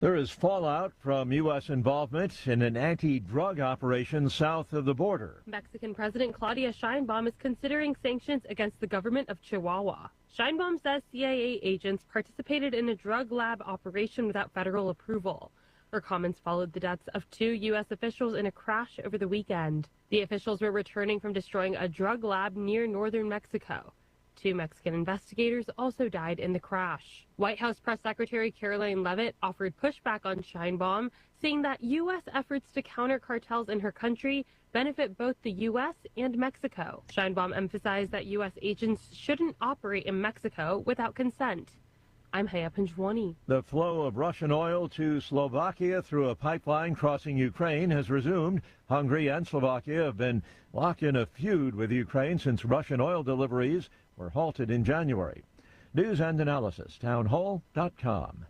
There is fallout from U.S. involvement in an anti-drug operation south of the border. Mexican President Claudia Sheinbaum is considering sanctions against the government of Chihuahua. Sheinbaum says CIA agents participated in a drug lab operation without federal approval. Her comments followed the deaths of 2 U.S. officials in a crash over the weekend. The officials were returning from destroying a drug lab near northern Mexico. 2 Mexican investigators also died in the crash. White House Press Secretary Caroline Leavitt offered pushback on Sheinbaum, saying that U.S. efforts to counter cartels in her country benefit both the U.S. and Mexico. Sheinbaum emphasized that U.S. agents shouldn't operate in Mexico without consent. I'm Haya Panjwani. The flow of Russian oil to Slovakia through a pipeline crossing Ukraine has resumed. Hungary and Slovakia have been locked in a feud with Ukraine since Russian oil deliveries were halted in January. News and analysis, townhall.com.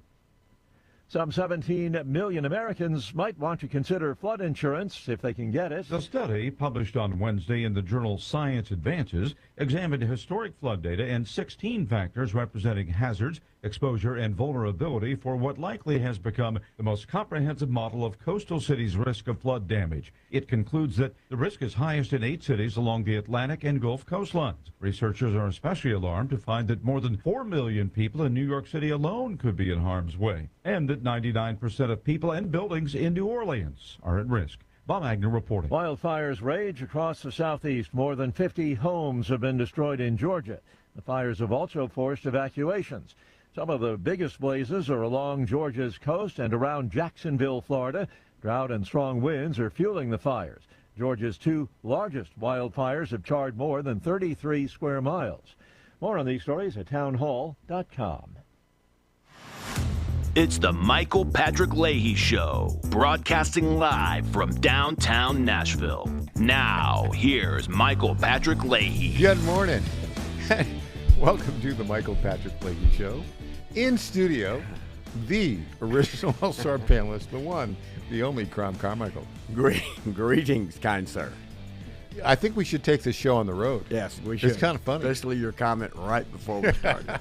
Some 17 million Americans might want to consider flood insurance if they can get it. The study, published on Wednesday in the journal Science Advances, examined historic flood data and 16 factors representing hazards, exposure, and vulnerability for what likely has become the most comprehensive model of coastal cities' risk of flood damage. It concludes that the risk is highest in 8 cities along the Atlantic and Gulf coastlines. Researchers are especially alarmed to find that more than 4 million people in New York City alone could be in harm's way, and that 99% of people and buildings in New Orleans are at risk. Bob Agnew reporting. Wildfires rage across the southeast. More than 50 homes have been destroyed in Georgia. The fires have also forced evacuations. Some of the biggest blazes are along Georgia's coast and around Jacksonville, Florida. Drought and strong winds are fueling the fires. Georgia's 2 largest wildfires have charred more than 33 square miles. More on these stories at townhall.com. It's the Michael Patrick Leahy Show, broadcasting live from downtown Nashville. Now, here's Michael Patrick Leahy. Good morning. Welcome to the Michael Patrick Leahy Show. In studio, the original All-Star panelist, the one, the only Crom Carmichael. Greetings, kind sir. I think we should take this show on the road. Yes, we should. It's kind of funny. Especially your comment right before we started.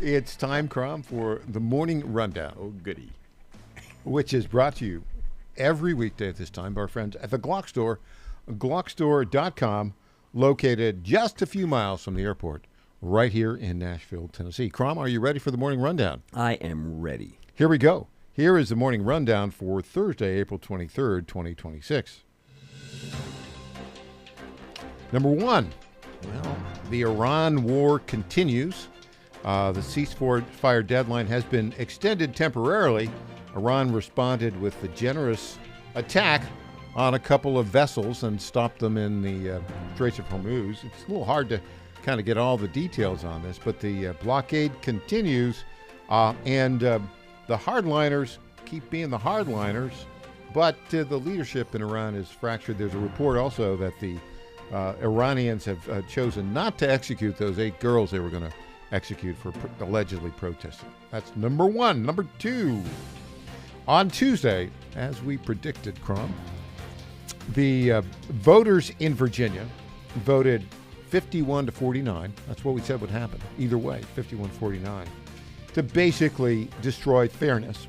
It's time, Crom, for the Morning Rundown. Oh, goody. Which is brought to you every weekday at this time by our friends at the Glock Store, glockstore.com, located just a few miles from the airport, right here in Nashville, Tennessee. Crom, are you ready for the Morning Rundown? I am ready. Here we go. Here is the Morning Rundown for Thursday, April 23rd, 2026. Number 1, well, the Iran war continues. The ceasefire deadline has been extended temporarily. Iran responded with a generous attack on a couple of vessels and stopped them in the Straits of Hormuz. It's a little hard to kind of get all the details on this, but the blockade continues, and the hardliners keep being the hardliners, but the leadership in Iran is fractured. There's a report also that the Iranians have chosen not to execute those 8 girls they were going to execute for allegedly protesting. That's number 1. Number 2, on Tuesday, as we predicted, Crom, the voters in Virginia voted 51-49. That's what we said would happen. Either way, 51-49, to basically destroy fairness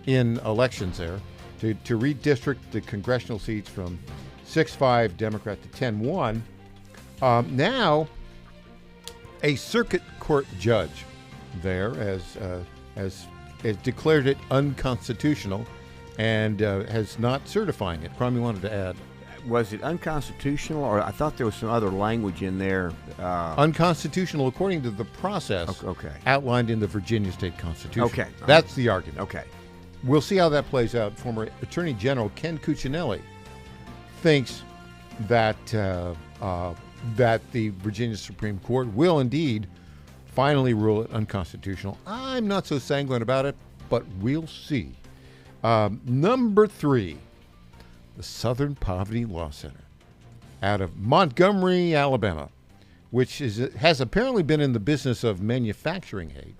in elections there, to redistrict the congressional seats from 6-5 Democrat to 10-1. Now, a circuit court judge there has declared it unconstitutional and has not certifying it. Crom, you wanted to add. Was it unconstitutional, or I thought there was some other language in there? Unconstitutional according to the process outlined in the Virginia State Constitution. Okay. That's the argument. Okay. We'll see how that plays out. Former Attorney General Ken Cuccinelli thinks that that the Virginia Supreme Court will indeed finally rule it unconstitutional. I'm not so sanguine about it, but we'll see. Number 3, the Southern Poverty Law Center out of Montgomery, Alabama, which has apparently been in the business of manufacturing hate,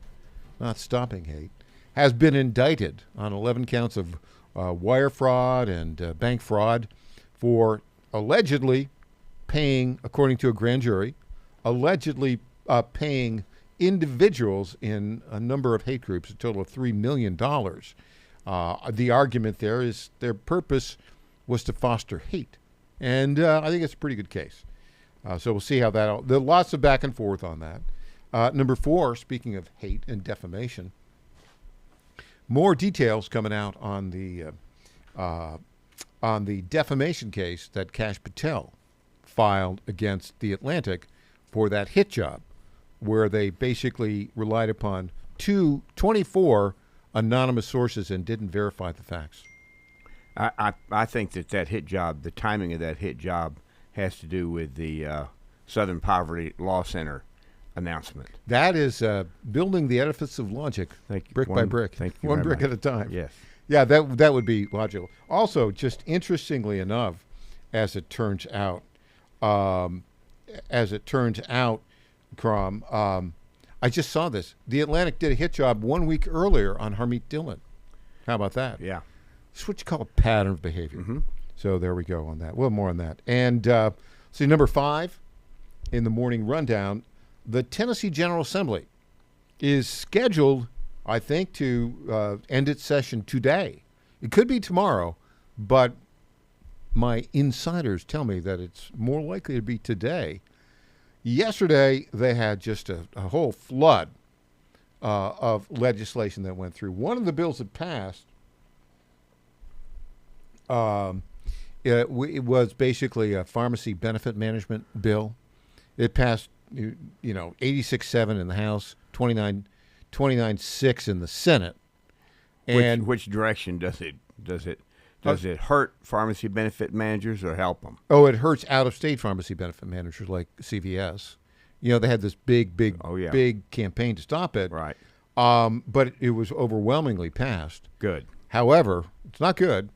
not stopping hate, has been indicted on 11 counts of wire fraud and bank fraud for allegedly paying, according to a grand jury, paying individuals in a number of hate groups, a total of $3 million. The argument there is their purpose was to foster hate. And I think it's a pretty good case. So we'll see how that. There's lots of back and forth on that. Number 4, speaking of hate and defamation, more details coming out on the defamation case that Kash Patel filed against The Atlantic for that hit job, where they basically relied upon 24 anonymous sources and didn't verify the facts. I think that hit job, the timing of that hit job, has to do with the Southern Poverty Law Center announcement. That is building the edifice of logic, brick by brick, one brick at a time. Yes. Yeah, that would be logical. Also, just interestingly enough, as it turns out, Crom, I just saw this. The Atlantic did a hit job 1 week earlier on Harmeet Dillon. How about that? Yeah. It's what you call a pattern of behavior. Mm-hmm. So there we go on that. Well, more on that. And see, number 5 in the morning rundown, the Tennessee General Assembly is scheduled, I think, to end its session today. It could be tomorrow, but my insiders tell me that it's more likely to be today. Yesterday, they had just a whole flood of legislation that went through. One of the bills that passed, it was basically a pharmacy benefit management bill. It passed, 86-7 in the House, 29-6 in the Senate. And which direction does it hurt pharmacy benefit managers or help them? Oh, it hurts out-of-state pharmacy benefit managers like CVS. They had this big campaign to stop it. Right. But it was overwhelmingly passed. Good. However, it's not good.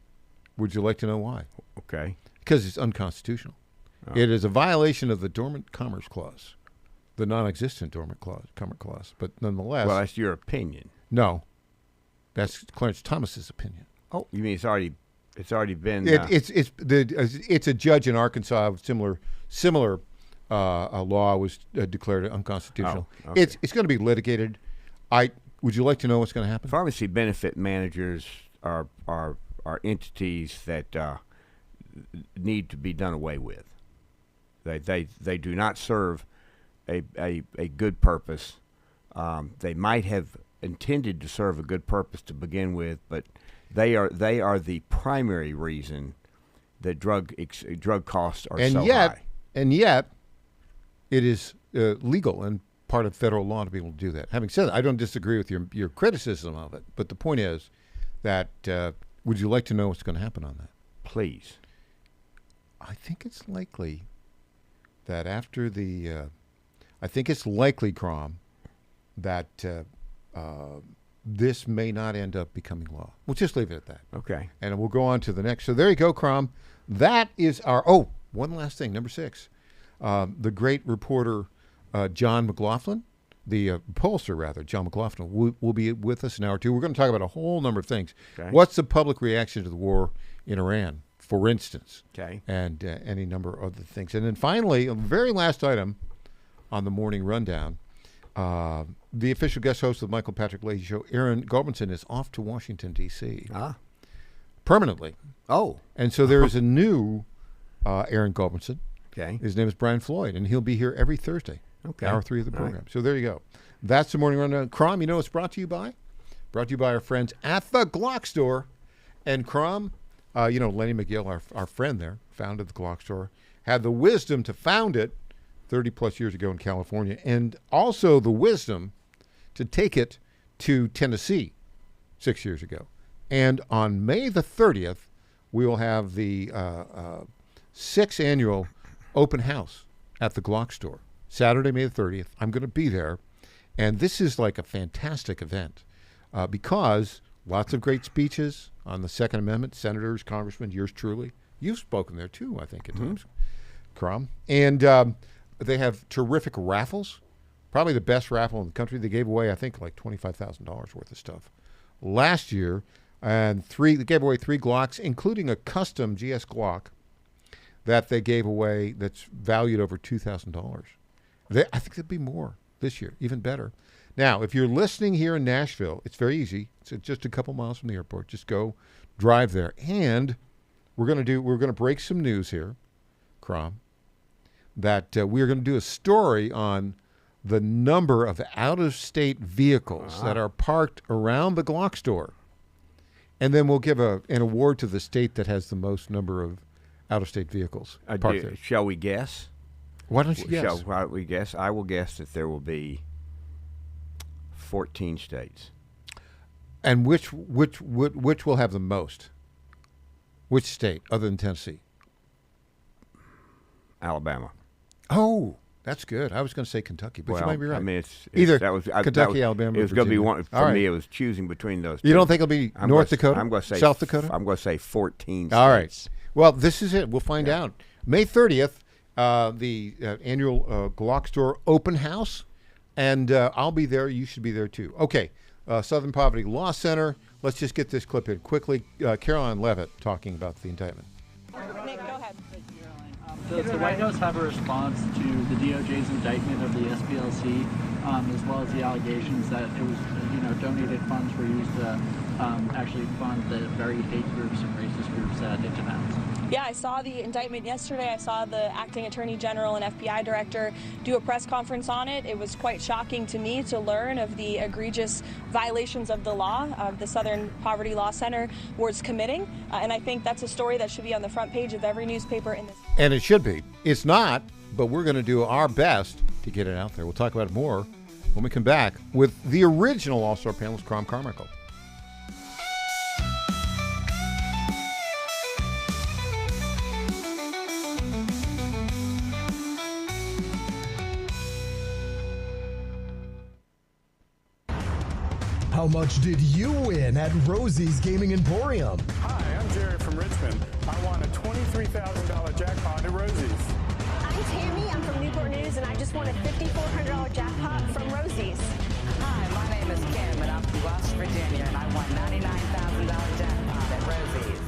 Would you like to know why? Okay. Because it's unconstitutional. Oh. It is a violation of the Dormant Commerce Clause, the non-existent Dormant Commerce Clause. But nonetheless. Well, that's your opinion. No, that's Clarence Thomas's opinion. Oh, you mean it's already been? It's a judge in Arkansas. Similar law was declared unconstitutional. Oh, okay. It's going to be litigated. Would you like to know what's going to happen? Pharmacy benefit managers are entities that need to be done away with. They do not serve a good purpose. They might have intended to serve a good purpose to begin with, but they are the primary reason that drug costs are so high. And yet, it is legal and part of federal law to be able to do that. Having said that, I don't disagree with your criticism of it, but the point is that would you like to know what's going to happen on that? Please. I think it's likely that after the I think it's likely, Crom, that this may not end up becoming law. We'll just leave it at that. Okay. And we'll go on to the next. So there you go, Crom. That is our, one last thing, number 6. The great reporter John McLaughlin, the pollster rather, John McLaughlin, will be with us in an hour or two. We're going to talk about a whole number of things. Okay. What's the public reaction to the war in Iran, for instance? Okay. And any number of other things. And then finally, the very last item on the morning rundown, the official guest host of the Michael Patrick Leahy Show, Aaron Gulbinson, is off to Washington, D.C. Permanently. Oh. And so there is a new Aaron Gulbinson. Okay. His name is Brian Floyd, and he'll be here every Thursday. Okay. Hour 3 of the program. Right. So there you go. That's the morning rundown. Crom, you know what's brought to you by? Brought to you by our friends at the Glock Store. And Crom, Lenny McGill, our friend there, founded the Glock Store, had the wisdom to found it 30-plus years ago in California, and also the wisdom to take it to Tennessee 6 years ago. And on May the 30th, we will have the 6th annual open house at the Glock Store. Saturday, May the 30th. I'm going to be there. And this is like a fantastic event because lots of great speeches on the Second Amendment, senators, congressmen, yours truly. You've spoken there too, I think, at times, Crom. And they have terrific raffles, probably the best raffle in the country. They gave away, I think, like $25,000 worth of stuff last year. And they gave away 3 Glocks, including a custom GS Glock that they gave away that's valued over $2,000. I think there'll be more. this year, even better. Now, if you're listening here in Nashville, it's very easy. It's just a couple miles from the airport. Just go drive there. And we're going to break some news here, Crom, that we're going to do a story on the number of out-of-state vehicles that are parked around the Glock store. And then we'll give an award to the state that has the most number of out-of-state vehicles parked there. Shall we guess? Why don't you guess? Shall we guess? I will guess that there will be 14 states. And which will have the most? Which state other than Tennessee? Alabama. Oh, that's good. I was going to say Kentucky, but you might be right. I mean, it's either Kentucky, Alabama. It was going to be one for me. It was choosing between those two. You don't think it'll be North Dakota? I'm going to say South Dakota. I'm going to say 14 states. All right. Well, this is it. We'll find out. May 30th, the annual Glock Store Open House, and I'll be there. You should be there too. Okay. Southern Poverty Law Center. Let's just get this clip in quickly. Caroline Levitt talking about the indictment. Nick, go ahead. Does the White House have a response to the DOJ's indictment of the SPLC, as well as the allegations that it was, donated funds were used to actually fund the very hate groups and racist groups that it denounced? Yeah, I saw the indictment yesterday. I saw the acting attorney general and FBI director do a press conference on it. It was quite shocking to me to learn of the egregious violations of the law the Southern Poverty Law Center was committing. And I think that's a story that should be on the front page of every newspaper in this. And it should be. It's not, but we're going to do our best to get it out there. We'll talk about it more when we come back with the original All-Star panelist, Crom Carmichael. How much did you win at Rosie's Gaming Emporium? Hi, I'm Jerry from Richmond. I won a $23,000 jackpot at Rosie's. I'm Tammy. I'm from Newport News, and I just won a $5,400 jackpot from Rosie's. Hi, my name is Kim, and I'm from West Virginia, and I won $99,000 jackpot at Rosie's.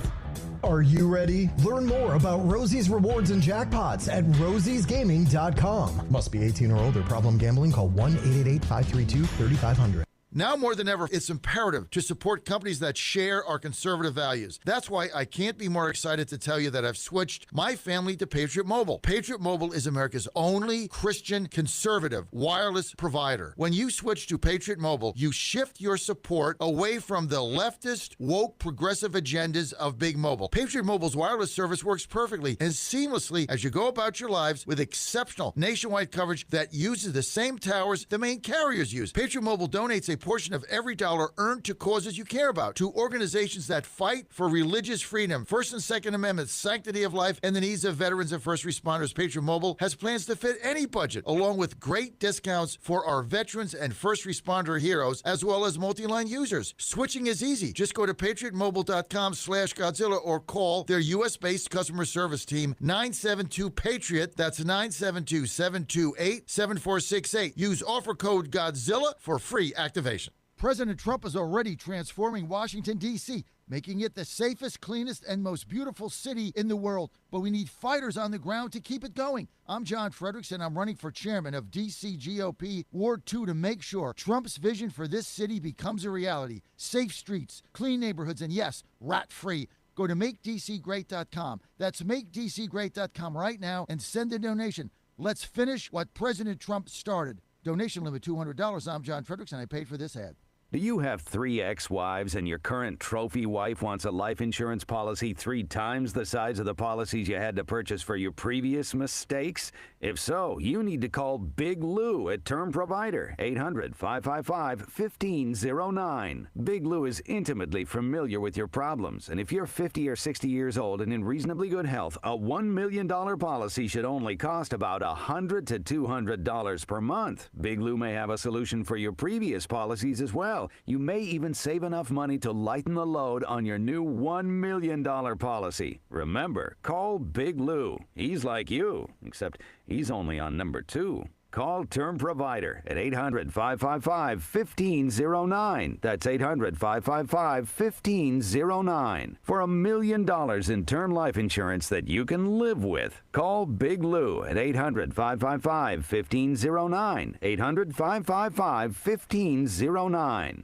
Are you ready? Learn more about Rosie's rewards and jackpots at rosiesgaming.com. Must be 18 or older. Problem gambling? Call 1-888-532-3500. Now more than ever, it's imperative to support companies that share our conservative values. That's why I can't be more excited to tell you that I've switched my family to Patriot Mobile. Patriot Mobile is America's only Christian conservative wireless provider. When you switch to Patriot Mobile, you shift your support away from the leftist, woke, progressive agendas of Big Mobile. Patriot Mobile's wireless service works perfectly and seamlessly as you go about your lives with exceptional nationwide coverage that uses the same towers the main carriers use. Patriot Mobile donates a portion of every dollar earned to causes you care about, to organizations that fight for religious freedom, First and Second Amendments, sanctity of life, and the needs of veterans and first responders. Patriot Mobile has plans to fit any budget, along with great discounts for our veterans and first responder heroes, as well as multi-line users. Switching is easy. Just go to patriotmobile.com/Godzilla or call their U.S.-based customer service team, 972-PATRIOT. That's 972-728-7468. Use offer code Godzilla for free activation. President Trump is already transforming Washington, D.C., making it the safest, cleanest, and most beautiful city in the world. But we need fighters on the ground to keep it going. I'm John Fredericks, and I'm running for chairman of D.C. GOP Ward 2 to make sure Trump's vision for this city becomes a reality. Safe streets, clean neighborhoods, and yes, rat-free. Go to MakeDCGreat.com. That's MakeDCGreat.com right now and send a donation. Let's finish what President Trump started. Donation limit $200. I'm John Fredericks, and I paid for this ad. Do you have 3 ex-wives and your current trophy wife wants a life insurance policy 3 times the size of the policies you had to purchase for your previous mistakes? If so, you need to call Big Lou at Term Provider, 800-555-1509. Big Lou is intimately familiar with your problems, and if you're 50 or 60 years old and in reasonably good health, a $1 million policy should only cost about $100 to $200 per month. Big Lou may have a solution for your previous policies as well. You may even save enough money to lighten the load on your new $1 million policy. Remember, call Big Lou. He's like you, except he's only on number 2. Call Term Provider at 800-555-1509. That's 800-555-1509 for $1 million in term life insurance that you can live with. Call Big Lou at 800-555-1509. 800-555-1509.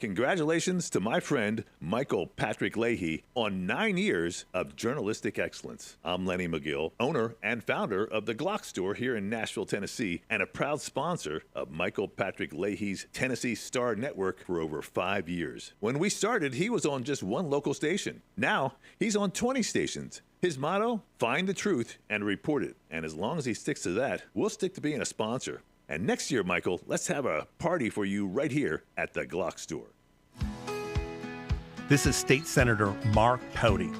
Congratulations to my friend Michael Patrick Leahy on 9 years of journalistic excellence. I'm Lenny McGill, owner and founder of the Glock Store here in Nashville, Tennessee, and a proud sponsor of Michael Patrick Leahy's Tennessee Star Network for over 5 years. When we started, he was on just one local station. Now, he's on 20 stations. His motto, find the truth and report it. And as long as he sticks to that, we'll stick to being a sponsor. And next year, Michael, let's have a party for you right here at the Glock Store. This is State Senator Mark Pody.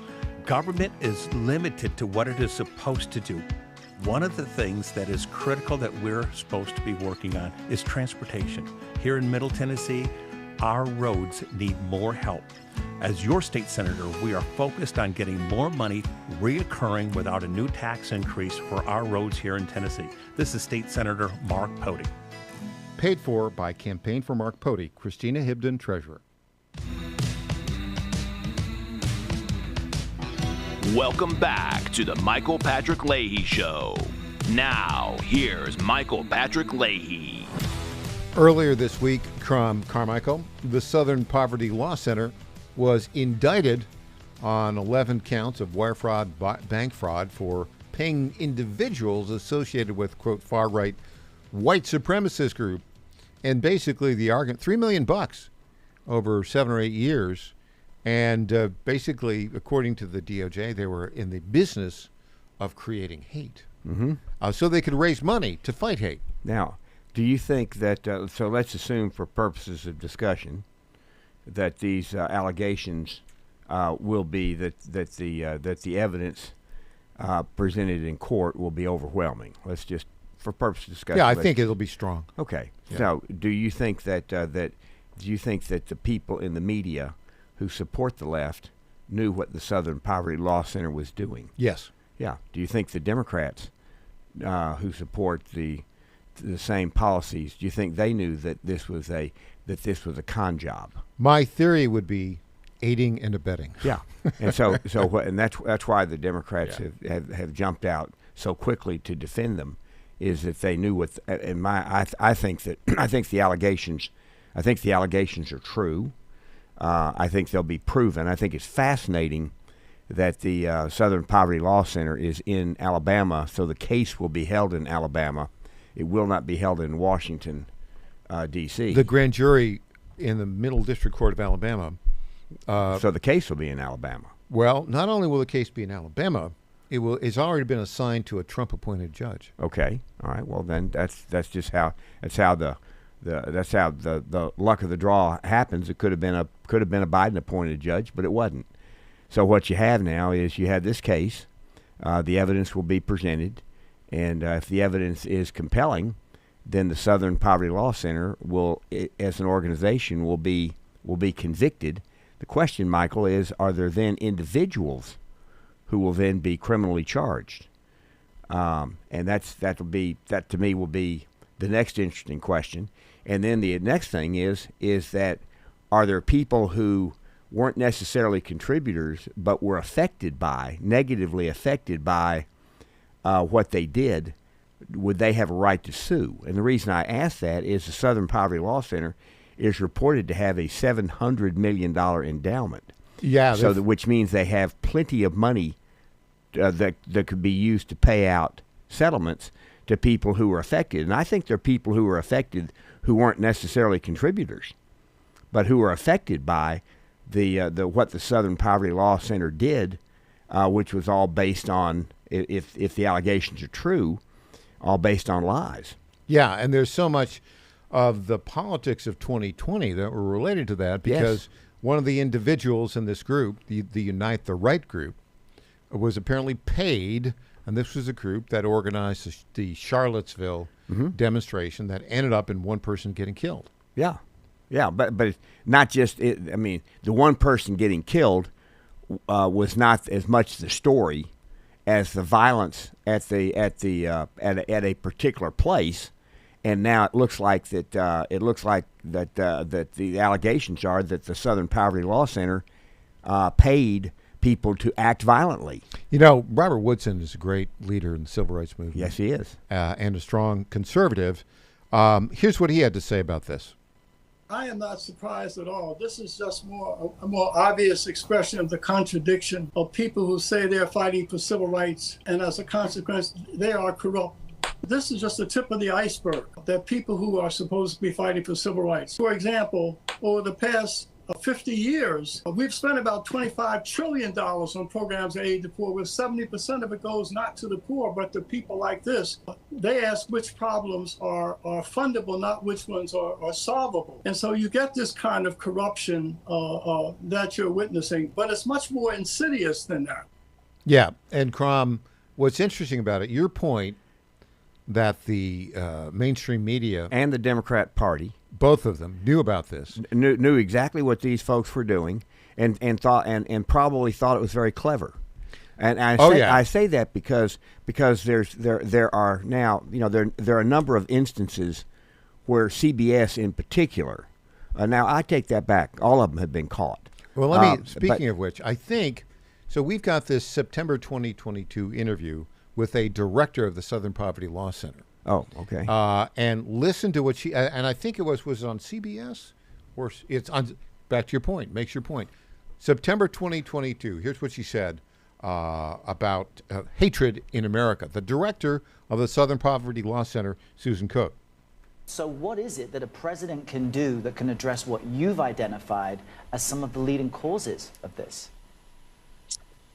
Government is limited to what it is supposed to do. One of the things that is critical that we're supposed to be working on is transportation. Here in Middle Tennessee, our roads need more help. As your state senator, we are focused on getting more money reoccurring without a new tax increase for our roads here in Tennessee. This is State Senator Mark Pody. Paid for by Campaign for Mark Pody, Christina Hibden, Treasurer. Welcome back to the Michael Patrick Leahy Show. Now, here's Michael Patrick Leahy. Earlier this week, Carmichael, the Southern Poverty Law Center was indicted on 11 counts of wire fraud, bank fraud for paying individuals associated with, quote, far-right white supremacist group. And basically the argument, $3 million over 7 or 8 years. And basically, according to the DOJ, they were in the business of creating hate. Mm-hmm. So they could raise money to fight hate. Now, do you think that, so let's assume for purposes of discussion, that these allegations will be that the evidence presented in court will be overwhelming. Let's just, for purpose of discussion. Yeah, I think it'll be strong. Okay. Yeah. So, do you think that the people in the media who support the left knew what the Southern Poverty Law Center was doing? Yes. Yeah. Do you think the Democrats who support the same policies, do you think they knew that this was a con job? My theory would be aiding and abetting. Yeah, and and that's why the Democrats have jumped out so quickly to defend them, is that they knew what. I think the allegations are true. I think they'll be proven. I think it's fascinating that the Southern Poverty Law Center is in Alabama, so the case will be held in Alabama. It will not be held in Washington, D.C. The grand jury in the Middle District Court of Alabama. So the case will be in Alabama. Well, not only will the case be in Alabama, it's already been assigned to a Trump-appointed judge. Okay, all right. Well, then that's how the luck of the draw happens. It could have been a Biden-appointed judge, but it wasn't. So what you have now is you have this case. The evidence will be presented, and if the evidence is compelling, then the Southern Poverty Law Center will, as an organization, will be convicted. The question, Michael, is: are there then individuals who will then be criminally charged? And that to me will be the next interesting question. And then the next thing is that are there people who weren't necessarily contributors but were negatively affected by what they did? Would they have a right to sue? And the reason I ask that is the Southern Poverty Law Center is reported to have a $700 million endowment. Yeah. So which means they have plenty of money that could be used to pay out settlements to people who were affected. And I think there are people who were affected who weren't necessarily contributors, but who were affected by the what the Southern Poverty Law Center did, which was all based on, if the allegations are true, all based on lies. Yeah, and there's so much of the politics of 2020 that were related to that, because one of the individuals in this group, the Unite the Right group, was apparently paid, and this was a group that organized the Charlottesville demonstration that ended up in one person getting killed. Yeah, but not just. The one person getting killed was not as much the story as the violence at a particular place and now it looks like that that the allegations are that the Southern Poverty Law Center paid people to act violently. You know, Robert Woodson is a great leader in the civil rights movement. Yes, he is, and a strong conservative. Here's what he had to say about this. I am not surprised at all. This is just a more obvious expression of the contradiction of people who say they're fighting for civil rights, and as a consequence, they are corrupt. This is just the tip of the iceberg. There are people who are supposed to be fighting for civil rights. For example, over the past 50 years, we've spent about $25 trillion on programs of aid to poor, where 70% of it goes not to the poor, but to people like this. They ask which problems are fundable, not which ones are solvable. And so you get this kind of corruption that you're witnessing, but it's much more insidious than that. Yeah, and Crom, what's interesting about it, your point that the mainstream media and the Democrat Party, both of them, knew about this, knew exactly what these folks were doing, and thought and probably thought it was very clever. And I say that because there are now, you know, there are a number of instances where CBS in particular. Now I take that back. All of them have been caught. Well, let me. Speaking of which, I think so. We've got this September 2022 interview with a director of the Southern Poverty Law Center. Oh, okay. And listen to what she, and I think it was it on CBS? Or it's on, back to your point, makes your point. September 2022, here's what she said about hatred in America. The director of the Southern Poverty Law Center, Susan Cook. So what is it that a president can do that can address what you've identified as some of the leading causes of this?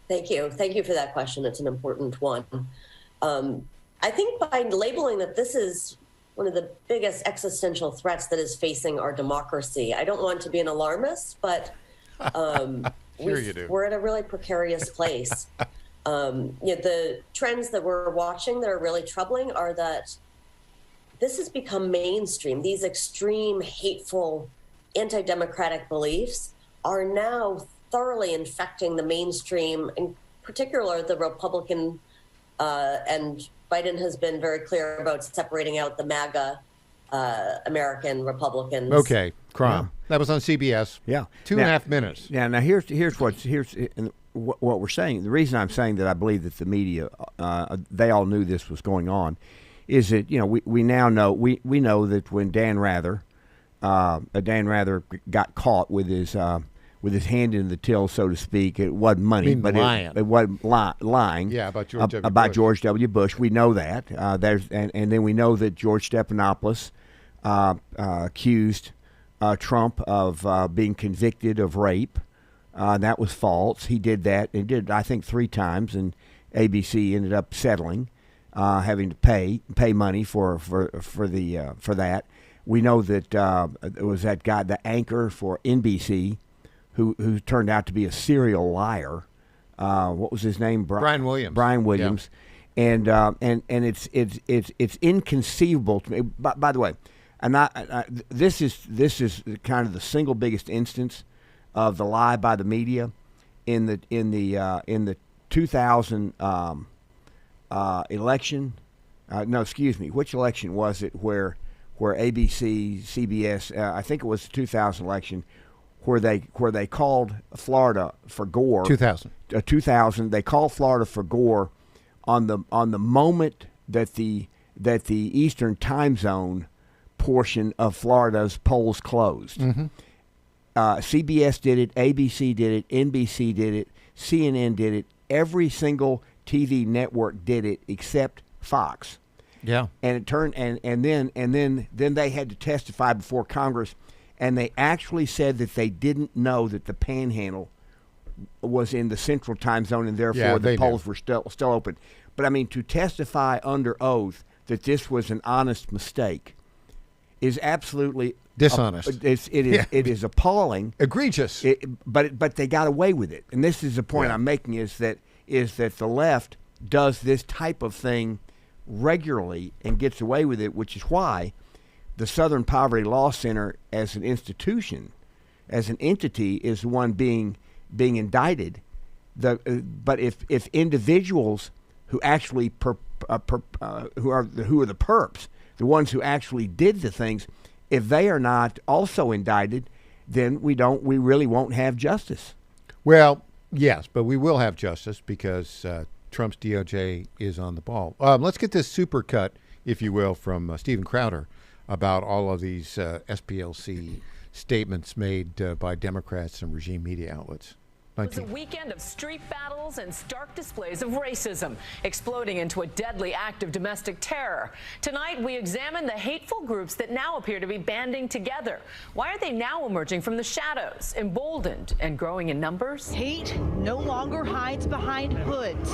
Thank you. Thank you for that question. It's an important one. I think by labeling that this is one of the biggest existential threats that is facing our democracy, I don't want to be an alarmist, but we're at a really precarious place. The trends that we're watching that are really troubling are that this has become mainstream. These extreme, hateful, anti-democratic beliefs are now thoroughly infecting the mainstream, in particular the Republican, and Biden has been very clear about separating out the MAGA American Republicans. Okay, Crom. That was on CBS. Yeah. 2.5 minutes. Yeah, now here's what we're saying. The reason I'm saying that I believe that the media, they all knew this was going on, is that, you know, we now know, we know that when Dan Rather got caught with his hand in the till, so to speak, it wasn't money, but it wasn't lying. Yeah, about George W. About Bush. George W. Bush. We know that. And then we know that George Stephanopoulos accused Trump of being convicted of rape. That was false. He did that. He did, I think, 3 times, and ABC ended up settling, having to pay money for that. We know that it was that guy, the anchor for NBC, who turned out to be a serial liar. What was his name? Brian Williams. Brian Williams, yeah. And it's inconceivable to me. By the way, and this is kind of the single biggest instance of the lie by the media in the 2000 election. No, excuse me. Which election was it where ABC, CBS? I think it was the 2000 election. Where they called Florida for Gore. 2000. 2000. They called Florida for Gore on the moment that the Eastern Time Zone portion of Florida's polls closed. Mm-hmm. CBS did it. ABC did it. NBC did it. CNN did it. Every single TV network did it except Fox. Yeah. And it turned and then they had to testify before Congress. And they actually said that they didn't know that the Panhandle was in the Central Time Zone, and therefore the polls were still open. But I mean, to testify under oath that this was an honest mistake is absolutely dishonest. It is appalling, egregious. But they got away with it, and this is the point I'm making: is that the left does this type of thing regularly and gets away with it, which is why the Southern Poverty Law Center as an institution, as an entity, is the one being indicted. But if individuals who actually who are the perps, the ones who actually did the things, if they are not also indicted, then we really won't have justice. Well, yes, but we will have justice because Trump's DOJ is on the ball. Let's get this super cut, if you will, from Steven Crowder about all of these SPLC statements made by Democrats and regime media outlets. It was a weekend of street battles and stark displays of racism, exploding into a deadly act of domestic terror. Tonight, we examine the hateful groups that now appear to be banding together. Why are they now emerging from the shadows, emboldened and growing in numbers? Hate no longer hides behind hoods.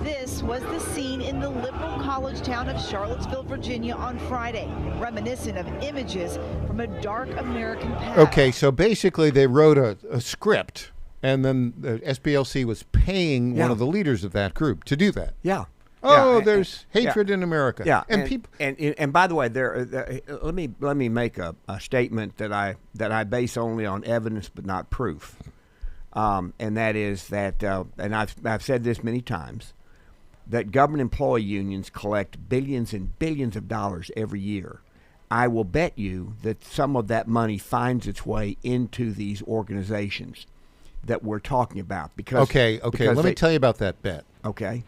This was the scene in the liberal college town of Charlottesville, Virginia on Friday, reminiscent of images from a dark American past. Okay, so basically they wrote a script, and then the SPLC was paying one of the leaders of that group to do that. Yeah. Oh, there's hatred in America. Yeah, and people. And by the way, let me make a statement that I base only on evidence but not proof, and that is that, and I've said this many times, that government employee unions collect billions and billions of dollars every year. I will bet you that some of that money finds its way into these organizations that we're talking about. Because let me tell you about that bet. Okay.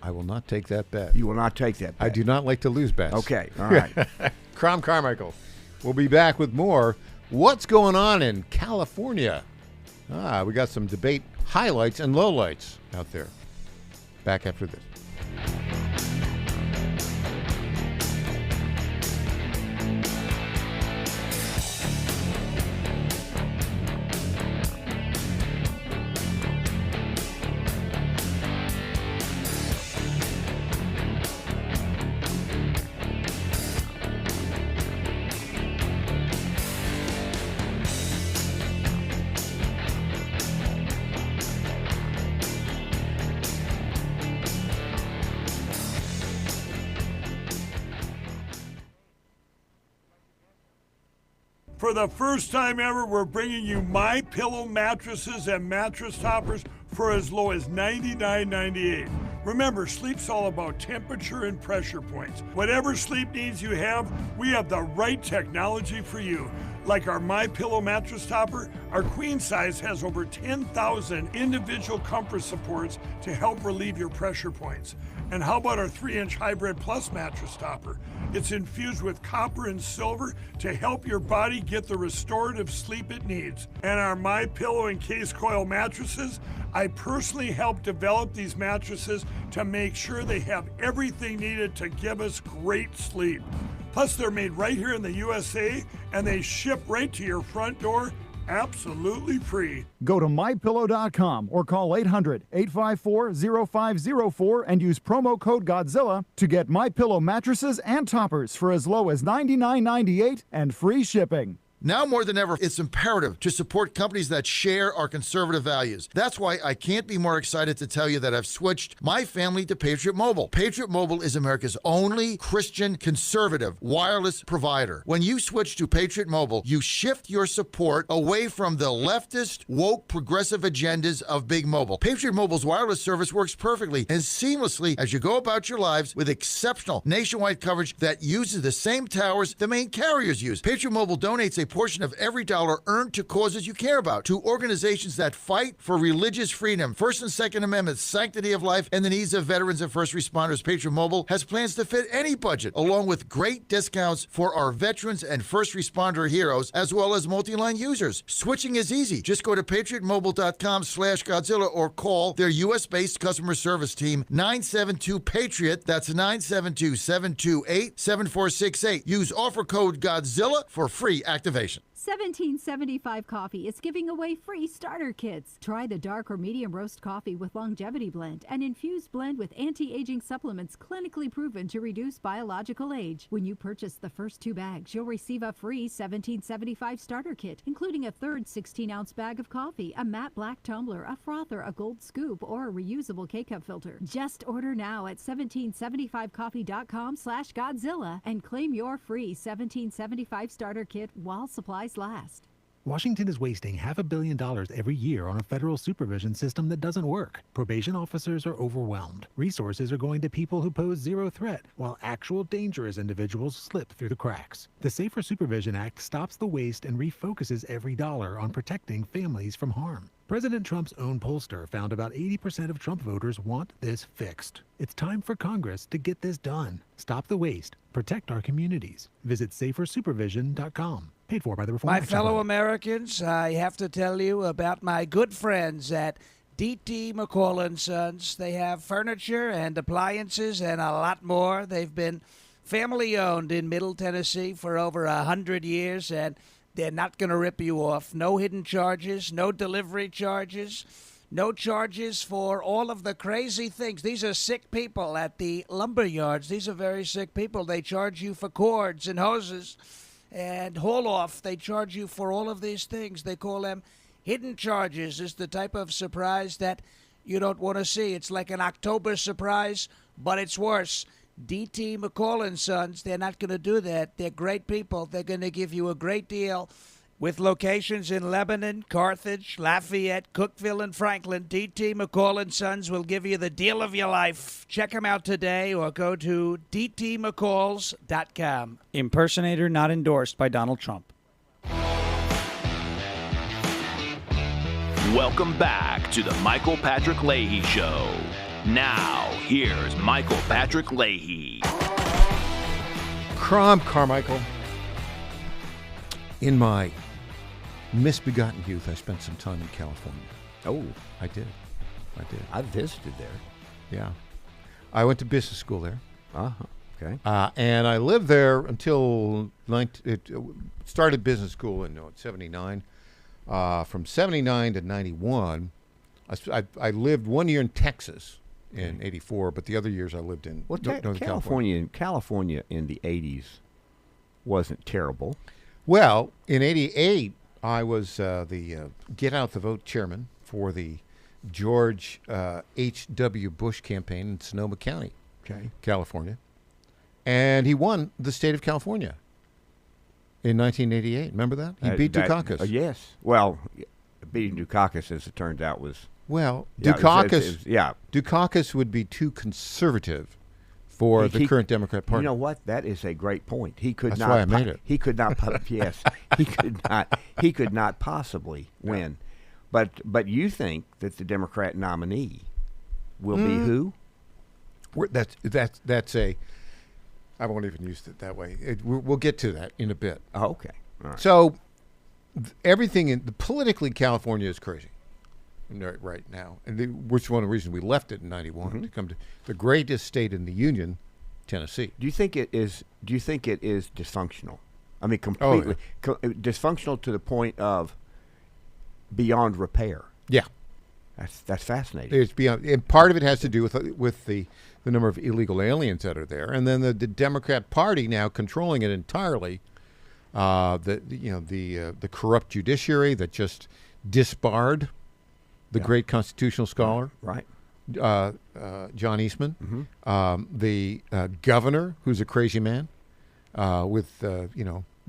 I will not take that bet. You will not take that bet. I do not like to lose bets. Okay, all right. Crom Carmichael. We'll be back with more. What's going on in California? We got some debate highlights and lowlights out there. Back after this. For the first time ever, we're bringing you MyPillow mattresses and mattress toppers for as low as $99.98. Remember, sleep's all about temperature and pressure points. Whatever sleep needs you have, we have the right technology for you. Like our MyPillow mattress topper, our queen size has over 10,000 individual comfort supports to help relieve your pressure points. And how about our 3-inch Hybrid Plus mattress topper? It's infused with copper and silver to help your body get the restorative sleep it needs. And our MyPillow and Case Coil mattresses, I personally helped develop these mattresses to make sure they have everything needed to give us great sleep. Plus, they're made right here in the USA, and they ship right to your front door, absolutely free. Go to MyPillow.com or call 800-854-0504 and use promo code Godzilla to get MyPillow mattresses and toppers for as low as $99.98 and free shipping. Now more than ever, it's imperative to support companies that share our conservative values. That's why I can't be more excited to tell you that I've switched my family to Patriot Mobile. Patriot Mobile is America's only Christian conservative wireless provider. When you switch to Patriot Mobile, you shift your support away from the leftist, woke, progressive agendas of Big Mobile. Patriot Mobile's wireless service works perfectly and seamlessly as you go about your lives with exceptional nationwide coverage that uses the same towers the main carriers use. Patriot Mobile donates a portion of every dollar earned to causes you care about, to organizations that fight for religious freedom, First and Second Amendments, sanctity of life, and the needs of veterans and first responders. Patriot Mobile has plans to fit any budget, along with great discounts for our veterans and first responder heroes, as well as multi-line users. Switching is easy. Just go to patriotmobile.com/Godzilla or call their U.S.-based customer service team, 972-PATRIOT. That's 972-728-7468. Use offer code Godzilla for free activation. 1775 Coffee is giving away free starter kits. Try the dark or medium roast coffee with longevity blend, an infused blend with anti-aging supplements clinically proven to reduce biological age. When you purchase the first 2 bags, you'll receive a free 1775 starter kit, including a third 16-ounce bag of coffee, a matte black tumbler, a frother, a gold scoop, or a reusable K-cup filter. Just order now at 1775coffee.com/Godzilla and claim your free 1775 starter kit while supplies last. Washington is wasting $500 million every year on a federal supervision system that doesn't work. Probation officers are overwhelmed. Resources are going to people who pose zero threat, while actual dangerous individuals slip through the cracks. The Safer Supervision Act stops the waste and refocuses every dollar on protecting families from harm. President Trump's own pollster found about 80% of Trump voters want this fixed. It's time for Congress to get this done. Stop the waste. Protect our communities. Visit safersupervision.com. Paid for by the Reform My Action fellow Fund. Americans, I have to tell you about my good friends at D.T. McCall & Sons. They have furniture and appliances and a lot more. They've been family-owned in Middle Tennessee for over 100 years, and they're not going to rip you off. No hidden charges, no delivery charges, no charges for all of the crazy things. These are sick people at the lumber yards. These are very sick people. They charge you for cords and hoses and haul off. They charge you for all of these things. They call them hidden charges. It's the type of surprise that you don't want to see. It's like an October surprise, but it's worse. D.T. McCall & Sons, they're not going to do that. They're great people. They're going to give you a great deal with locations in Lebanon, Carthage, Lafayette, Cookeville, and Franklin. D.T. McCall & Sons will give you the deal of your life. Check them out today or go to dtmccalls.com. Impersonator not endorsed by Donald Trump. Welcome back to the Michael Patrick Leahy Show. Now, here's Michael Patrick Leahy. Carmichael. In my misbegotten youth, I spent some time in California. Oh. I did. I visited there. Yeah. I went to business school there. Uh-huh. Okay. And I lived there until started business school in 79. From 79 to 91, I lived 1 year in Texas in 84, but the other years I lived in Northern California. California in the 80s wasn't terrible. Well, in 88, I was the Get Out the Vote chairman for the George H.W. Bush campaign in Sonoma County, California. And he won the state of California in 1988. Remember that? He beat Dukakis. Yes. Well, beating Dukakis, as it turns out, was... Well, yeah, Dukakis, yeah. Dukakis would be too conservative for the current Democrat Party. You know what? That is a great point. He could That's not. why I made it. He could not. Yes, he could not. He could not possibly win. But you think that the Democrat nominee will be who? That's a. I won't even use it that way. We'll get to that in a bit. Oh, okay. All right. So everything politically, California is crazy right now, and which one of the reasons we left it in 91 to come to the greatest state in the union, Tennessee. Do you think it is dysfunctional? I mean, completely dysfunctional to the point of beyond repair. Yeah, that's fascinating. It's beyond, and part of it has to do with the number of illegal aliens that are there, and then the Democrat Party now controlling it entirely. The corrupt judiciary that just disbarred the great constitutional scholar, right? John Eastman, the governor, who's a crazy man, with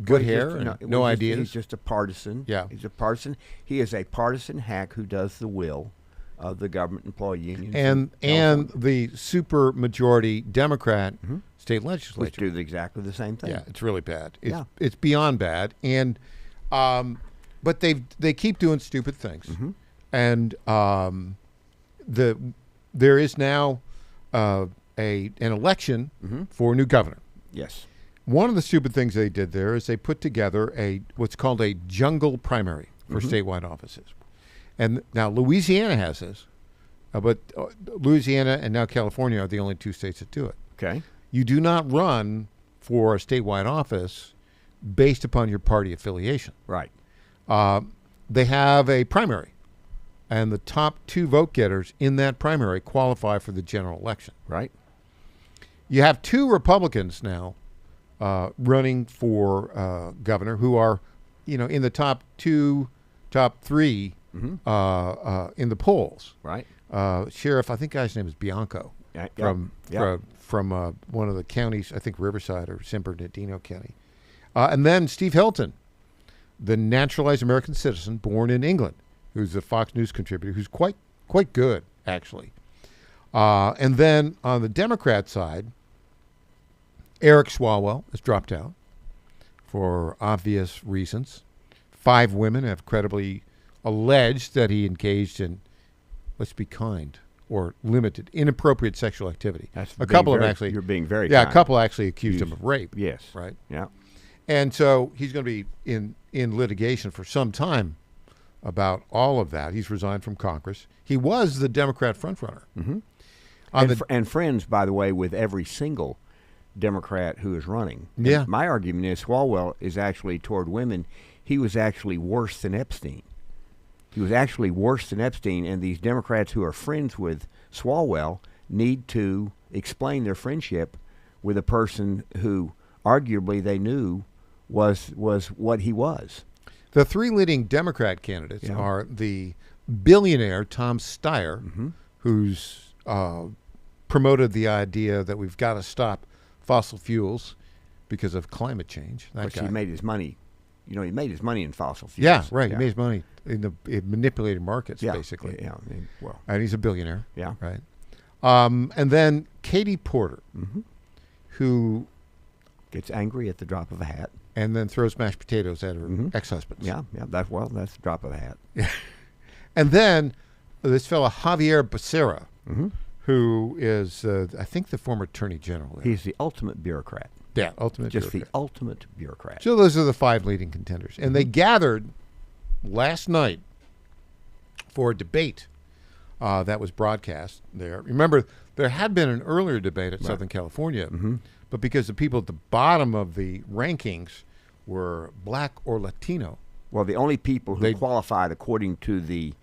good hair and no ideas. He's just a partisan. Yeah, he's a partisan. He is a partisan hack who does the will of the government employee unions and the super majority Democrat state legislature, which do exactly the same thing. Yeah, it's really bad. It's beyond bad, and but they keep doing stupid things. And there is now an election for a new governor. Yes. One of the stupid things they did there is they put together what's called a jungle primary for statewide offices. And now Louisiana has this, but Louisiana and now California are the only two states that do it. Okay. You do not run for a statewide office based upon your party affiliation. Right. They have a primary. And the top two vote getters in that primary qualify for the general election. Right. You have two Republicans now running for governor who are, in the top three in the polls. Right. Sheriff, I think the guy's name is Bianco from one of the counties, I think Riverside or San Bernardino County. And then Steve Helton, the naturalized American citizen born in England, who's a Fox News contributor, who's quite good, actually. And then on the Democrat side, Eric Swalwell has dropped out for obvious reasons. 5 women have credibly alleged that he engaged in, let's be kind, or limited, inappropriate sexual activity. That's a couple of them actually. You're being very Yeah, kind. a couple actually accused him of rape. Yes. Right? Yeah. And so he's going to be in litigation for some time about all of that. He's resigned from Congress. He was the Democrat frontrunner. Mm-hmm. And And friends, by the way, with every single Democrat who is running. Yeah. And my argument is Swalwell is actually toward women. He was actually worse than Epstein. He was actually worse than Epstein, and these Democrats who are friends with Swalwell need to explain their friendship with a person who arguably they knew was what he was. The 3 leading Democrat candidates Yeah. are the billionaire Tom Steyer, Mm-hmm. who's promoted the idea that we've got to stop fossil fuels because of climate change. That Of course, guy. he made his money. You know, he made his money in fossil fuels. Yeah, right. He made his money in manipulated markets, Yeah, basically. yeah, I mean, well. And he's a billionaire. Yeah. Right. And then Katie Porter, Mm-hmm. who gets angry at the drop of a hat, and then throws mashed potatoes at her Mm-hmm. ex-husbands. Yeah, that's the drop of a hat. And then this fellow Javier Becerra, Mm-hmm. who is, I think, the former attorney general there. He's the ultimate bureaucrat. Yeah, ultimate Just bureaucrat. the ultimate bureaucrat. So those are the 5 leading contenders. And they gathered last night for a debate that was broadcast there. Remember, there had been an earlier debate at Southern California, but because the people at the bottom of the rankings were black or Latino. Well, the only people who qualified according to the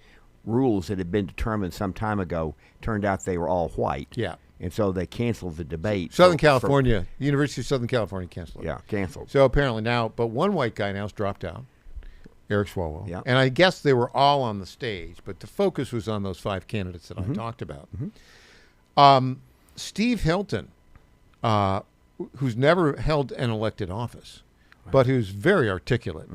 rules that had been determined some time ago turned out they were all white. Yeah. And so they canceled the debate. Southern California, University of Southern California canceled it. Yeah, canceled. So apparently now, but one white guy now has dropped out, Eric Swalwell. Yeah. And I guess they were all on the stage, but the focus was on those 5 candidates that I talked about. Steve Hilton, who's never held an elected office, but who's very articulate.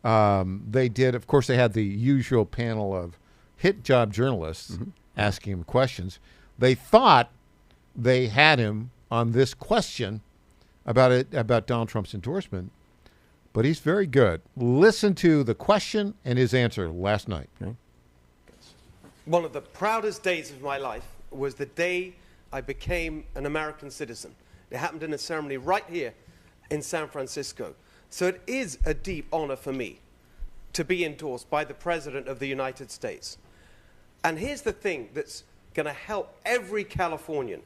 They did, of course, they had the usual panel of hit job journalists asking him questions. They thought they had him on this question about Donald Trump's endorsement, but he's very good. Listen to the question and his answer last night. Okay. One of the proudest days of my life was the day I became an American citizen. It happened in a ceremony right here in San Francisco. So it is a deep honor for me to be endorsed by the President of the United States. And here's the thing that's going to help every Californian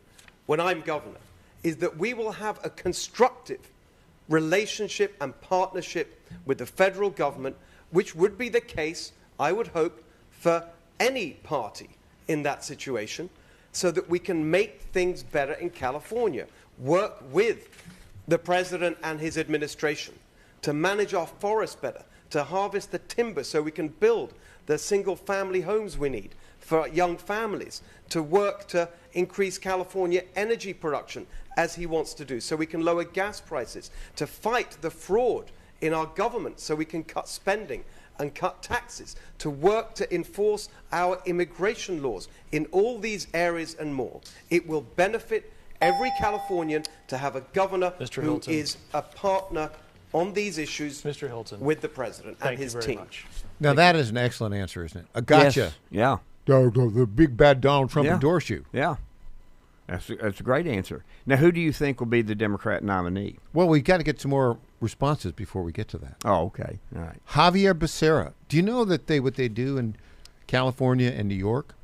when I'm governor, is that we will have a constructive relationship and partnership with the federal government, which would be the case, I would hope, for any party in that situation, so that we can make things better in California, work with the president and his administration to manage our forests better, to harvest the timber so we can build the single-family homes we need for young families, to work to increase California energy production as he wants to do, so we can lower gas prices, to fight the fraud in our government so we can cut spending and cut taxes, to work to enforce our immigration laws in all these areas and more. It will benefit every Californian to have a governor Mr. who Hilton. is a partner on these issues Mr. Hilton. with the president and Thank you his very team. much. Now, that is an excellent answer, isn't it? A gotcha. Yes. Yeah. The big bad Donald Trump Yeah. endorse you. Yeah. That's a great answer. Now, who do you think will be the Democrat nominee? Well, we've got to get some more responses before we get to that. Oh, okay. All right. Javier Becerra. Do you know that what they do in California and New York?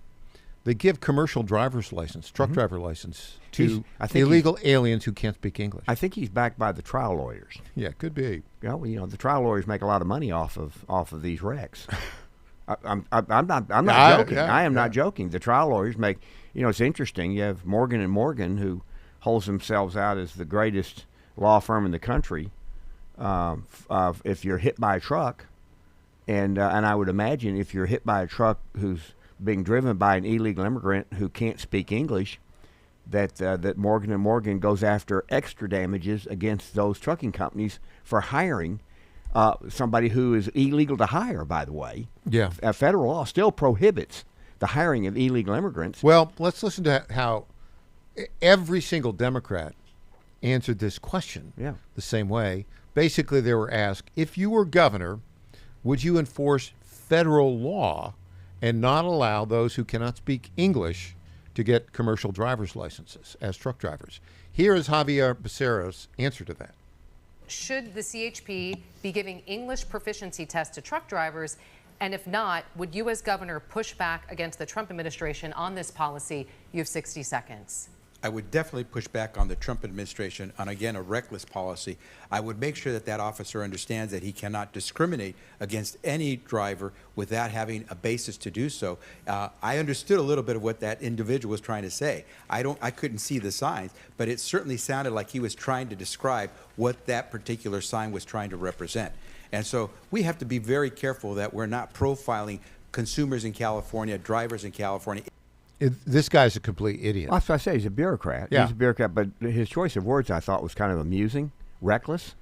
They give commercial driver's license, truck driver license, to illegal aliens who can't speak English. I think he's backed by the trial lawyers. Yeah, could be. Yeah, well, the trial lawyers make a lot of money off of these wrecks. I'm not joking. I am not joking. The trial lawyers make. It's interesting. You have Morgan & Morgan, who holds themselves out as the greatest law firm in the country. If you're hit by a truck, and I would imagine if you're hit by a truck who's being driven by an illegal immigrant who can't speak English, that Morgan & Morgan goes after extra damages against those trucking companies for hiring somebody who is illegal to hire, by the way. Yeah. Federal law still prohibits the hiring of illegal immigrants. Well, let's listen to how every single Democrat answered this question the same way. Basically, they were asked, if you were governor, would you enforce federal law and not allow those who cannot speak English to get commercial driver's licenses as truck drivers? Here is Javier Becerra's answer to that. Should the CHP be giving English proficiency tests to truck drivers? And if not, would you as governor push back against the Trump administration on this policy? You have 60 seconds. I would definitely push back on the Trump administration on, again, a reckless policy. I would make sure that that officer understands that he cannot discriminate against any driver without having a basis to do so. I understood a little bit of what that individual was trying to say. I couldn't see the signs, but it certainly sounded like he was trying to describe what that particular sign was trying to represent. And so we have to be very careful that we're not profiling consumers in California, drivers in California. This guy's a complete idiot. That's what I say. He's a bureaucrat. Yeah. He's a bureaucrat, but his choice of words I thought was kind of amusing, reckless.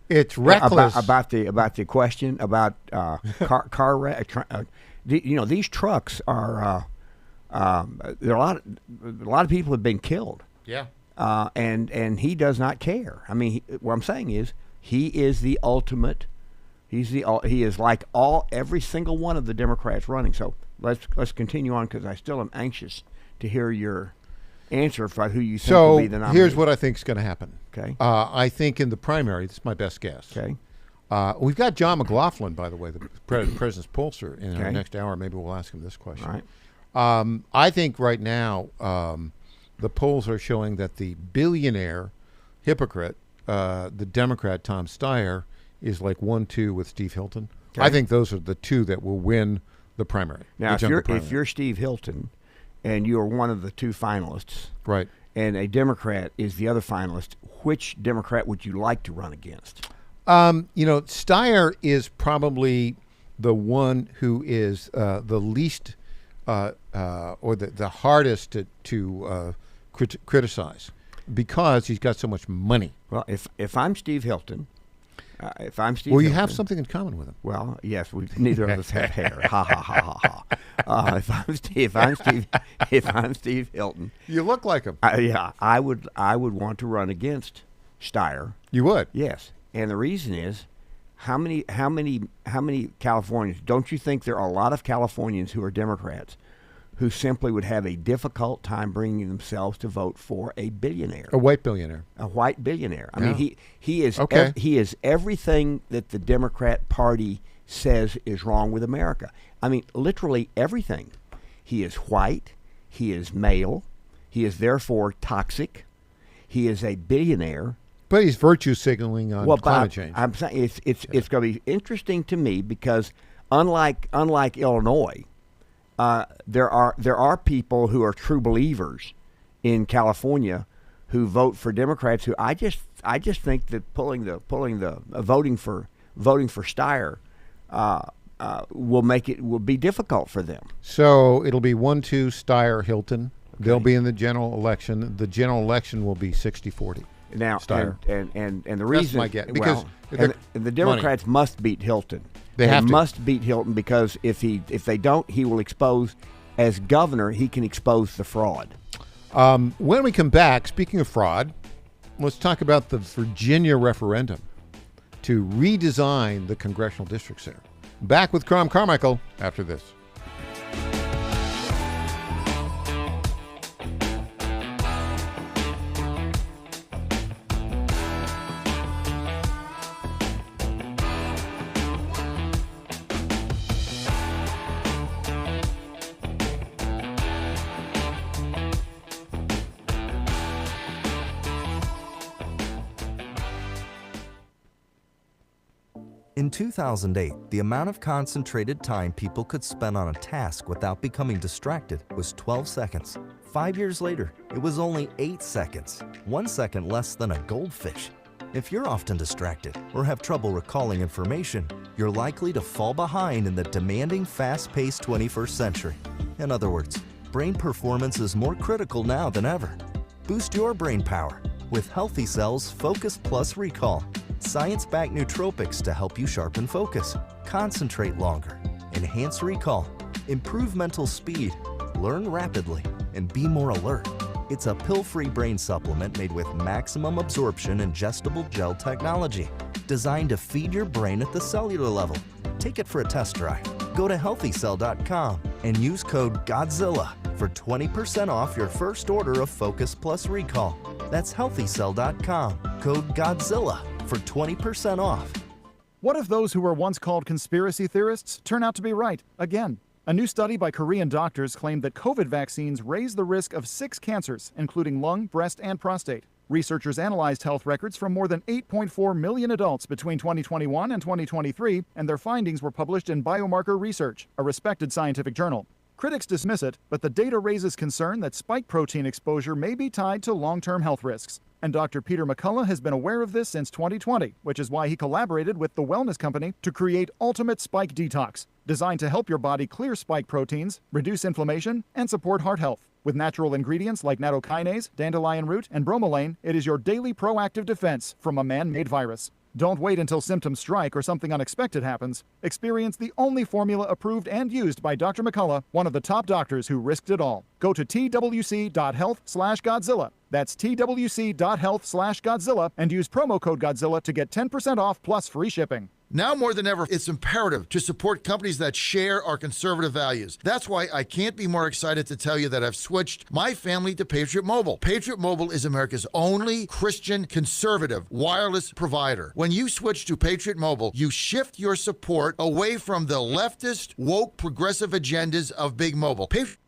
It's reckless about the question about car wreck. These trucks are there are a lot of people have been killed. Yeah. And he does not care. I mean, what I'm saying is he is the ultimate. He is like every single one of the Democrats running. So let's continue on because I still am anxious to hear your answer for who you think will be the nominee. Here's what I think is going to happen. Okay. I think in the primary, this is my best guess. Okay. We've got John McLaughlin, by the way, the president's pollster. In our Okay. next hour, maybe we'll ask him this question. All right. I think right now the polls are showing that the billionaire hypocrite, the Democrat Tom Steyer, is like 1-2 with Steve Hilton. Okay. I think those are the two that will win the primary. Now, the if you're Steve Hilton, and you are one of the two finalists, right, and a Democrat is the other finalist, which Democrat would you like to run against? Steyer is probably the one who is the least or the hardest to criticize because he's got so much money. Well, if I'm Steve Hilton. Well, you have something in common with him. Well, yes, neither of us have hair. Ha ha ha ha ha. If I'm Steve Hilton, you look like him. I would want to run against Steyer. You would? Yes, and the reason is, how many Californians? Don't you think there are a lot of Californians who are Democrats who simply would have a difficult time bringing themselves to vote for a billionaire, a white billionaire, a white billionaire? I Yeah. mean, he is Okay. he is everything that the Democrat Party says is wrong with America. I mean, literally everything. He is white. He is male. He is therefore toxic. He is a billionaire. But he's virtue signaling on climate change. I'm saying it's going to be interesting to me because unlike Illinois. There are people who are true believers in California who vote for Democrats who I just think that voting for Steyer will be difficult for them. So it'll be 1-2 Steyer Hilton. Okay. They'll be in the general election. The general election will be 60-40. Now Steyer. And the reason that's my guess, because and the Democrats must beat Hilton. They must beat Hilton because if they don't, he will expose, as governor, he can expose the fraud. When we come back, speaking of fraud, let's talk about the Virginia referendum to redesign the congressional districts there. Back with Crom Carmichael after this. In 2008, the amount of concentrated time people could spend on a task without becoming distracted was 12 seconds. 5 years later, it was only 8 seconds, 1 second less than a goldfish. If you're often distracted or have trouble recalling information, you're likely to fall behind in the demanding, fast-paced 21st century. In other words, brain performance is more critical now than ever. Boost your brain power with Healthy Cells Focus Plus Recall. Science-backed nootropics to help you sharpen focus, concentrate longer, enhance recall, improve mental speed, learn rapidly, and be more alert. It's a pill-free brain supplement made with maximum absorption ingestible gel technology, designed to feed your brain at the cellular level. Take it for a test drive. Go to healthycell.com and use code GODZILLA for 20% off your first order of Focus Plus Recall. That's healthycell.com, code GODZILLA for 20% off. What if those who were once called conspiracy theorists turn out to be right again? A new study by Korean doctors claimed that COVID vaccines raise the risk of 6 cancers, including lung, breast, and prostate. Researchers analyzed health records from more than 8.4 million adults between 2021 and 2023, and their findings were published in Biomarker Research, a respected scientific journal. Critics dismiss it, but the data raises concern that spike protein exposure may be tied to long-term health risks. And Dr. Peter McCullough has been aware of this since 2020, which is why he collaborated with the wellness company to create Ultimate Spike Detox, designed to help your body clear spike proteins, reduce inflammation, and support heart health. With natural ingredients like nattokinase, dandelion root, and bromelain, it is your daily proactive defense from a man-made virus. Don't wait until symptoms strike or something unexpected happens. Experience the only formula approved and used by Dr. McCullough, one of the top doctors who risked it all. Go to twc.health/Godzilla. That's twc.health/Godzilla and use promo code Godzilla to get 10% off plus free shipping. Now more than ever, it's imperative to support companies that share our conservative values. That's why I can't be more excited to tell you that I've switched my family to Patriot Mobile. Patriot Mobile is America's only Christian conservative wireless provider. When you switch to Patriot Mobile, you shift your support away from the leftist, woke, progressive agendas of Big Mobile. Patriot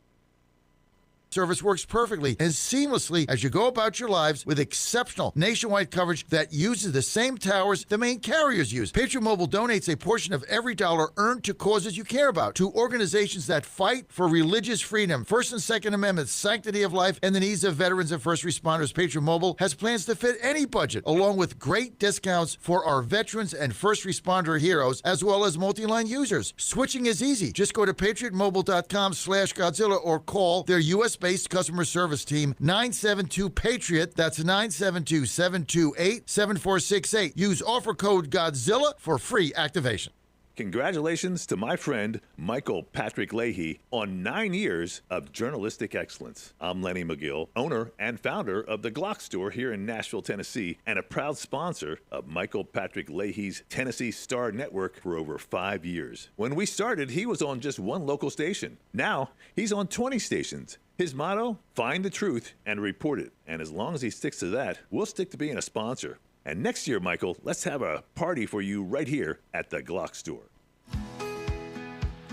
service works perfectly and seamlessly as you go about your lives with exceptional nationwide coverage that uses the same towers the main carriers use. Patriot Mobile donates a portion of every dollar earned to causes you care about, to organizations that fight for religious freedom, First and Second Amendments, sanctity of life, and the needs of veterans and first responders. Patriot Mobile has plans to fit any budget, along with great discounts for our veterans and first responder heroes, as well as multi-line users. Switching is easy. Just go to patriotmobile.com/Godzilla or call their U.S.-based customer service team, 972-PATRIOT. That's 972-728-7468. Use offer code Godzilla for free activation. Congratulations to my friend Michael Patrick Leahy on 9 years of journalistic excellence. I'm Lenny McGill, owner and founder of the Glock Store here in Nashville, Tennessee, and a proud sponsor of Michael Patrick Leahy's Tennessee Star Network for over 5 years. When we started, he was on just one local station. Now, he's on 20 stations. His motto, find the truth and report it. And as long as he sticks to that, we'll stick to being a sponsor. And next year, Michael, let's have a party for you right here at the Glock Store.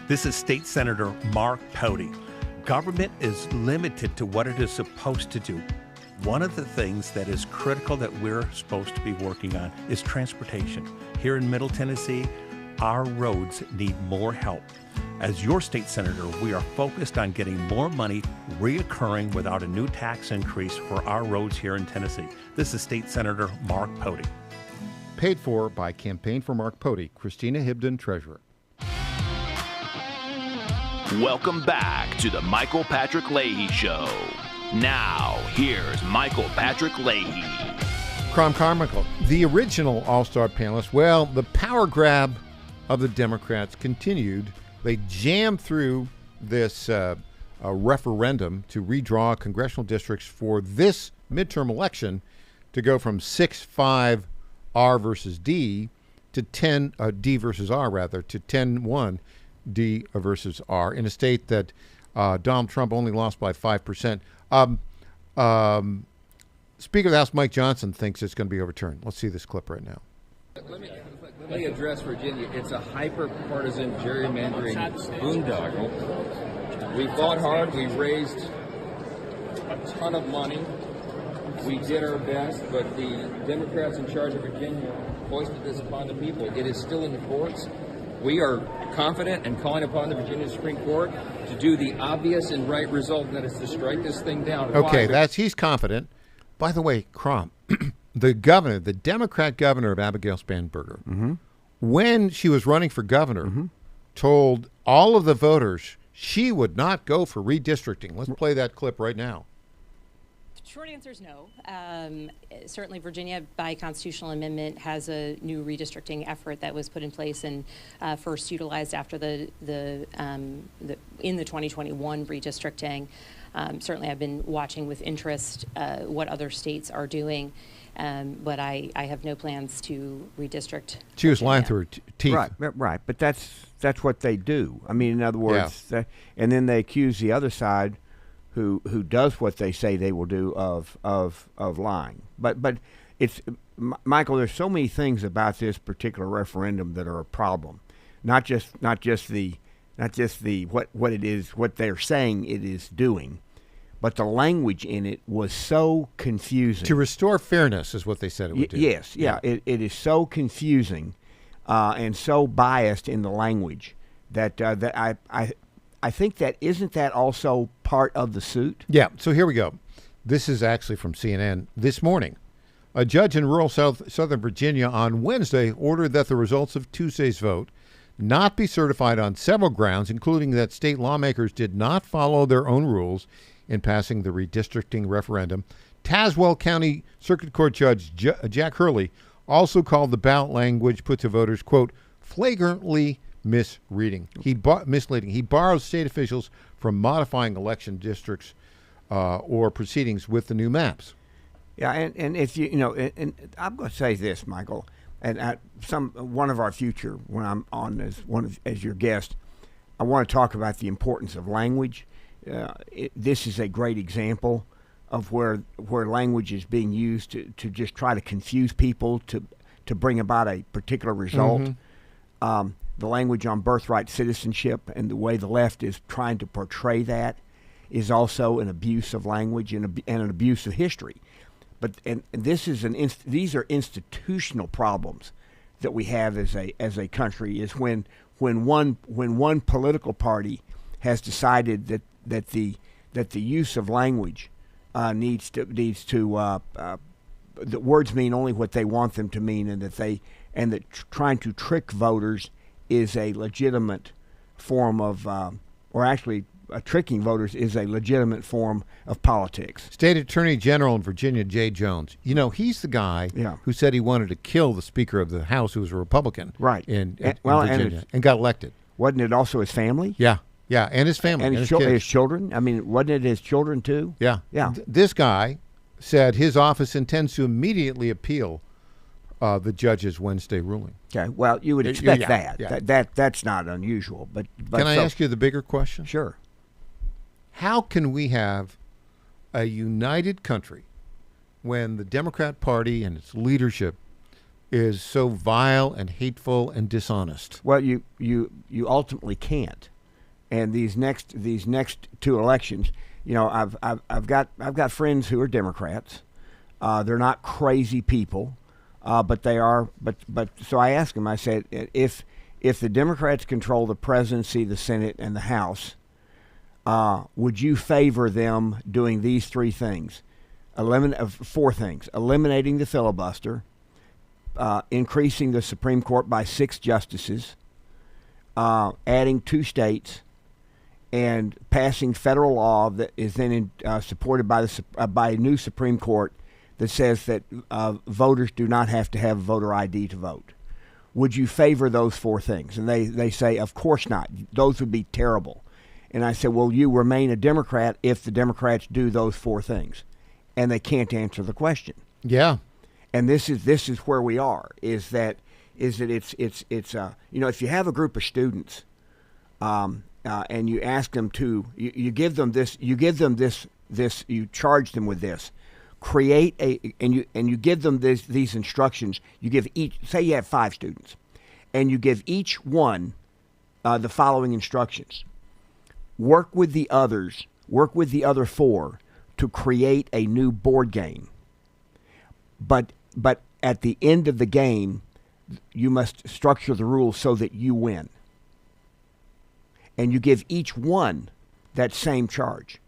This is State Senator Mark Pouty. Government is limited to what it is supposed to do. One of the things that is critical that we're supposed to be working on is transportation. Here in Middle Tennessee, our roads need more help. As your state senator, we are focused on getting more money reoccurring without a new tax increase for our roads here in Tennessee. This is State Senator Mark Pouty. Paid for by Campaign for Mark Pouty, Christina Hibden, Treasurer. Welcome back to the Michael Patrick Leahy Show. Now, here's Michael Patrick Leahy. Crom Carmichael, the original All-Star panelist. Well, the power grab of the Democrats continued. They jammed through this referendum to redraw congressional districts for this midterm election to go from 6-5 R versus D to 10 D versus R, rather, to 10-1 D versus R in a state that Donald Trump only lost by 5%. Speaker of the House Mike Johnson thinks it's going to be overturned. Let's see this clip right now. Let me address Virginia. It's a hyper-partisan gerrymandering boondoggle. We fought hard. We raised a ton of money. We did our best, but the Democrats in charge of Virginia foisted this upon the people. It is still in the courts. We are confident and calling upon the Virginia Supreme Court to do the obvious and right result, and that is to strike this thing down. Okay, he's confident. By the way, Crom, the governor, the Democrat governor of Abigail Spanberger, when she was running for governor, told all of the voters she would not go for redistricting. Let's play that clip right now. Short answer is no. Certainly, Virginia, by constitutional amendment, has a new redistricting effort that was put in place and first utilized after in the 2021 redistricting. Certainly, I've been watching with interest what other states are doing, but I have no plans to redistrict. She was lying through her teeth. Right. But that's what they do. I mean, in other words, and then they accuse the other side, who does what they say they will do, of lying. But it's Michael. There's so many things about this particular referendum that are a problem. Not just the what it is, what they're saying it is doing, but the language in it was so confusing. To restore fairness is what they said it would do. Yes, it is so confusing and so biased in the language that I think that isn't that also part of the suit? Yeah, so here we go. This is actually from CNN this morning. A judge in rural Southern Virginia on Wednesday ordered that the results of Tuesday's vote not be certified on several grounds, including that state lawmakers did not follow their own rules in passing the redistricting referendum. Tazewell County Circuit Court Judge Jack Hurley also called the ballot language put to voters, quote, flagrantly misleading. He borrows state officials from modifying election districts or proceedings with the new maps. Yeah, and if and I'm going to say this, Michael, and one of our future, when I'm on as your guest, I want to talk about the importance of language. This is a great example of where language is being used to just try to confuse people to bring about a particular result. Mm-hmm. The language on birthright citizenship and the way the left is trying to portray that is also an abuse of language and an abuse of history. But and this is these are institutional problems that we have as a country. Is when one political party has decided that the use of language needs to that words mean only what they want them to mean, and that trying to trick voters is a legitimate form of, or actually tricking voters is a legitimate form of politics. State Attorney General in Virginia, Jay Jones. He's the guy who said he wanted to kill the Speaker of the House, who was a Republican, right? In Virginia, and got elected. Wasn't it also his family? Yeah, and his family and his children. I mean, wasn't it his children too? Yeah. This guy said his office intends to immediately appeal the judge's Wednesday ruling. Okay, well, you would expect that's not unusual. But can I ask you the bigger question? Sure. How can we have a united country when the Democrat Party and its leadership is so vile and hateful and dishonest? Well, you ultimately can't. And these next two elections, I've got friends who are Democrats. They're not crazy people, but they are. But so I asked them. I said, if the Democrats control the presidency, the Senate, and the House, would you favor them doing these four things: eliminating the filibuster, increasing the Supreme Court by 6 justices, adding 2 states, and passing federal law that is then supported by a new Supreme Court that says that voters do not have to have voter ID to vote? Would you favor those 4 things? And they say, of course not. Those would be terrible. And I said, well, you remain a Democrat if the Democrats do those 4 things. And they can't answer the question. Yeah. And this is where we are, is that it's if you have a group of students and you ask them to, you give them this, you charge them with this, create and you give them these instructions. You give each, say you have 5 students, and you give each one the following instructions: work with the other 4 to create a new board game. But at the end of the game, you must structure the rules so that you win. And you give each one that same charge.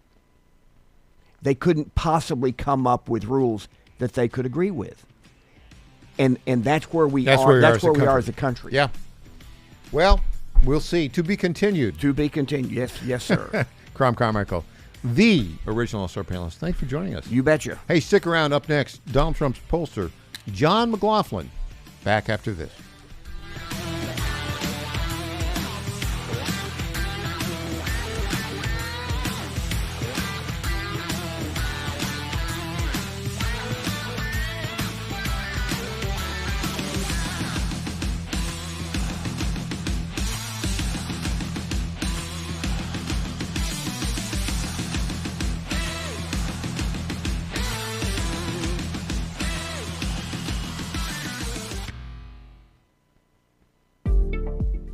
They couldn't possibly come up with rules that they could agree with. And that's where we are. That's where we are as a country. Yeah. Well, we'll see. To be continued. To be continued. Yes, sir. Crom Carmichael the original All-Star panelist. Thanks for joining us. You betcha. Hey, stick around. Up next, Donald Trump's pollster, John McLaughlin. Back after this.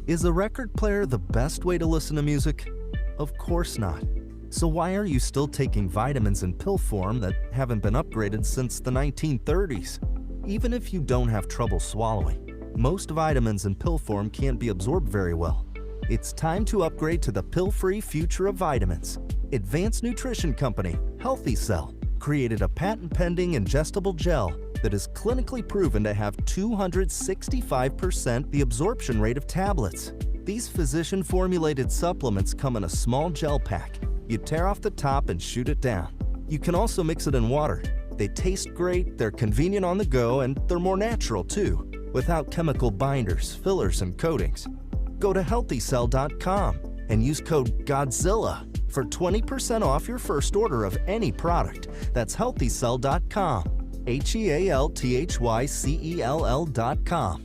Is a record player the best way to listen to music? Of course not. So why are you still taking vitamins in pill form that haven't been upgraded since the 1930s? Even if you don't have trouble swallowing, most vitamins in pill form can't be absorbed very well. It's time to upgrade to the pill-free future of vitamins. Advanced nutrition company, Healthy Cell, created a patent-pending ingestible gel that is clinically proven to have 265% the absorption rate of tablets. These physician-formulated supplements come in a small gel pack. You tear off the top and shoot it down. You can also mix it in water. They taste great, they're convenient on the go, and they're more natural too, without chemical binders, fillers, and coatings. Go to healthycell.com and use code GODZILLA for 20% off your first order of any product. That's healthycell.com. HEALTHYCELL.com.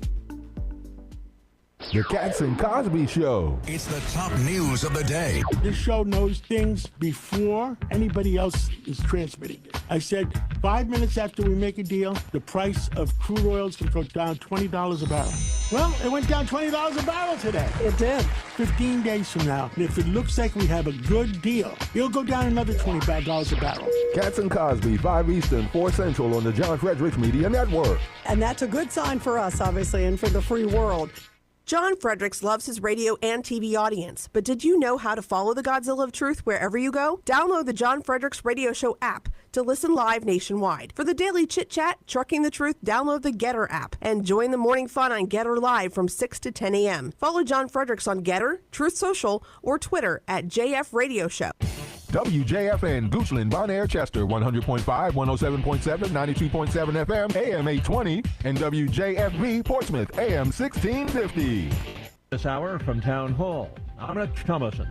The Cats and Cosby Show. It's the top news of the day. This show knows things before anybody else is transmitting it. I said 5 minutes after we make a deal, the price of crude oils can go down $20 a barrel. Well, it went down $20 a barrel today. It did. 15 days from now, and if it looks like we have a good deal, it'll go down another $25 a barrel. Cats and Cosby, 5 Eastern, 4 Central on the John Fredericks Media Network. And that's a good sign for us, obviously, and for the free world. John Fredericks loves his radio and TV audience, but did you know how to follow the Godzilla of Truth wherever you go? Download the John Fredericks Radio Show app to listen live nationwide. For the daily chit-chat, Trucking the Truth, download the Getter app and join the morning fun on Getter Live from 6 to 10 a.m. Follow John Fredericks on Getter, Truth Social, or Twitter at JF Radio Show. WJFN, Goochland, Bonaire, Chester, 100.5, 107.7, 92.7 FM, AM 820, and WJFB, Portsmouth, AM 1650. This hour from Town Hall, I'm Rick Thomason.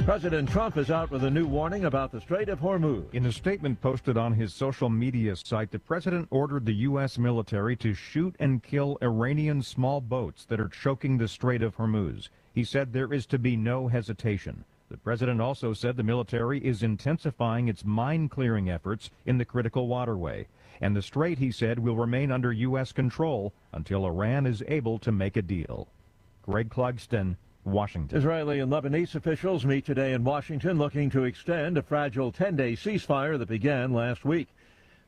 President Trump is out with a new warning about the Strait of Hormuz. In a statement posted on his social media site, the president ordered the U.S. military to shoot and kill Iranian small boats that are choking the Strait of Hormuz. He said there is to be no hesitation. The president also said the military is intensifying its mine-clearing efforts in the critical waterway. And the strait, he said, will remain under U.S. control until Iran is able to make a deal. Greg Clugston, Washington. Israeli and Lebanese officials meet today in Washington looking to extend a fragile 10-day ceasefire that began last week.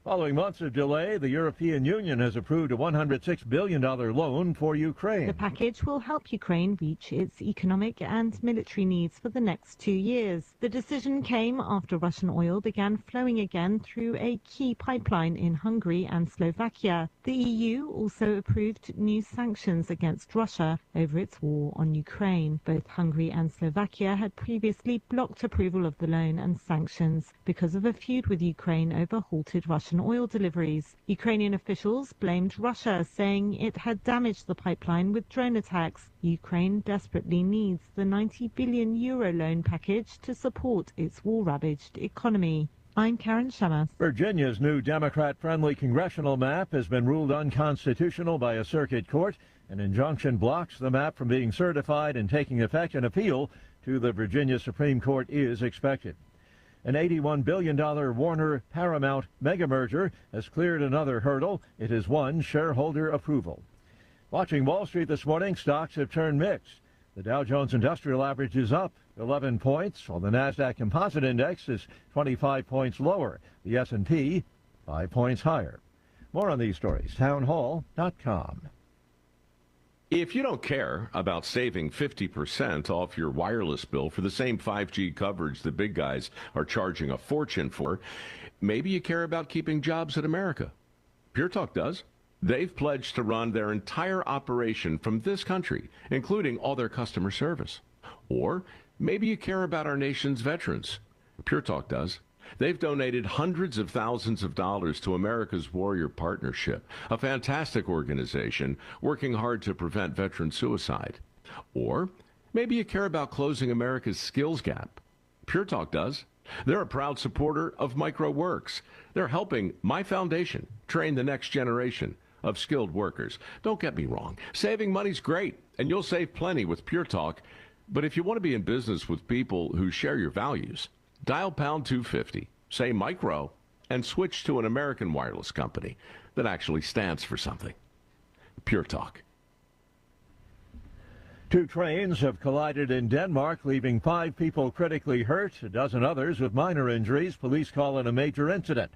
Following months of delay, the European Union has approved a $106 billion loan for Ukraine. The package will help Ukraine reach its economic and military needs for the next 2 years. The decision came after Russian oil began flowing again through a key pipeline in Hungary and Slovakia. The EU also approved new sanctions against Russia over its war on Ukraine. Both Hungary and Slovakia had previously blocked approval of the loan and sanctions because of a feud with Ukraine over halted Russian oil deliveries. Ukrainian officials blamed Russia, saying it had damaged the pipeline with drone attacks. Ukraine desperately needs the €90 billion loan package to support its war-ravaged economy. I'm Karen Shamas. Virginia's new Democrat-friendly congressional map has been ruled unconstitutional by a circuit court. An injunction blocks the map from being certified and taking effect. An appeal to the Virginia Supreme Court is expected. An $81 billion Warner-Paramount mega-merger has cleared another hurdle. It has won shareholder approval. Watching Wall Street this morning, stocks have turned mixed. The Dow Jones Industrial Average is up 11 points, while the NASDAQ Composite Index is 25 points lower. The S&P 5 points higher. More on these stories, townhall.com. If you don't care about saving 50% off your wireless bill for the same 5G coverage the big guys are charging a fortune for, maybe you care about keeping jobs in America. Pure Talk does. They've pledged to run their entire operation from this country, including all their customer service. Or maybe you care about our nation's veterans. Pure Talk does. They've donated hundreds of thousands of dollars to America's Warrior Partnership, a fantastic organization working hard to prevent veteran suicide. Or maybe you care about closing America's skills gap. Pure Talk does. They're a proud supporter of MicroWorks. They're helping my foundation train the next generation of skilled workers. Don't get me wrong. Saving money's great, and you'll save plenty with Pure Talk. But if you want to be in business with people who share your values, dial pound 250, say micro, and switch to an American wireless company that actually stands for something. Pure Talk. 2 trains have collided in Denmark, leaving 5 people critically hurt, a dozen others with minor injuries. Police call it a major incident.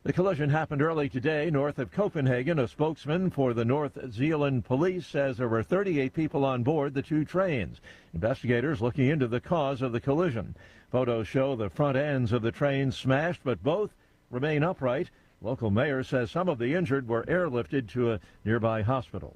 The collision happened early today north of Copenhagen. A spokesman for the North Zealand police says there were 38 people on board the 2 trains. Investigators looking into the cause of the collision. Photos show the front ends of the trains smashed, but both remain upright. Local mayor says some of the injured were airlifted to a nearby hospital.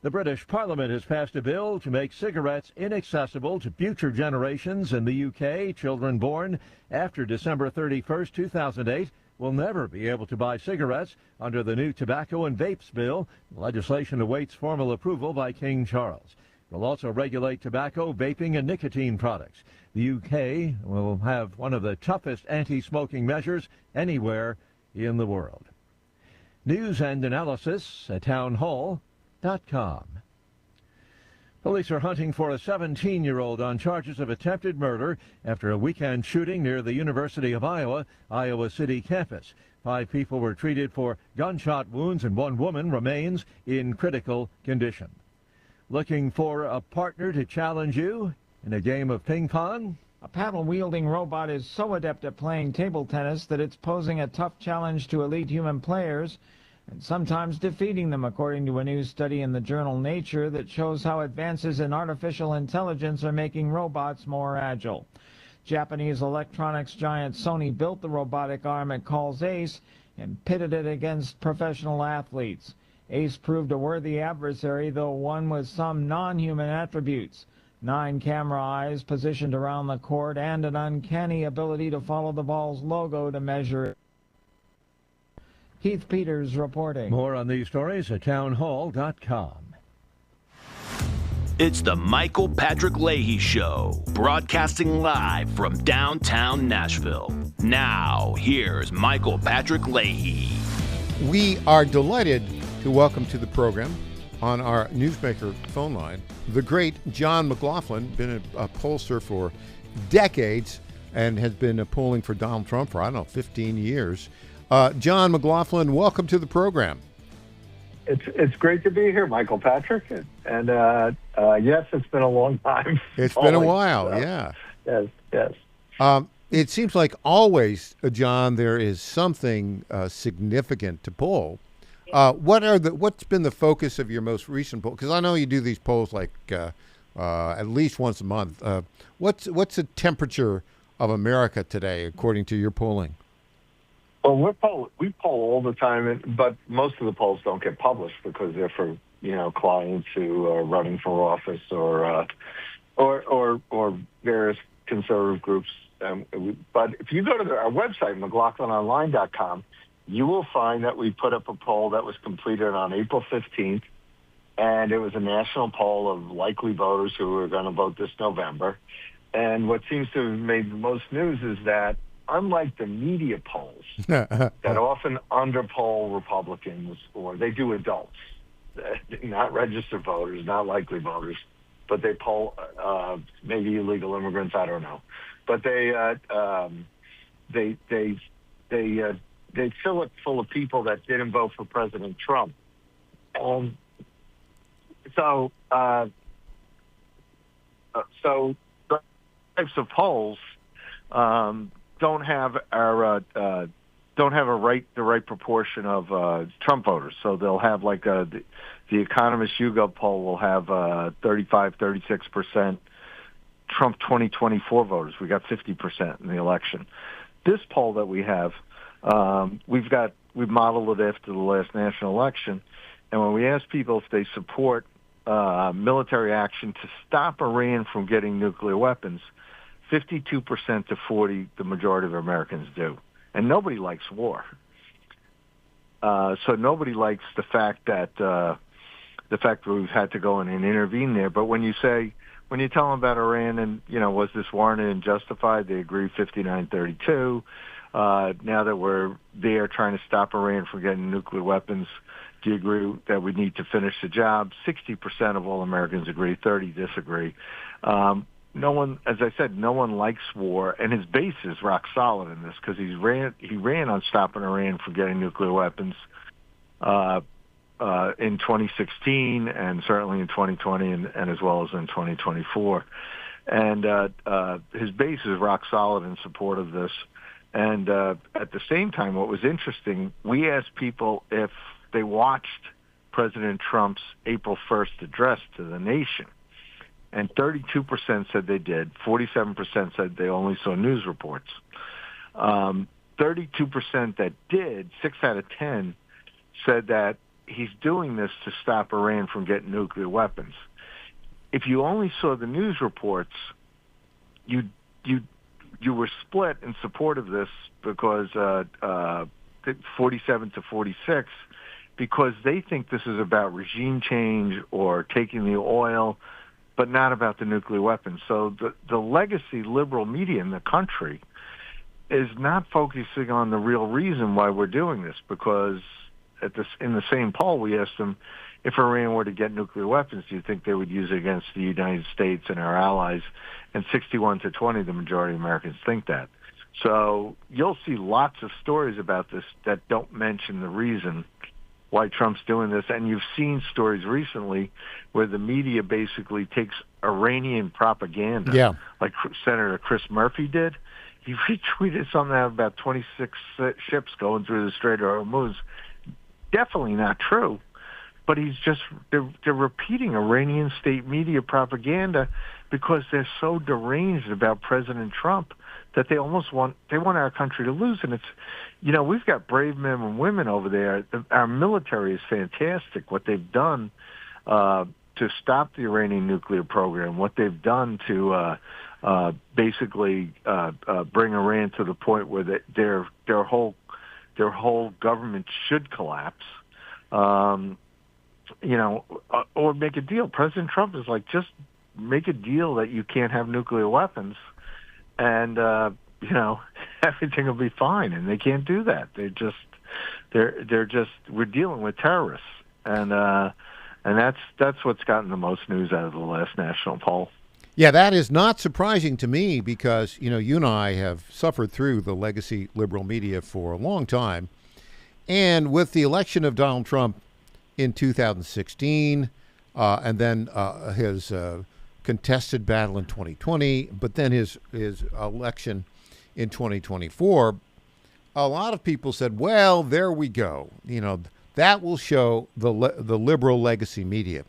The British Parliament has passed a bill to make cigarettes inaccessible to future generations in the UK. Children born after December 31st, 2008 will never be able to buy cigarettes under the new Tobacco and Vapes Bill. The legislation awaits formal approval by King Charles. It will also regulate tobacco, vaping, and nicotine products. The UK will have one of the toughest anti-smoking measures anywhere in the world. News and analysis at townhall.com. Police are hunting for a 17-year-old on charges of attempted murder after a weekend shooting near the University of Iowa City campus. 5 people were treated for gunshot wounds and 1 woman remains in critical condition. Looking for a partner to challenge you in a game of ping pong? A paddle-wielding robot is so adept at playing table tennis that it's posing a tough challenge to elite human players and sometimes defeating them, according to a new study in the journal Nature that shows how advances in artificial intelligence are making robots more agile. Japanese electronics giant Sony built the robotic arm it calls Ace and pitted it against professional athletes. Ace proved a worthy adversary, though one with some non-human attributes. 9 camera eyes positioned around the court and an uncanny ability to follow the ball's logo to measure it. Keith Peters reporting. More on these stories at townhall.com. It's the Michael Patrick Leahy Show, broadcasting live from downtown Nashville. Now, here's Michael Patrick Leahy. We are delighted to welcome to the program on our Newsmaker phone line the great John McLaughlin, been a pollster for decades and has been polling for Donald Trump for, 15 years. John McLaughlin, welcome to the program. It's great to be here, Michael Patrick. And yes, it's been a long time. It's been a while, yeah. Yes. It seems like always, John, there is something significant to poll. What's been the focus of your most recent poll? Because I know you do these polls like at least once a month. What's the temperature of America today, according to your polling? Well, we poll all the time, but most of the polls don't get published because they're for clients who are running for office or various conservative groups. But if you go to our website, McLaughlinOnline.com, you will find that we put up a poll that was completed on April 15th, and it was a national poll of likely voters who are going to vote this November. And what seems to have made the most news is that unlike the media polls that often underpoll Republicans, or they do adults, not registered voters, not likely voters, but they poll maybe illegal immigrants, I don't know. But they fill it full of people that didn't vote for President Trump. So the types of polls don't have the right proportion of Trump voters. So they'll have like the Economist YouGov poll will have 35-36% Trump 2024 voters. We got 50% in the election. This poll that we have, we've modeled it after the last national election, and when we ask people if they support military action to stop Iran from getting nuclear weapons, 52% to 40%, the majority of Americans do. And nobody likes war. So nobody likes the fact that we've had to go in and intervene there. But when you tell them about Iran and, was this warranted and justified, they agree 59-32. Now that we're there trying to stop Iran from getting nuclear weapons, do you agree that we need to finish the job? 60% of all Americans agree, 30 disagree. No one, as I said, no one likes war, and his base is rock solid in this because he ran on stopping Iran from getting nuclear weapons in 2016 and certainly in 2020 and as well as in 2024. And his base is rock solid in support of this. And at the same time, what was interesting, we asked people if they watched President Trump's April 1st address to the nation. And 32% said they did. 47% said they only saw news reports. 32% that did, 6 out of 10, said that he's doing this to stop Iran from getting nuclear weapons. If you only saw the news reports, you were split in support of this because 47 to 46, because they think this is about regime change or taking the oil, but not about the nuclear weapons. So the legacy liberal media in the country is not focusing on the real reason why we're doing this, because in the same poll, we asked them, if Iran were to get nuclear weapons, do you think they would use it against the United States and our allies? And 61 to 20, the majority of Americans think that. So you'll see lots of stories about this that don't mention the reason why Trump's doing this. And you've seen stories recently where the media basically takes Iranian propaganda, like Senator Chris Murphy did. He retweeted something about 26 ships going through the Strait of Hormuz. Definitely not true. But they're repeating Iranian state media propaganda because they're so deranged about President Trump that they want our country to lose. And it's, we've got brave men and women over there. Our military is fantastic. What they've done to stop the Iranian nuclear program, what they've done to basically bring Iran to the point where their whole government should collapse. Or make a deal. President Trump is like, just make a deal that you can't have nuclear weapons, and everything will be fine. And they can't do that. We're dealing with terrorists, and that's what's gotten the most news out of the last national poll. Yeah, that is not surprising to me because you and I have suffered through the legacy liberal media for a long time, and with the election of Donald Trump in 2016, and then his contested battle in 2020, but then his election in 2024, a lot of people said, well, there we go. That will show the liberal legacy media.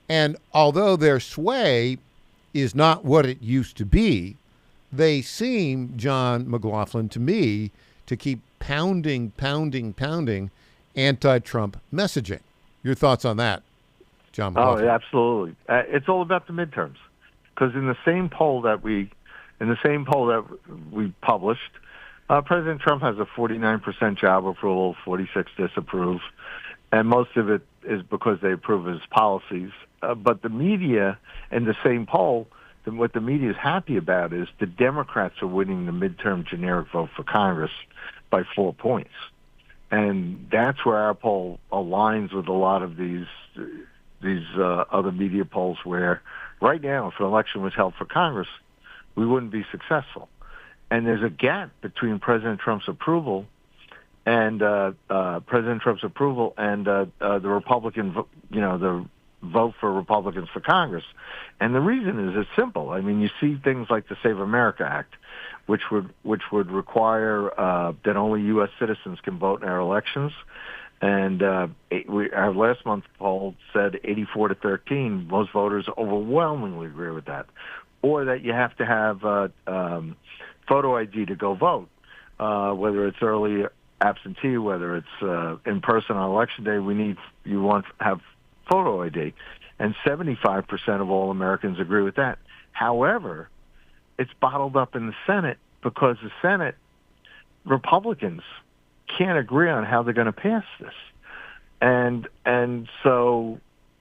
And although their sway is not what it used to be, they seem, John McLaughlin, to me, to keep pounding anti-Trump messaging. Your thoughts on that, John McLaughlin? Oh, absolutely. It's all about the midterms, because in the same poll that we published, President Trump has a 49% job approval, 46% disapprove, and most of it is because they approve his policies. But the media, in the same poll, what the media is happy about is the Democrats are winning the midterm generic vote for Congress by 4 points. And that's where our poll aligns with a lot of these other media polls, where right now, if an election was held for Congress, we wouldn't be successful. And there's a gap between President Trump's approval and the Republican, the vote for Republicans for Congress. And the reason is it's simple. I mean, you see things like the Save America Act, which would require that only U.S. citizens can vote in our elections. And our last month's poll said 84 to 13. Most voters overwhelmingly agree with that. Or that you have to have photo ID to go vote, whether it's early absentee, whether it's in person on election day. You want to have photo ID, and 75% of all Americans agree with that. However, it's bottled up in the Senate because the Senate Republicans can't agree on how they're going to pass this. And so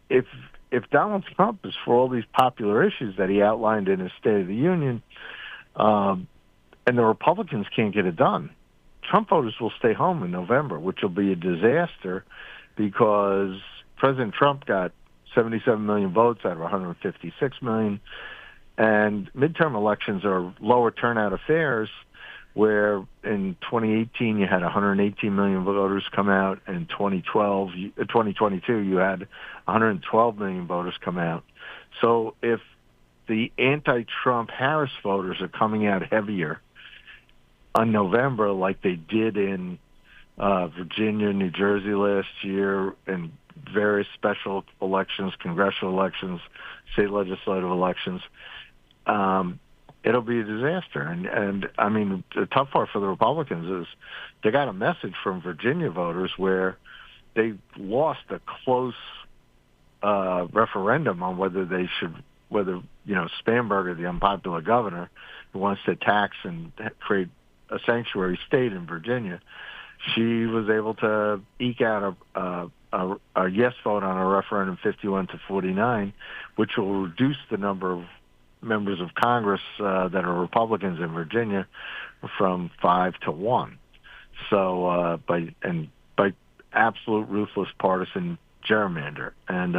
if Donald Trump is for all these popular issues that he outlined in his State of the Union, and the Republicans can't get it done, Trump voters will stay home in November, which will be a disaster because President Trump got 77 million votes out of 156 million, and midterm elections are lower turnout affairs, where in 2018 you had 118 million voters come out, and in 2022 you had 112 million voters come out. So if the anti-Trump Harris voters are coming out heavier on November like they did in Virginia, New Jersey last year, and various special elections, congressional elections, state legislative elections, it'll be a disaster. And I mean, the tough part for the Republicans is they got a message from Virginia voters where they lost a close referendum on whether Spanberger, the unpopular governor who wants to tax and create a sanctuary state in Virginia, she was able to eke out a yes vote on a referendum 51-49, which will reduce the number of members of Congress that are Republicans in Virginia from 5 to 1. So by absolute ruthless partisan gerrymander. And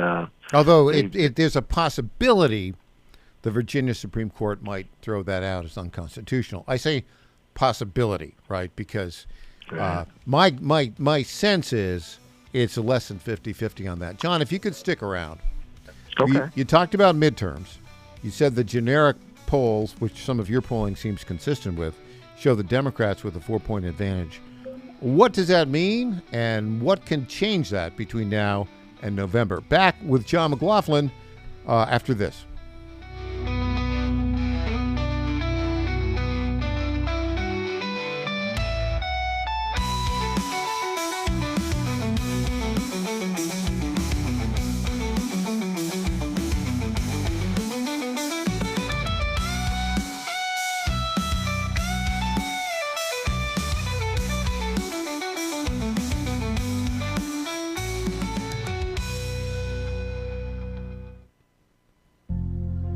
although there's a possibility the Virginia Supreme Court might throw that out as unconstitutional. I say possibility, right? Because my sense is it's a less than 50-50 on that. John, if you could stick around. Okay. You talked about midterms. You said the generic polls, which some of your polling seems consistent with, show the Democrats with a 4-point advantage. What does that mean, and what can change that between now and November? Back with John McLaughlin after this.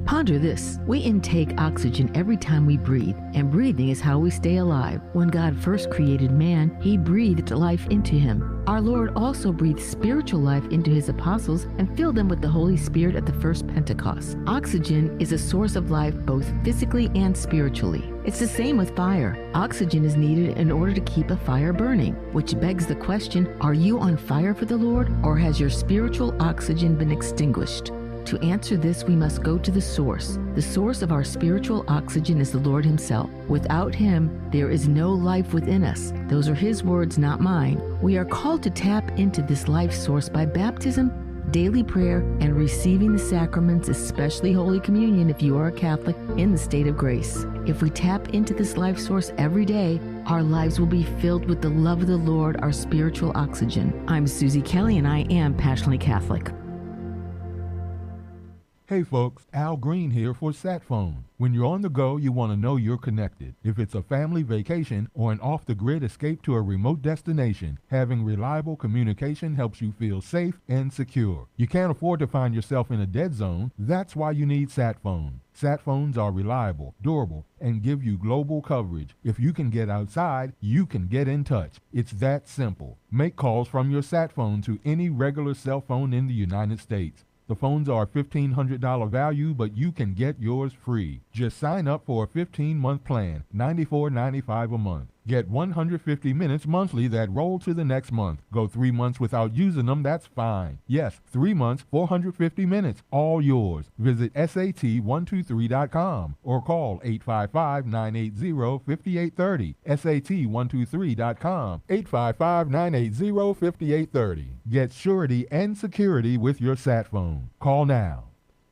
Ponder this. We intake oxygen every time we breathe, and breathing is how we stay alive. When God first created man, he breathed life into him. Our Lord also breathed spiritual life into his apostles and filled them with the Holy Spirit at the first Pentecost. Oxygen is a source of life both physically and spiritually. It's the same with fire. Oxygen is needed in order to keep a fire burning, which begs the question, are you on fire for the Lord, or has your spiritual oxygen been extinguished? To answer this, we must go to the source. The source of our spiritual oxygen is the Lord himself. Without him, there is no life within us. Those are his words, not mine. We are called to tap into this life source by baptism, daily prayer, and receiving the sacraments, especially Holy Communion if you are a Catholic, in the state of grace. If we tap into this life source every day, our lives will be filled with the love of the Lord, our spiritual oxygen. I'm Susie Kelly, and I am passionately Catholic. Hey folks, Al Green here for SatPhone. When you're on the go, you want to know you're connected. If it's a family vacation or an off-the-grid escape to a remote destination, having reliable communication helps you feel safe and secure. You can't afford to find yourself in a dead zone. That's why you need SatPhone. SatPhones are reliable, durable, and give you global coverage. If you can get outside, you can get in touch. It's that simple. Make calls from your SatPhone to any regular cell phone in the United States. The phones are $1,500 value, but you can get yours free. Just sign up for a 15-month plan, $94.95 a month. Get 150 minutes monthly that roll to the next month. Go 3 months without using them, that's fine. Yes, 3 months, 450 minutes, all yours. Visit SAT123.com or call 855-980-5830. SAT123.com, 855-980-5830. Get surety and security with your SatPhone. Call now.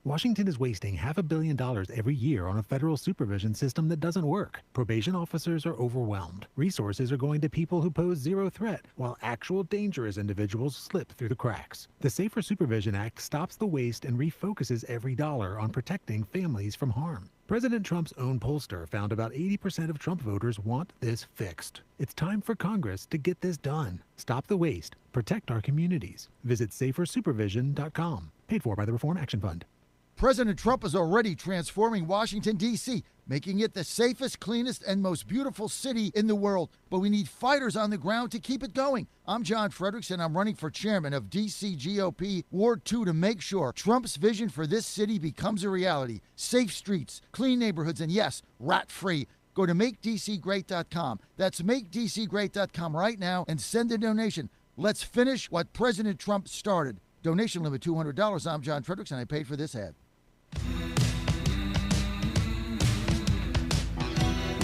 Washington is wasting $500 million every year on a federal supervision system that doesn't work. Probation officers are overwhelmed. Resources are going to people who pose zero threat, while actual dangerous individuals slip through the cracks. The Safer Supervision Act stops the waste and refocuses every dollar on protecting families from harm. President Trump's own pollster found about 80% of Trump voters want this fixed. It's time for Congress to get this done. Stop the waste. Protect our communities. Visit safersupervision.com. Paid for by the Reform Action Fund. President Trump is already transforming Washington, D.C., making it the safest, cleanest, and most beautiful city in the world. But we need fighters on the ground to keep it going. I'm John Fredericks, and I'm running for chairman of D.C. GOP Ward 2 to make sure Trump's vision for this city becomes a reality. Safe streets, clean neighborhoods, and yes, rat-free. Go to MakeDCGreat.com. That's MakeDCGreat.com right now and send a donation. Let's finish what President Trump started. Donation limit $200. I'm John Fredericks, and I paid for this ad.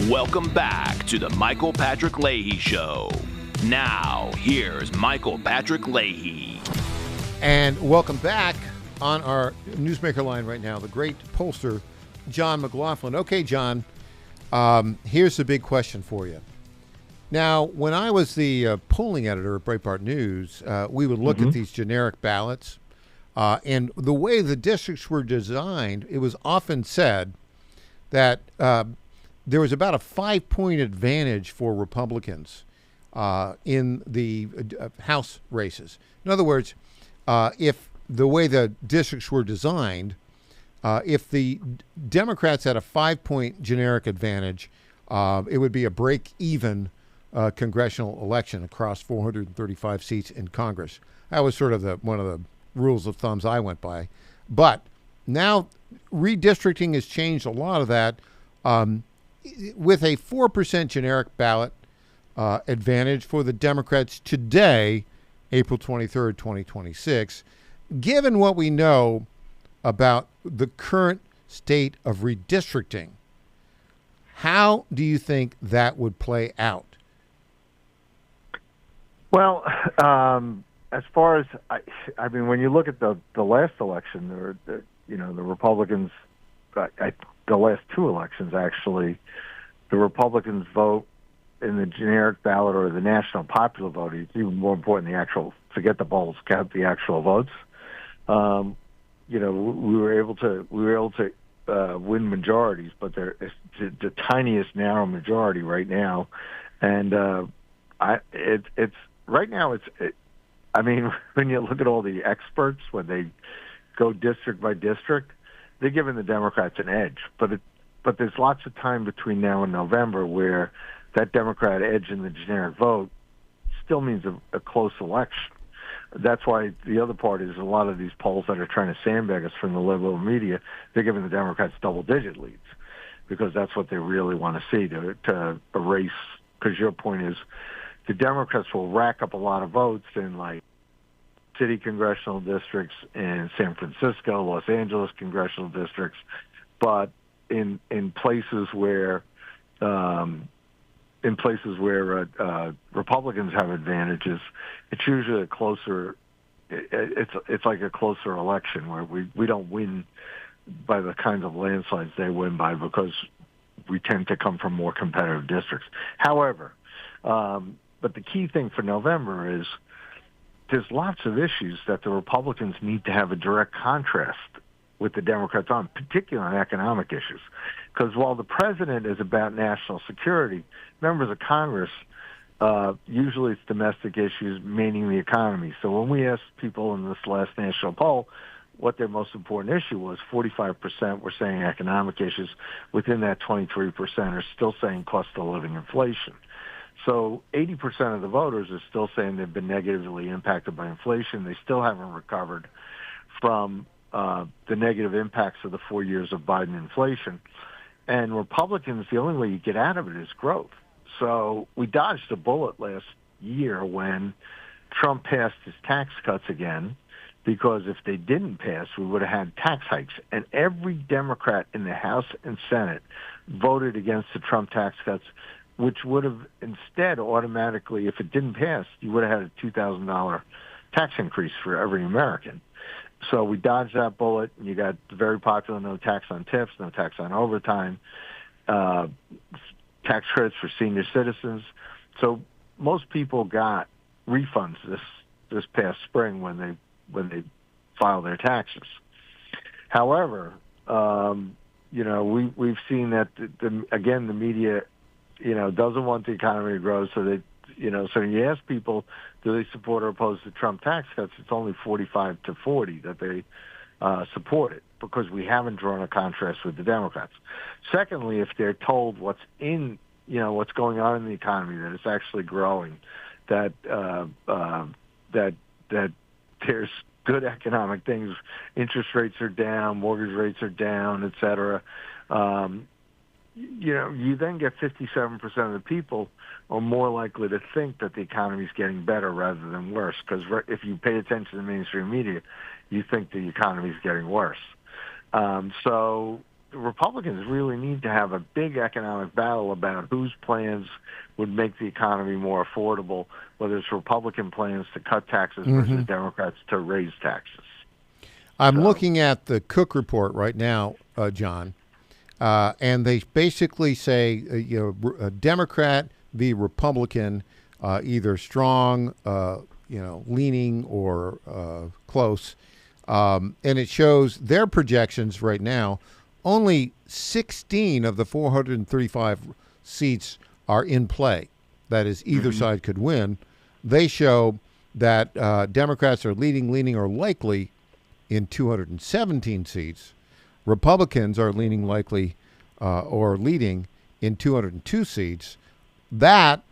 Welcome back to the Michael Patrick Leahy Show. Now, here's Michael Patrick Leahy. And welcome back on our newsmaker line right now, the great pollster, John McLaughlin. Okay, John, here's the big question for you. Now, when I was the polling editor at Breitbart News, we would look at these generic ballots. And the way the districts were designed, it was often said that there was about a 5-point advantage for Republicans in the House races. In other words, if the way the districts were designed, if the Democrats had a 5-point generic advantage, it would be a break-even congressional election across 435 seats in Congress. That was sort of one of the rules of thumbs I went by. But now redistricting has changed a lot of that. With a 4% generic ballot advantage for the Democrats today, April 23rd, 2026, given what we know about the current state of redistricting, how do you think that would play out? Well, as far as I mean, when you look at the last election, the Republicans, the last two elections actually, the Republicans vote in the generic ballot or the national popular vote. It's even more important forget the polls, count the actual votes. We were able to win majorities, but they're the tiniest narrow majority right now, and it's right now. I mean, when you look at all the experts, when they go district by district, they're giving the Democrats an edge. But there's lots of time between now and November where that Democrat edge in the generic vote still means a close election. That's why the other part is a lot of these polls that are trying to sandbag us from the liberal media, they're giving the Democrats double-digit leads because that's what they really want to see to erase. Because your point is the Democrats will rack up a lot of votes in like city congressional districts in San Francisco, Los Angeles congressional districts, but in places where Republicans have advantages, it's usually a closer. It's like a closer election where we don't win by the kinds of landslides they win by because we tend to come from more competitive districts. However, but the key thing for November is there's lots of issues that the Republicans need to have a direct contrast with the Democrats on, particularly on economic issues. Because while the president is about national security, members of Congress, usually it's domestic issues, meaning the economy. So when we asked people in this last national poll what their most important issue was, 45% were saying economic issues. Within that, 23% are still saying cost of living inflation. So 80% of the voters are still saying they've been negatively impacted by inflation. They still haven't recovered from the negative impacts of the 4 years of Biden inflation. And Republicans, the only way you get out of it is growth. So we dodged a bullet last year when Trump passed his tax cuts again, because if they didn't pass, we would have had tax hikes. And every Democrat in the House and Senate voted against the Trump tax cuts, which would have instead automatically, if it didn't pass, you would have had a $2,000 tax increase for every American. So we dodged that bullet. You got very popular no tax on tips, no tax on overtime, tax credits for senior citizens. So most people got refunds this past spring when they filed their taxes. However, we've seen that the media, doesn't want the economy to grow, so they, so when you ask people, do they support or oppose the Trump tax cuts? It's only 45 to 40 that they support it, because we haven't drawn a contrast with the Democrats. Secondly, if they're told what's going on in the economy, that it's actually growing, that there's good economic things, interest rates are down, mortgage rates are down, et cetera. You then get 57% of the people are more likely to think that the economy is getting better rather than worse, because if you pay attention to the mainstream media, you think the economy is getting worse. So the Republicans really need to have a big economic battle about whose plans would make the economy more affordable, whether it's Republican plans to cut taxes versus Democrats to raise taxes. I'm looking at the Cook report right now, John, and they basically say, a Democrat v. Republican, either strong, leaning or close. And it shows their projections right now. Only 16 of the 435 seats are in play. That is, either side could win. They show that Democrats are leaning, or likely in 217 seats. Republicans are leaning likely or leading in 202 seats. That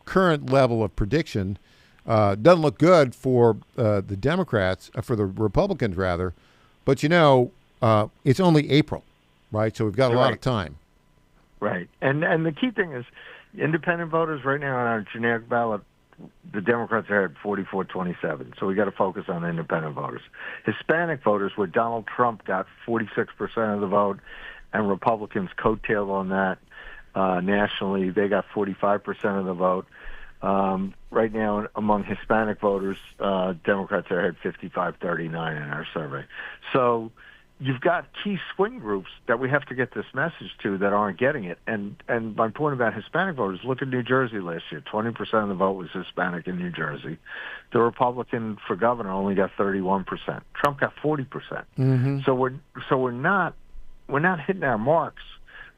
current level of prediction doesn't look good for the Democrats, for the Republicans rather. But it's only April, right? So we've got a lot of time. Right, and the key thing is, independent voters right now on our generic ballot, the Democrats are at 44-27. So we got to focus on independent voters. Hispanic voters, where Donald Trump got 46% of the vote, and Republicans coattailed on that nationally, they got 45% of the vote. Right now, among Hispanic voters, Democrats are at 55-39 in our survey. So you've got key swing groups that we have to get this message to that aren't getting it. And my point about Hispanic voters, look at New Jersey last year. 20% of the vote was Hispanic in New Jersey. The Republican for governor only got 31%. Trump got 40%. So we're not hitting our marks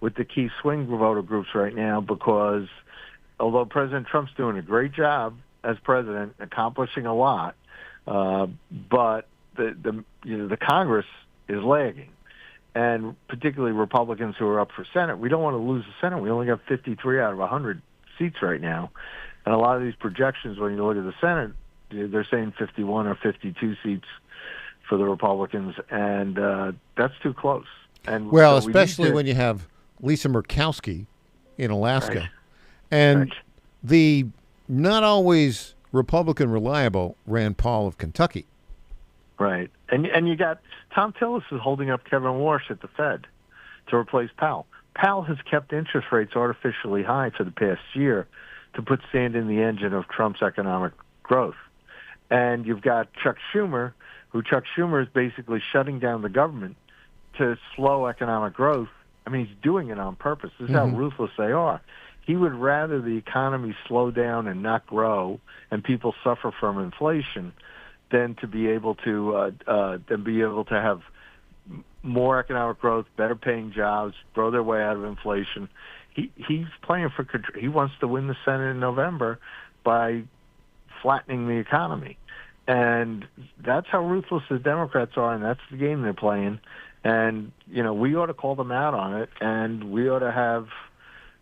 with the key swing voter groups right now, because although President Trump's doing a great job as president, accomplishing a lot, but the Congress is lagging, and particularly Republicans who are up for Senate. We don't want to lose the Senate. We only got 53 out of 100 seats right now, and a lot of these projections, when you look at the Senate, they're saying 51 or 52 seats for the Republicans, and that's too close. And well, so especially when you have Lisa Murkowski in Alaska. Right. And the not always Republican reliable Rand Paul of Kentucky. Right. And you got Tom Tillis is holding up Kevin Warsh at the Fed to replace Powell. Powell has kept interest rates artificially high for the past year to put sand in the engine of Trump's economic growth. And you've got Chuck Schumer is basically shutting down the government to slow economic growth. I mean, he's doing it on purpose. This is how ruthless they are. He would rather the economy slow down and not grow and people suffer from inflation than to be able to have more economic growth, better paying jobs, grow their way out of inflation. He's playing for control. He wants to win the Senate in November by flattening the economy. And that's how ruthless the Democrats are, and that's the game they're playing. And, we ought to call them out on it, and we ought to have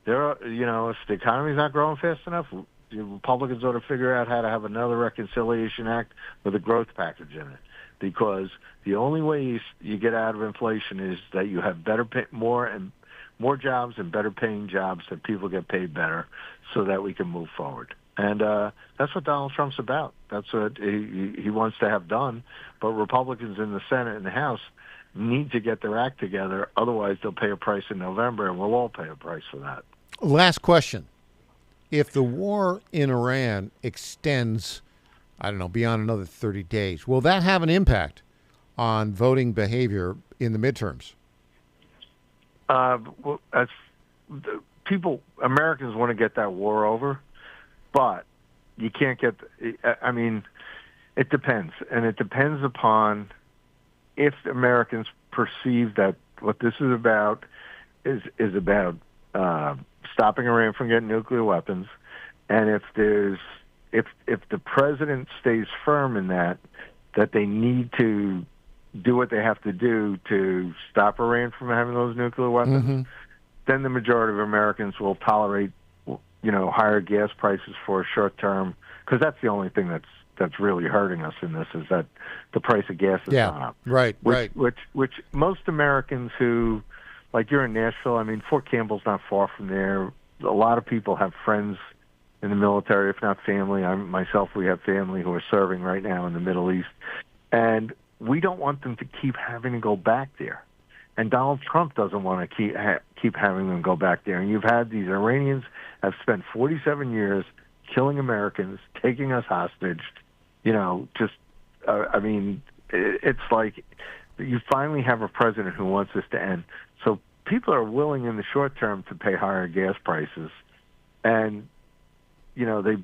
if the economy's not growing fast enough, the Republicans ought to figure out how to have another Reconciliation Act with a growth package in it. Because the only way you get out of inflation is that you have more jobs and better paying jobs, that people get paid better, so that we can move forward. And that's what Donald Trump's about. That's what he wants to have done. But Republicans in the Senate and the House need to get their act together. Otherwise, they'll pay a price in November, and we'll all pay a price for that. Last question. If the war in Iran extends, beyond another 30 days, will that have an impact on voting behavior in the midterms? Americans want to get that war over, but you can't get, it depends. And it depends upon if Americans perceive that what this is about is about stopping Iran from getting nuclear weapons. And if the president stays firm in that they need to do what they have to do to stop Iran from having those nuclear weapons, then the majority of Americans will tolerate, higher gas prices for a short term, because that's the only thing that's really hurting us in this, is that the price of gas has gone up. Right. Which most Americans who, like you're in Nashville, I mean, Fort Campbell's not far from there. A lot of people have friends in the military, if not family. We have family who are serving right now in the Middle East. And we don't want them to keep having to go back there. And Donald Trump doesn't want to keep having them go back there. And you've had these Iranians have spent 47 years killing Americans, taking us hostage. It's like you finally have a president who wants this to end. So people are willing in the short term to pay higher gas prices. And, they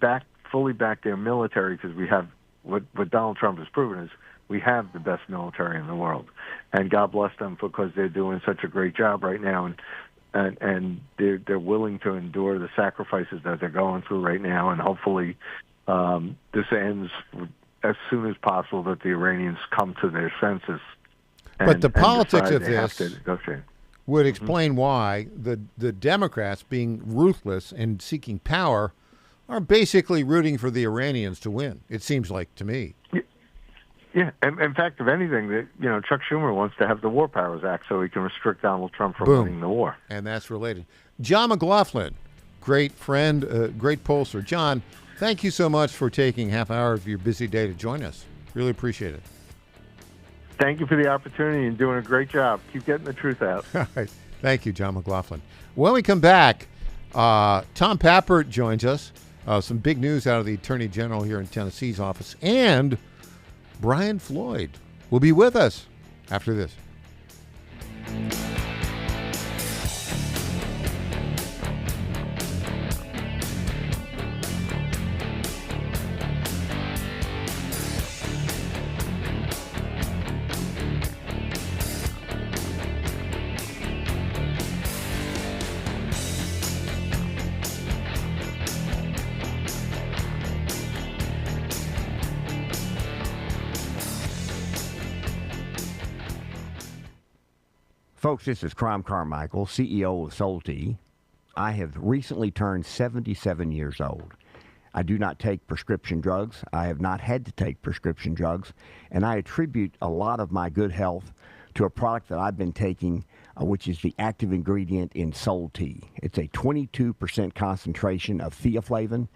fully back their military, because we have what Donald Trump has proven is we have the best military in the world. And God bless them, because they're doing such a great job right now. And they're willing to endure the sacrifices that they're going through right now. And hopefully this ends as soon as possible, that the Iranians come to their senses. But the politics of this would Mm-hmm. explain why the Democrats, being ruthless and seeking power, are basically rooting for the Iranians to win, it seems like to me. Yeah, and in fact, if anything, Chuck Schumer wants to have the War Powers Act so he can restrict Donald Trump from winning the war. And that's related. John McLaughlin, great friend, great pollster. John, thank you so much for taking half hour of your busy day to join us. Really appreciate it. Thank you for the opportunity and doing a great job. Keep getting the truth out. All right. Thank you, John McLaughlin. When we come back, Tom Pappert joins us. Some big news out of the Attorney General here in Tennessee's office. And Brian Floyd will be with us after this. Folks, this is Crom Carmichael, CEO of Solti. I have recently turned 77 years old. I do not take prescription drugs. I have not had to take prescription drugs, and I attribute a lot of my good health to a product that I've been taking, which is the active ingredient in Solti. It's a 22% concentration of theaflavin.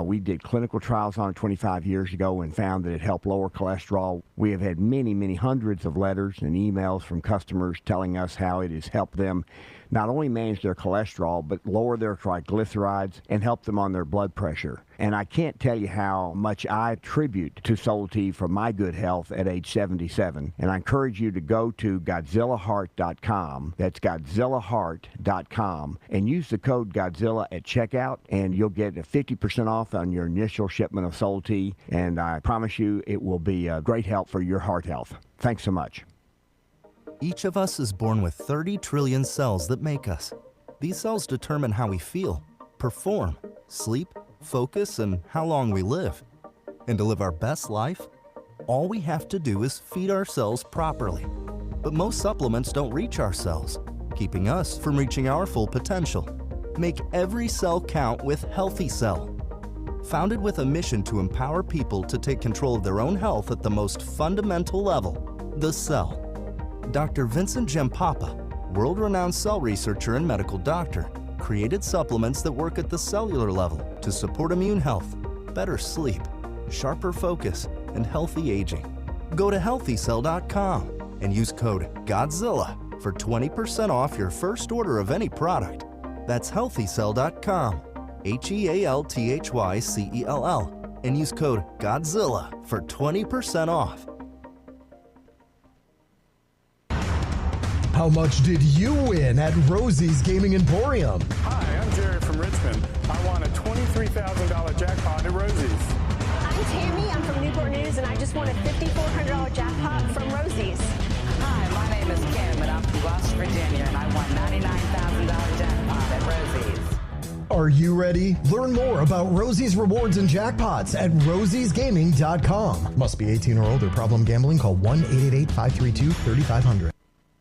We did clinical trials on it 25 years ago and found that it helped lower cholesterol. We have had many, many hundreds of letters and emails from customers telling us how it has helped them not only manage their cholesterol, but lower their triglycerides and help them on their blood pressure. And I can't tell you how much I attribute to Solti for my good health at age 77. And I encourage you to go to GodzillaHeart.com. That's GodzillaHeart.com. And use the code Godzilla at checkout, and you'll get a 50% off on your initial shipment of Solti. And I promise you it will be a great help for your heart health. Thanks so much. Each of us is born with 30 trillion cells that make us. These cells determine how we feel, perform, sleep, focus, and how long we live. And to live our best life, all we have to do is feed our cells properly. But most supplements don't reach our cells, keeping us from reaching our full potential. Make every cell count with Healthy Cell. Founded with a mission to empower people to take control of their own health at the most fundamental level, the cell. Dr. Vincent Gempapa, world-renowned cell researcher and medical doctor, created supplements that work at the cellular level to support immune health, better sleep, sharper focus, and healthy aging. Go to healthycell.com and use code GODZILLA for 20% off your first order of any product. That's healthycell.com, HEALTHYCELL, and use code GODZILLA for 20% off. How much did you win at Rosie's Gaming Emporium? Hi, I'm Jerry from Richmond. I won a $23,000 jackpot at Rosie's. I'm Tammy. I'm from Newport News, and I just won a $5,400 jackpot from Rosie's. Hi, my name name is Kim, and I'm from West Virginia, and I won $99,000 jackpot at Rosie's. Are you ready? Learn more about Rosie's rewards and jackpots at rosiesgaming.com. Must be 18 or older. Problem gambling? Call 1-888-532-3500.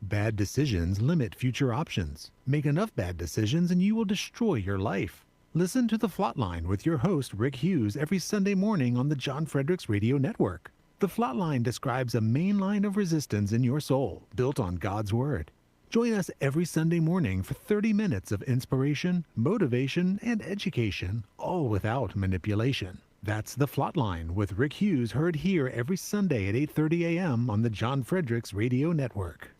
Bad decisions limit future options. Make enough bad decisions and you will destroy your life. Listen to The Flatline with your host, Rick Hughes, every Sunday morning on the John Fredericks Radio Network. The Flatline describes a main line of resistance in your soul, built on God's Word. Join us every Sunday morning for 30 minutes of inspiration, motivation, and education, all without manipulation. That's The Flatline with Rick Hughes, heard here every Sunday at 8:30 a.m. on the John Fredericks Radio Network.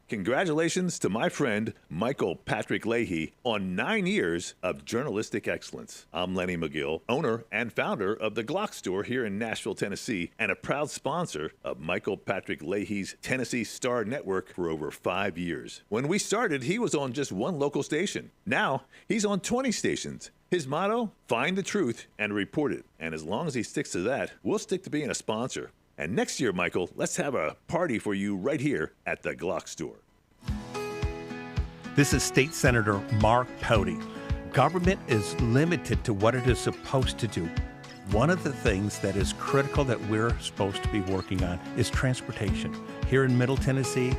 Congratulations to my friend Michael Patrick Leahy on 9 years of journalistic excellence. I'm Lenny McGill, owner and founder of the Glock Store here in Nashville, Tennessee, and a proud sponsor of Michael Patrick Leahy's Tennessee Star Network for over 5 years. When we started, he was on just one local station. Now, he's on 20 stations. His motto, find the truth and report it. And as long as he sticks to that, we'll stick to being a sponsor. And next year, Michael, let's have a party for you right here at the Glock Store. This is State Senator Mark Pody. Government is limited to what it is supposed to do. One of the things that is critical that we're supposed to be working on is transportation. Here in Middle Tennessee,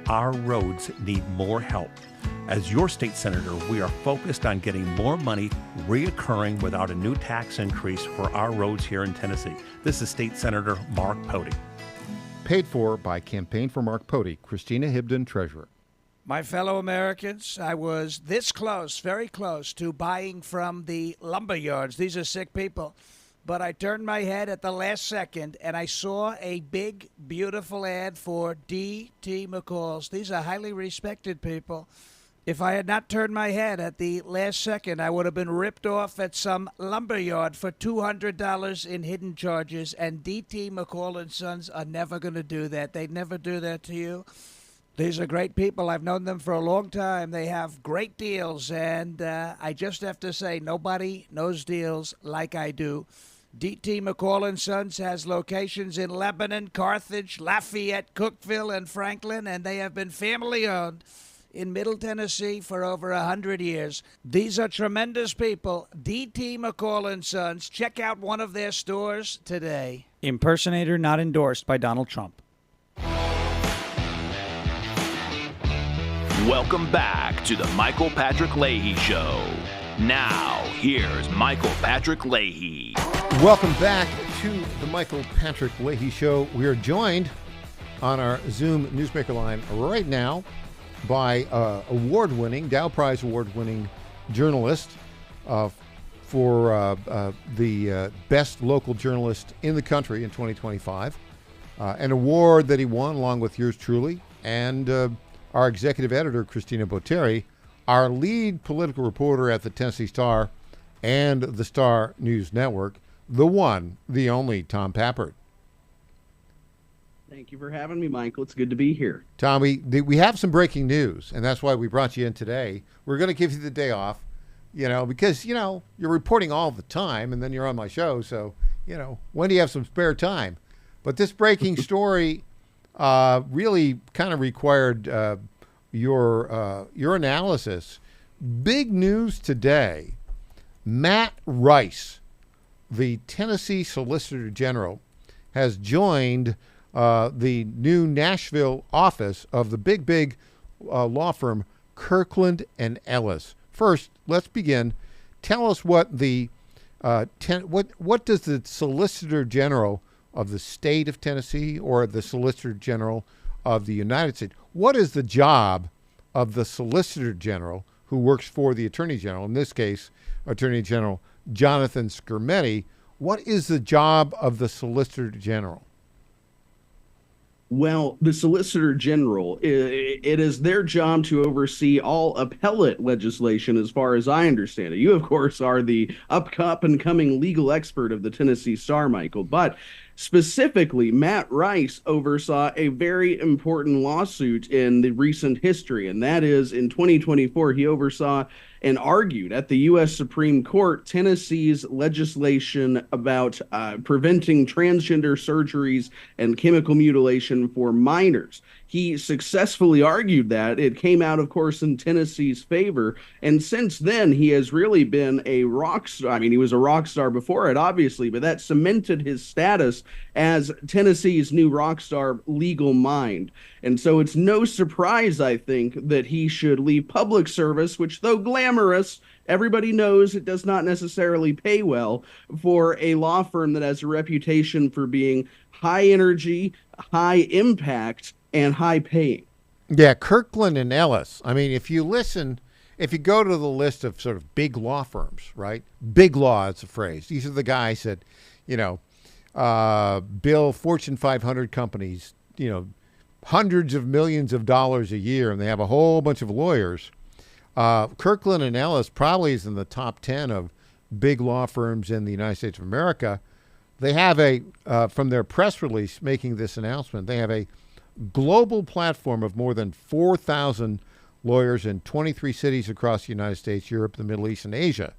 our roads need more help. As your state senator, we are focused on getting more money reoccurring without a new tax increase for our roads here in Tennessee. This is State Senator Mark Pody. Paid for by Campaign for Mark Pody, Christina Hibden, Treasurer. My fellow Americans, I was this close, very close, to buying from the lumber yards. These are sick people. But I turned my head at the last second, and I saw a big, beautiful ad for D.T. McCall's. These are highly respected people. If I had not turned my head at the last second, I would have been ripped off at some lumberyard for $200 in hidden charges, and D.T. McCall & Sons are never going to do that. They'd never do that to you. These are great people. I've known them for a long time. They have great deals, and I just have to say, nobody knows deals like I do. D.T. McCall & Sons has locations in Lebanon, Carthage, Lafayette, Cookeville, and Franklin, and they have been family-owned in Middle Tennessee for over 100 years. These are tremendous people. D.T. McCall & Sons. Check out one of their stores today. Impersonator not endorsed by Donald Trump. Welcome back to the Michael Patrick Leahy Show. Now, here's Michael Patrick Leahy. Welcome back to the Michael Patrick Leahy Show. We are joined on our Zoom Newsmaker line right now by award-winning, Dow Prize award-winning journalist for the best local journalist in the country in 2025. An award that he won along with yours truly, and our executive editor, Christina Botteri, our lead political reporter at the Tennessee Star and the Star News Network, the one, the only Tom Pappert. Thank you for having me, Michael. It's good to be here. Tommy, we have some breaking news, and that's why we brought you in today. We're going to give you the day off, because, you're reporting all the time, and then you're on my show, so, when do you have some spare time? But this breaking story really kind of required your analysis. Big news today. Matt Rice, the Tennessee Solicitor General, has joined the new Nashville office of the big law firm Kirkland and Ellis. First, let's begin. Tell us what the what does the Solicitor General of the state of Tennessee or the Solicitor General of the United States, what is the job of the Solicitor General who works for the Attorney General, in this case, Attorney General Jonathan Skrmetti? What is the job of the Solicitor General? Well, the Solicitor General, it is their job to oversee all appellate legislation, as far as I understand it. You, of course, are the up-and-coming legal expert of the Tennessee Star, Michael. But specifically, Matt Rice oversaw a very important lawsuit in the recent history, and that is in 2024, he oversaw and argued at the U.S. Supreme Court Tennessee's legislation about preventing transgender surgeries and chemical mutilation for minors. he successfully argued that. It came out, of course, in Tennessee's favor. And since then, he has really been a rock star. I mean, he was a rock star before it, obviously, but that cemented his status as Tennessee's new rock star legal mind. And so it's no surprise, I think, that he should leave public service, which, though glamorous, everybody knows it does not necessarily pay well, for a law firm that has a reputation for being high energy, high impact, and high paying. Yeah, Kirkland and Ellis. I mean, if you go to the list of sort of big law firms, right? Big law is a phrase. These are the guys that, bill Fortune 500 companies, hundreds of millions of dollars a year, and they have a whole bunch of lawyers. Kirkland and Ellis probably is in the top 10 of big law firms in the United States of America. They have from their press release making this announcement, they have a global platform of more than 4,000 lawyers in 23 cities across the United States, Europe, the Middle East, and Asia.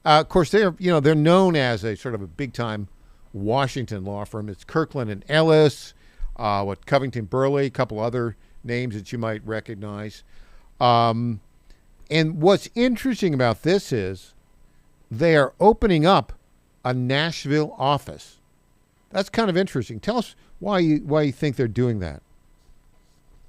Of course, they're known as a sort of a big-time Washington law firm. It's Kirkland and Ellis, Covington Burley, a couple other names that you might recognize. And what's interesting about this is they are opening up a Nashville office. That's kind of interesting. Tell us why you think they're doing that.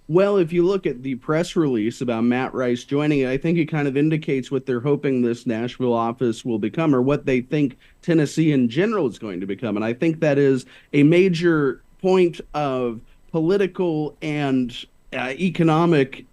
Well, if you look at the press release about Matt Rice joining it, I think it kind of indicates what they're hoping this Nashville office will become, or what they think Tennessee in general is going to become. And I think that is a major point of political and economic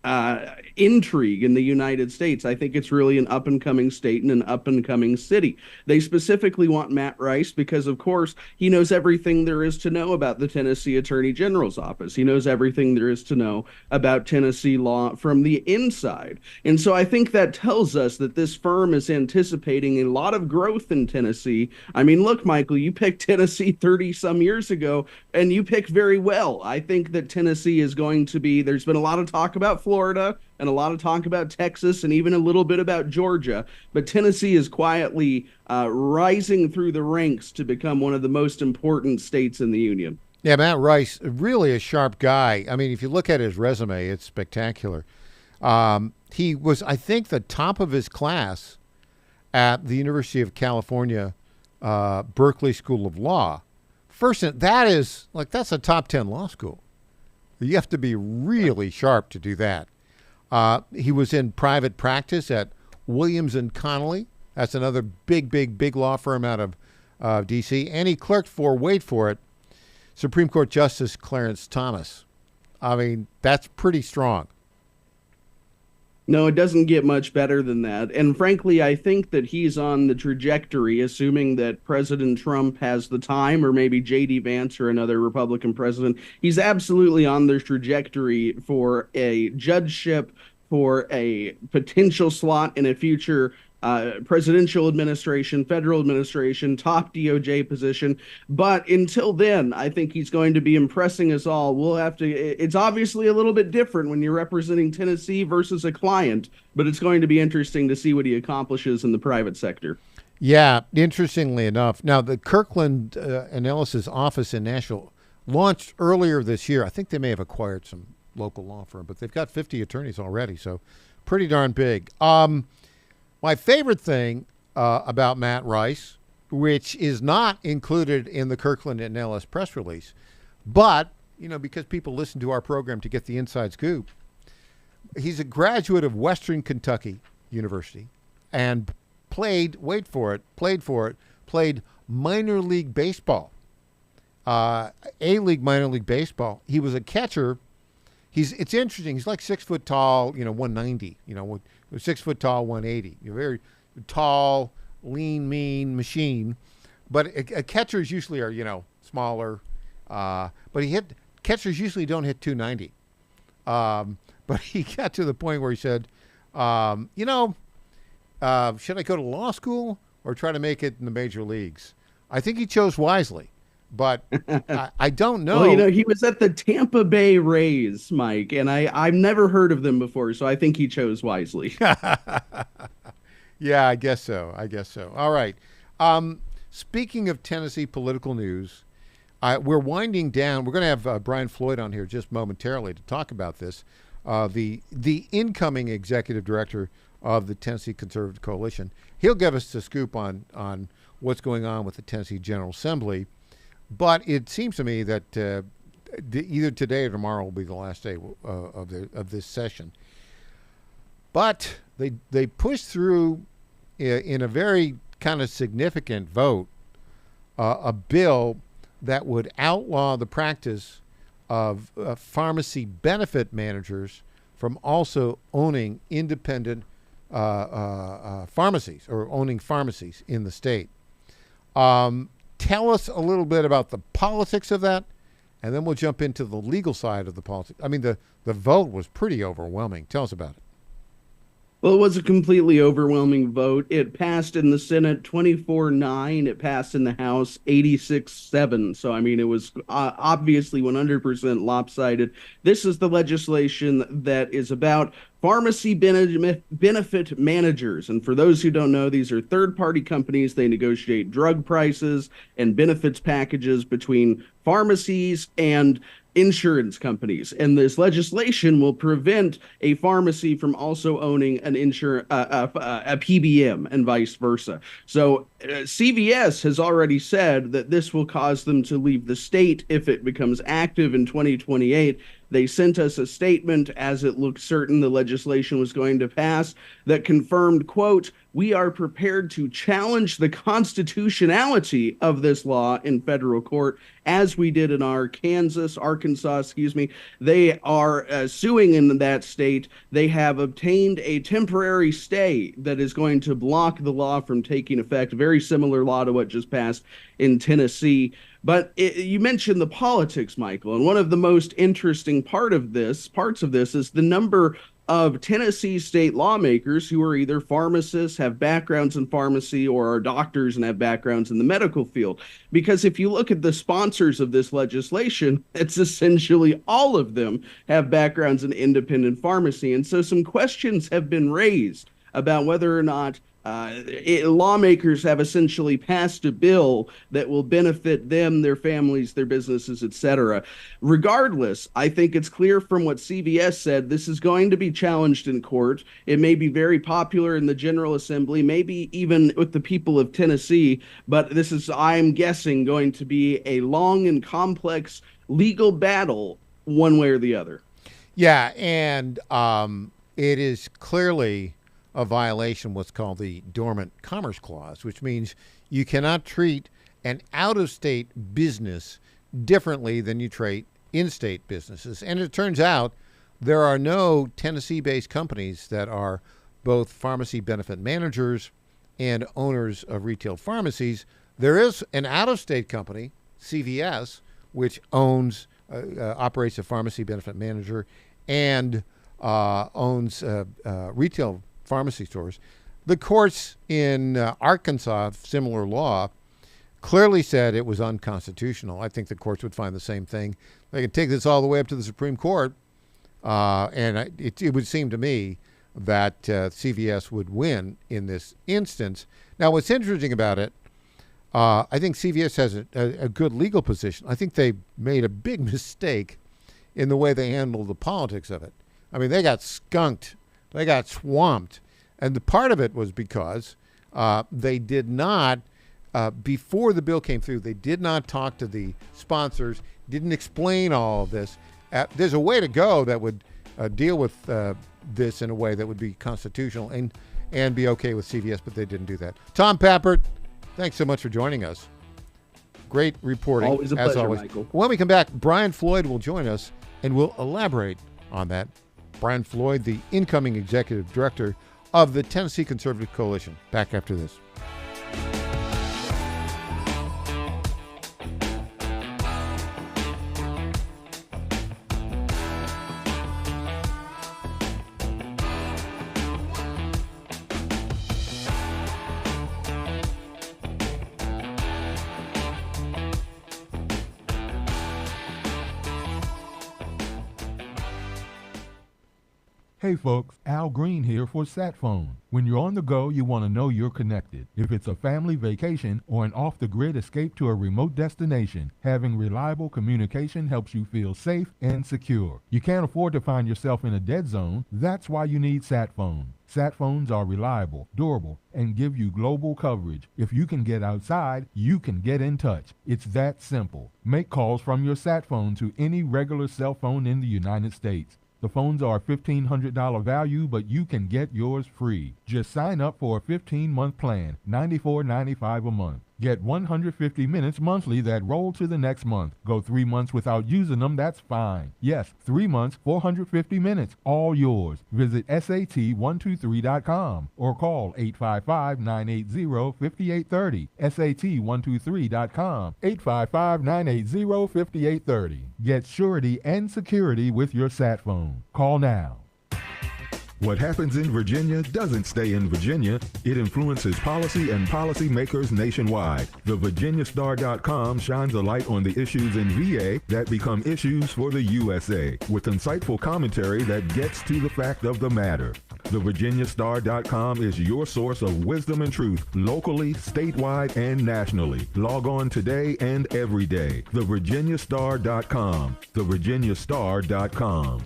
intrigue in the United States. I think it's really an up-and-coming state and an up-and-coming city. They specifically want Matt Rice because, of course, he knows everything there is to know about the Tennessee Attorney General's office. He knows everything there is to know about Tennessee law from the inside. And so I think that tells us that this firm is anticipating a lot of growth in Tennessee. I mean, look, Michael, you picked Tennessee 30-some years ago, and you picked very well. I think that Tennessee is going to be, there's been a lot of talk about Florida and a lot of talk about Texas and even a little bit about Georgia, but Tennessee is quietly rising through the ranks to become one of the most important states in the union. Yeah, Matt Rice, really a sharp guy. I mean, if you look at his resume, it's spectacular. He was, I think, the top of his class at the University of California, Berkeley School of Law. That's a top 10 law school. You have to be really sharp to do that. He was in private practice at Williams & Connolly. That's another big law firm out of D.C. And he clerked for, wait for it, Supreme Court Justice Clarence Thomas. I mean, that's pretty strong. No, it doesn't get much better than that. And frankly, I think that he's on the trajectory, assuming that President Trump has the time, or maybe J.D. Vance or another Republican president. He's absolutely on the trajectory for a judgeship, for a potential slot in a future presidential administration, federal administration, top DOJ position. But until then, I think he's going to be impressing us all. It's obviously a little bit different when you're representing Tennessee versus a client, but it's going to be interesting to see what he accomplishes in the private sector. Yeah, interestingly enough. Now, the Kirkland and Ellis's office in Nashville launched earlier this year. I think they may have acquired some local law firm, but they've got 50 attorneys already, so pretty darn big. My favorite thing about Matt Rice, which is not included in the Kirkland and Ellis press release, but, because people listen to our program to get the inside scoop, he's a graduate of Western Kentucky University and played minor league baseball, A-League minor league baseball. He was a catcher. It's interesting. He's like 6 foot tall, 190, 6 foot tall, 180. You're very tall, lean, mean machine. But a catchers usually are, smaller. But catchers usually don't hit 290. But he got to the point where he said, should I go to law school or try to make it in the major leagues? I think he chose wisely. But I don't know. Well, he was at the Tampa Bay Rays, Mike, and I've never heard of them before, so I think he chose wisely. Yeah, I guess so. All right. Speaking of Tennessee political news, we're winding down. We're going to have Brian Floyd on here just momentarily to talk about this. The incoming executive director of the Tennessee Conservative Coalition. He'll give us the scoop on what's going on with the Tennessee General Assembly. But it seems to me that either today or tomorrow will be the last day of this session. But they pushed through in a very kind of significant vote a bill that would outlaw the practice of pharmacy benefit managers from also owning independent pharmacies or owning pharmacies in the state. Tell us a little bit about the politics of that, and then we'll jump into the legal side of the politics. I mean, the vote was pretty overwhelming. Tell us about it. Well, it was a completely overwhelming vote. It passed in the Senate 24-9. It passed in the House 86-7. So, I mean, it was obviously 100% lopsided. This is the legislation that is about pharmacy benefit managers. And for those who don't know, these are third-party companies. They negotiate drug prices and benefits packages between pharmacies and insurance companies. And this legislation will prevent a pharmacy from also owning an a PBM and vice versa. So CVS has already said that this will cause them to leave the state if it becomes active in 2028. They sent us a statement as it looked certain the legislation was going to pass that confirmed, quote, "We are prepared to challenge the constitutionality of this law in federal court, as we did in Arkansas, They are suing in that state. They have obtained a temporary stay that is going to block the law from taking effect. Very similar law to what just passed in Tennessee. But you mentioned the politics, Michael, and one of the most interesting parts of this is the number of Tennessee state lawmakers who are either pharmacists, have backgrounds in pharmacy, or are doctors and have backgrounds in the medical field. Because if you look at the sponsors of this legislation, it's essentially all of them have backgrounds in independent pharmacy. And so some questions have been raised about whether or not lawmakers have essentially passed a bill that will benefit them, their families, their businesses, etc. Regardless, I think it's clear from what CVS said, this is going to be challenged in court. It may be very popular in the General Assembly, maybe even with the people of Tennessee, but this is, I'm guessing, going to be a long and complex legal battle one way or the other. Yeah, and it is clearly a violation of what's called the Dormant Commerce Clause, which means you cannot treat an out-of-state business differently than you treat in-state businesses. And it turns out there are no Tennessee-based companies that are both pharmacy benefit managers and owners of retail pharmacies. There is an out-of-state company, CVS, which operates a pharmacy benefit manager and owns retail pharmacy stores. The courts in Arkansas, similar law, clearly said it was unconstitutional. I think the courts would find the same thing. They could take this all the way up to the Supreme Court, and it would seem to me that CVS would win in this instance. Now, what's interesting about it, I think CVS has a good legal position. I think they made a big mistake in the way they handled the politics of it. I mean, they got skunked. They got swamped. And the part of it was because they did not, before the bill came through, they did not talk to the sponsors, didn't explain all of this. There's a way to go that would deal with this in a way that would be constitutional and be okay with CVS, but they didn't do that. Tom Pappert, thanks so much for joining us. Great reporting, always a as pleasure, always. Michael. When we come back, Brian Floyd will join us, and we'll elaborate on that. Brian Floyd, the incoming executive director of the Tennessee Conservative Coalition. Back after this. Hey folks, Al Green here for SatPhone. When you're on the go, you want to know you're connected. If it's a family vacation or an off-the-grid escape to a remote destination, having reliable communication helps you feel safe and secure. You can't afford to find yourself in a dead zone. That's why you need SatPhone. Satphones are reliable, durable, and give you global coverage. If you can get outside, you can get in touch. It's that simple. Make calls from your Satphone to any regular cell phone in the United States. The phones are $1,500 value, but you can get yours free. Just sign up for a 15-month plan, $94.95 a month. Get 150 minutes monthly that roll to the next month. Go 3 months without using them, that's fine. Yes, 3 months, 450 minutes, all yours. Visit SAT123.com or call 855-980-5830. SAT123.com, 855-980-5830. Get surety and security with your SatPhone. Call now. What happens in Virginia doesn't stay in Virginia. It influences policy and policymakers nationwide. The VirginiaStar.com shines a light on the issues in VA that become issues for the USA, with insightful commentary that gets to the fact of the matter. The VirginiaStar.com is your source of wisdom and truth, locally, statewide, and nationally. Log on today and every day. The VirginiaStar.com. The VirginiaStar.com.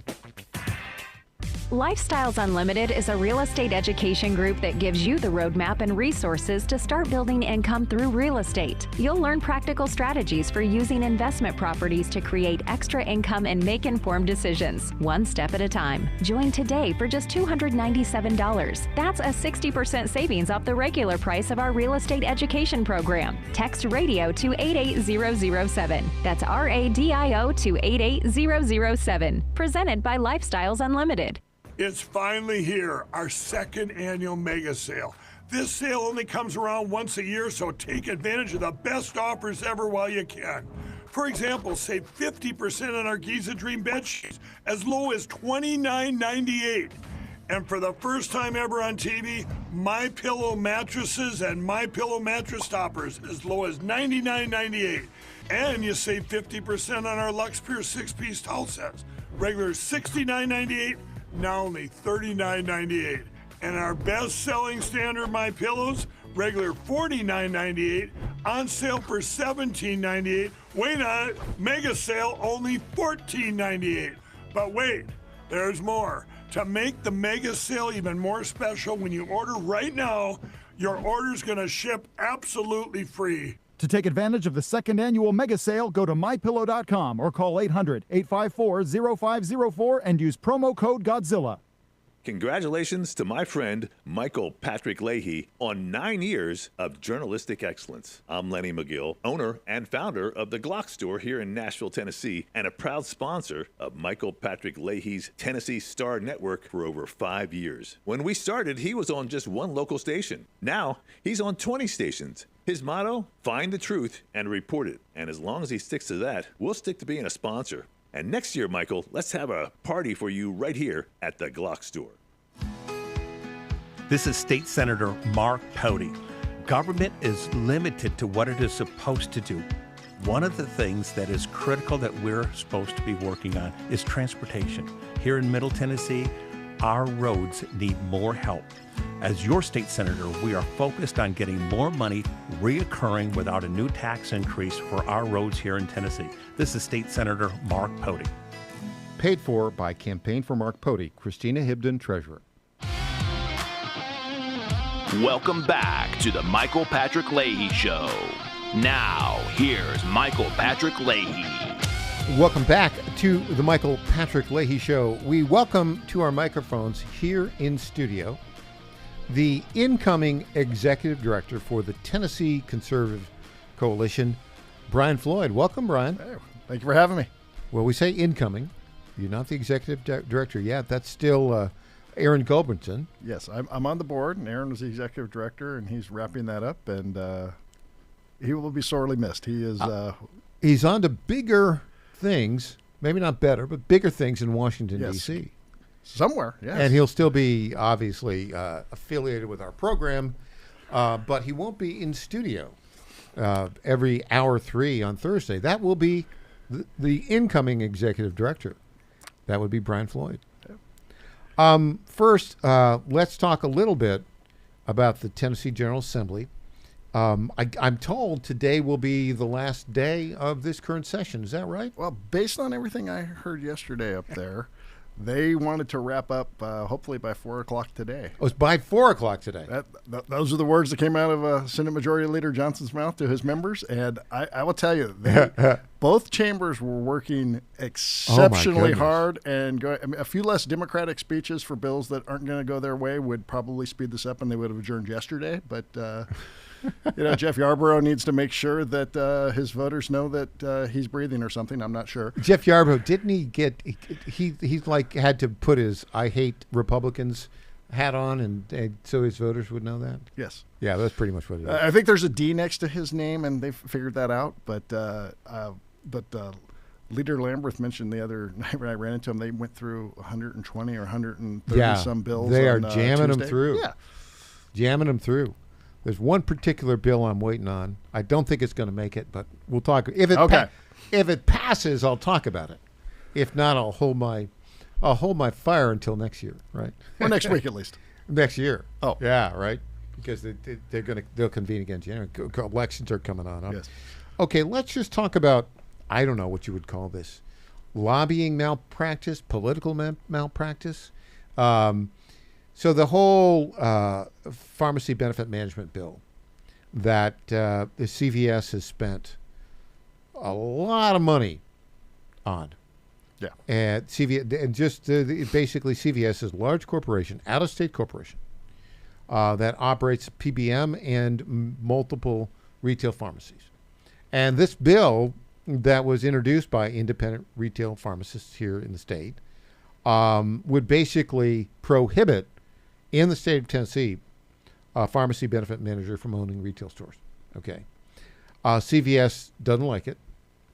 Lifestyles Unlimited is a real estate education group that gives you the roadmap and resources to start building income through real estate. You'll learn practical strategies for using investment properties to create extra income and make informed decisions, one step at a time. Join today for just $297. That's a 60% savings off the regular price of our real estate education program. Text RADIO to 88007. That's RADIO to 88007. Presented by Lifestyles Unlimited. It's finally here, our second annual mega sale. This sale only comes around once a year, so take advantage of the best offers ever while you can. For example, save 50% on our Giza Dream bed sheets as low as $29.98. And for the first time ever on TV, MyPillow mattresses and MyPillow mattress toppers as low as $99.98. And you save 50% on our Lux Pure 6-piece towel sets. Regular $69.98. Now only $39.98. And our best-selling standard My Pillows, regular $49.98, on sale for $17.98. Wait on it, mega sale only $14.98. But wait, there's more. To make the mega sale even more special, when you order right now, your order's gonna ship absolutely free. To take advantage of the second annual mega sale, go to MyPillow.com or call 800-854-0504 and use promo code Godzilla. Congratulations to my friend Michael Patrick Leahy on 9 years of journalistic excellence. I'm Lenny McGill, owner and founder of the Glock Store here in Nashville, Tennessee, and a proud sponsor of Michael Patrick Leahy's Tennessee Star Network for over 5 years. When we started, he was on just one local station. Now, he's on 20 stations. His motto, find the truth and report it. And as long as he sticks to that, we'll stick to being a sponsor. And next year, Michael, let's have a party for you right here at the Glock Store. This is State Senator Mark Pody. Government is limited to what it is supposed to do. One of the things that is critical that we're supposed to be working on is transportation. Here in Middle Tennessee, our roads need more help. As your state senator, we are focused on getting more money reoccurring without a new tax increase for our roads here in Tennessee. This is State Senator Mark Pody. Paid for by Campaign for Mark Pody, Christina Hibden, Treasurer. Welcome back to the Michael Patrick Leahy Show. Now, here's Michael Patrick Leahy. Welcome back to the Michael Patrick Leahy Show. We welcome to our microphones here in studio the incoming executive director for the Tennessee Conservative Coalition, Brian Floyd. Welcome, Brian. Hey, thank you for having me. Well, we say incoming. You're not the executive director yet. That's still Aaron Gulbranson. Yes, I'm on the board, and Aaron is the executive director, and he's wrapping that up, and he will be sorely missed. He is. He's on to bigger things, maybe not better, but bigger things in Washington, Yes. D.C. Somewhere, yes. And he'll still be, obviously, affiliated with our program, but he won't be in studio every hour 3 on Thursday. That will be the incoming executive director. That would be Brian Floyd. First, let's talk a little bit about the Tennessee General Assembly. I'm told today will be the last day of this current session. Is that right? Well, based on everything I heard yesterday up there, they wanted to wrap up hopefully by 4 o'clock today. Oh, it's by 4 o'clock today. Those are the words that came out of Senate Majority Leader Johnson's mouth to his members. And I will tell you, both chambers were working exceptionally hard. And a few less Democratic speeches for bills that aren't going to go their way would probably speed this up, and they would have adjourned yesterday. But Jeff Yarborough needs to make sure that his voters know that he's breathing or something. I'm not sure. Jeff Yarborough, didn't he get? He's like had to put his "I hate Republicans" hat on, and so his voters would know that. Yes. Yeah, that's pretty much what it is. I think there's a D next to his name, and they've figured that out. But Leader Lamberth mentioned the other night when I ran into him, they went through 120 or 130 some bills. They are on, jamming Tuesday. them through. Yeah, jamming them through. There's one particular bill I'm waiting on. I don't think it's going to make it, but we'll talk. If it passes, I'll talk about it. If not, I'll hold my fire until next year, right? Or next week at least. Next year. Oh, yeah, right. Because they'll convene again. January. Elections are coming on. Huh? Yes. Okay, let's just talk about, I don't know what you would call this, lobbying malpractice, political malpractice. So the whole pharmacy benefit management bill that the CVS has spent a lot of money on. Yeah. And CVS, and just basically CVS is a large corporation, out-of-state corporation, that operates PBM and multiple retail pharmacies. And this bill that was introduced by independent retail pharmacists here in the state would basically prohibit, in the state of Tennessee, a pharmacy benefit manager from owning retail stores. Okay. CVS doesn't like it,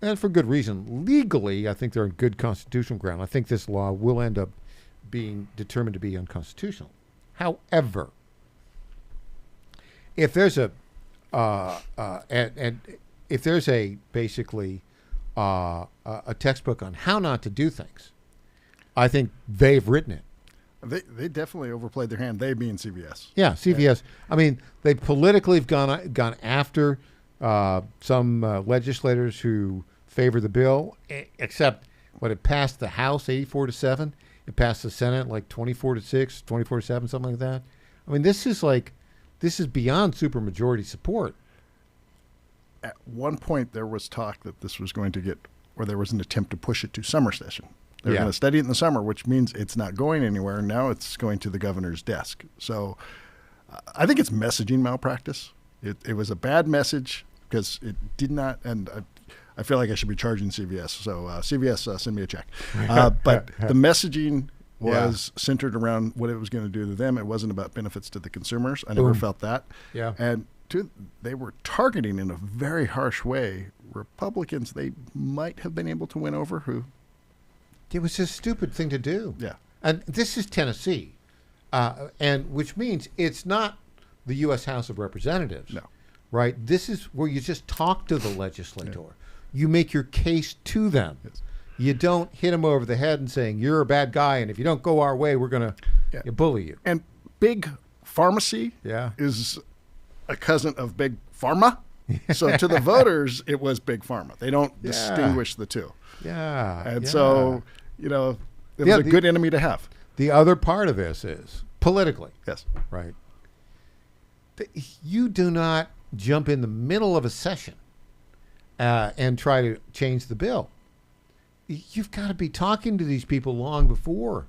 and for good reason. Legally, I think they're on good constitutional ground. I think this law will end up being determined to be unconstitutional. However, if there's a basically a textbook on how not to do things, I think they've written it. They definitely overplayed their hand. They being CVS. Yeah, CVS. Yeah. I mean, they politically have gone after some legislators who favor the bill, except when it passed the House 84-7, it passed the Senate like 24-6, 24-7, something like that. I mean, this is beyond supermajority support. At one point, there was talk that this was going to get, or there was an attempt to push it to summer session. They're going to study it in the summer, which means it's not going anywhere. Now it's going to the governor's desk. So I think it's messaging malpractice. It was a bad message because it did not, and I feel like I should be charging CVS. So CVS, send me a check. But the messaging was centered around what it was going to do to them. It wasn't about benefits to the consumers. I never felt that. Yeah. And they were targeting in a very harsh way Republicans they might have been able to win over who. It was a stupid thing to do. Yeah. And this is Tennessee, and which means it's not the U.S. House of Representatives. No. Right? This is where you just talk to the legislator. Yeah. You make your case to them. Yes. You don't hit them over the head and saying, you're a bad guy, and if you don't go our way, we're going to bully you. And big pharmacy is a cousin of big pharma. So to the voters, it was big pharma. They don't distinguish the two. Yeah. And so, it was a good enemy to have. The other part of this is politically. Yes. Right. You do not jump in the middle of a session and try to change the bill. You've got to be talking to these people long before.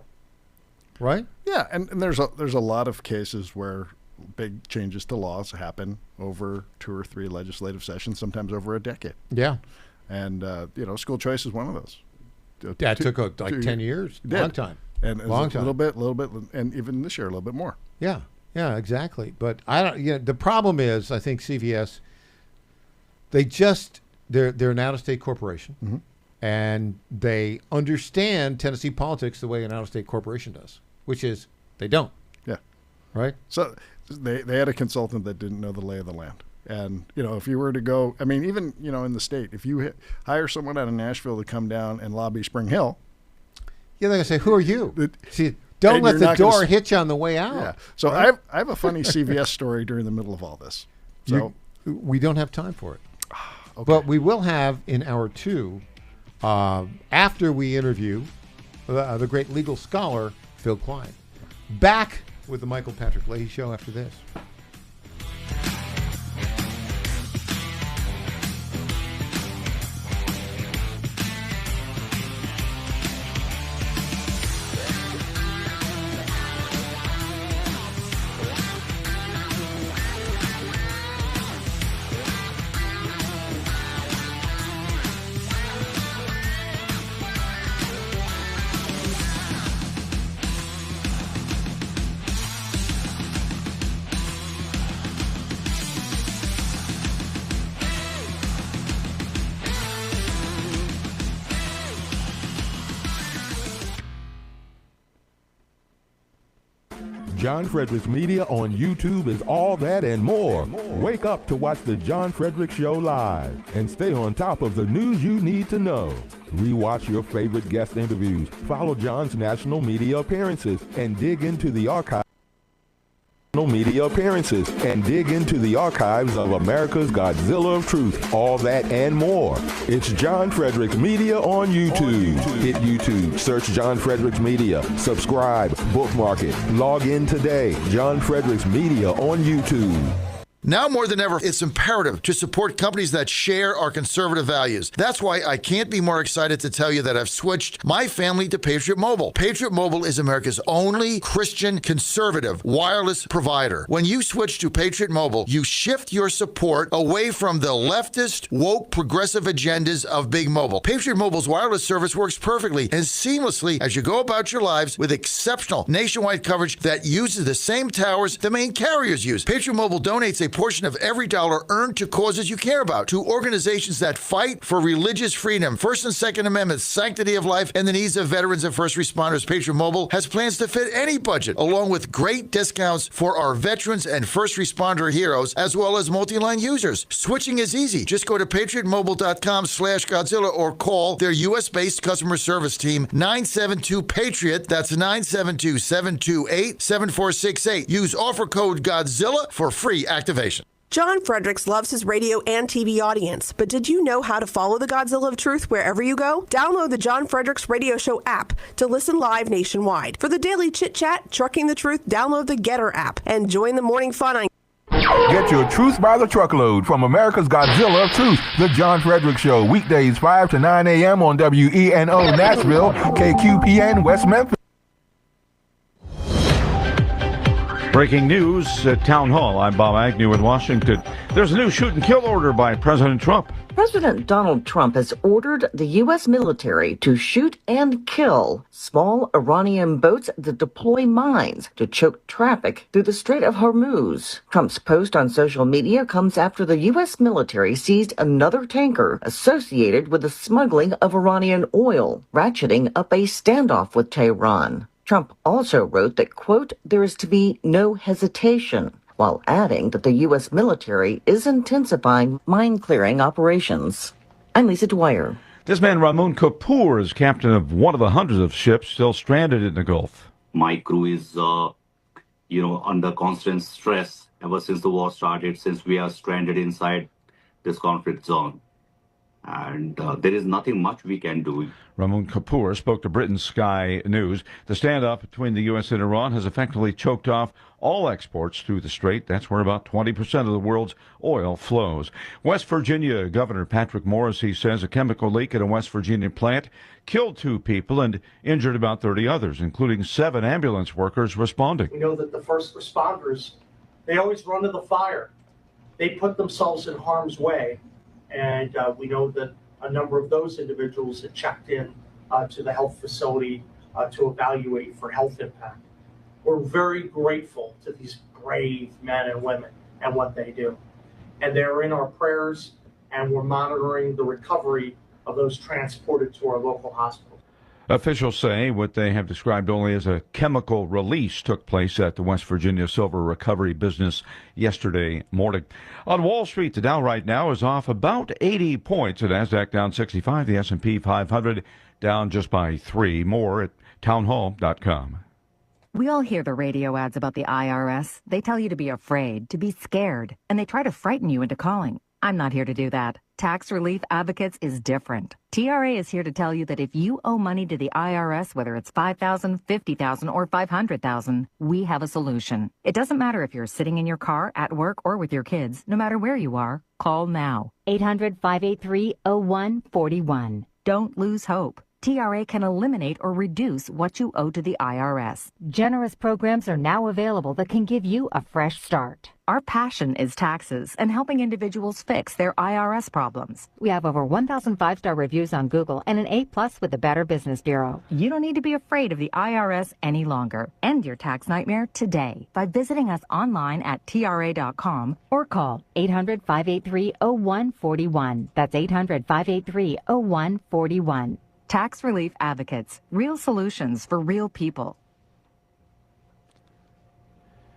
Right? Yeah. And there's a lot of cases where big changes to laws happen over 2 or 3 legislative sessions, sometimes over a decade. Yeah. And, school choice is one of those. Yeah, it took like 10 years. Long time. And a little bit, and even this year, a little bit more. Yeah. Yeah, exactly. But the problem is, I think CVS, they're an out-of-state corporation, mm-hmm. and they understand Tennessee politics the way an out-of-state corporation does, which is they don't. Yeah. Right? So they had a consultant that didn't know the lay of the land. And, if you were to go, I mean, even, in the state, if you hire someone out of Nashville to come down and lobby Spring Hill. Yeah, they're going to say, who are you? See, Don't And let you're the not gonna door hitch on the way out. Yeah. So I have a funny CVS story during the middle of all this. So we don't have time for it. Okay. But we will have in hour 2, after we interview the great legal scholar, Phil Klein. Back with the Michael Patrick Leahy Show after this. John Fredericks Media on YouTube is all that and more. Wake up to watch the John Fredericks Show live and stay on top of the news you need to know. Rewatch your favorite guest interviews, follow John's national media appearances, and dig into the archives of America's Godzilla of Truth. All that and more. It's John Fredericks Media on YouTube. Hit YouTube, search John Fredericks Media, subscribe, bookmark it, log in today. John Fredericks Media on YouTube. Now more than ever, it's imperative to support companies that share our conservative values. That's why I can't be more excited to tell you that I've switched my family to Patriot Mobile. Patriot Mobile is America's only Christian conservative wireless provider. When you switch to Patriot Mobile, you shift your support away from the leftist, woke, progressive agendas of Big Mobile. Patriot Mobile's wireless service works perfectly and seamlessly as you go about your lives with exceptional nationwide coverage that uses the same towers the main carriers use. Patriot Mobile donates a portion of every dollar earned to causes you care about, to organizations that fight for religious freedom, First and Second Amendments, sanctity of life, and the needs of veterans and first responders. Patriot Mobile has plans to fit any budget, along with great discounts for our veterans and first responder heroes, as well as multi-line users. Switching is easy. Just go to patriotmobile.com/Godzilla or call their U.S.-based customer service team, 972-PATRIOT. That's 972-728-7468. Use offer code Godzilla for free activation. John Fredericks loves his radio and TV audience, but did you know how to follow the Godzilla of Truth wherever you go? Download the John Fredericks Radio Show app to listen live nationwide. For the daily chit-chat, Trucking the Truth, download the Getter app and join the morning fun on... Get your truth by the truckload from America's Godzilla of Truth, the John Fredericks Show, weekdays 5 to 9 a.m. on WENO Nashville, KQPN West Memphis. Breaking news at Town Hall. I'm Bob Agnew in Washington. There's a new shoot-and-kill order by President Trump. President Donald Trump has ordered the U.S. military to shoot and kill small Iranian boats that deploy mines to choke traffic through the Strait of Hormuz. Trump's post on social media comes after the U.S. military seized another tanker associated with the smuggling of Iranian oil, ratcheting up a standoff with Tehran. Trump also wrote that, quote, there is to be no hesitation, while adding that the U.S. military is intensifying mine-clearing operations. I'm Lisa Dwyer. This man, Ramon Kapoor, is captain of one of the hundreds of ships still stranded in the Gulf. My crew is, under constant stress ever since the war started, since we are stranded inside this conflict zone. And there is nothing much we can do. Ramon Kapoor spoke to Britain's Sky News. The standoff between the U.S. and Iran has effectively choked off all exports through the strait. That's where about 20% of the world's oil flows. West Virginia Governor Patrick Morrisey says a chemical leak at a West Virginia plant killed 2 people and injured about 30 others, including 7 ambulance workers responding. We know that the first responders, they always run to the fire. They put themselves in harm's way. And we know that a number of those individuals had checked in to the health facility to evaluate for health impact. We're very grateful to these brave men and women and what they do. And they're in our prayers, and we're monitoring the recovery of those transported to our local hospitals. Officials say what they have described only as a chemical release took place at the West Virginia silver recovery business yesterday morning. On Wall Street, the Dow right now is off about 80 points. The Nasdaq down 65, the S&P 500 down just by 3. More at townhall.com. We all hear the radio ads about the IRS. They tell you to be afraid, to be scared, and they try to frighten you into calling. I'm not here to do that. Tax Relief Advocates is different. TRA is here to tell you that if you owe money to the IRS, whether it's $5,000, $50,000, or $500,000, we have a solution. It doesn't matter if you're sitting in your car, at work, or with your kids. No matter where you are, call now. 800-583-0141. Don't lose hope. TRA can eliminate or reduce what you owe to the IRS. Generous programs are now available that can give you a fresh start. Our passion is taxes and helping individuals fix their IRS problems. We have over 1,000 5-star reviews on Google and an A+ with the Better Business Bureau. You don't need to be afraid of the IRS any longer. End your tax nightmare today by visiting us online at TRA.com or call 800-583-0141. That's 800-583-0141. Tax Relief Advocates. Real solutions for real people.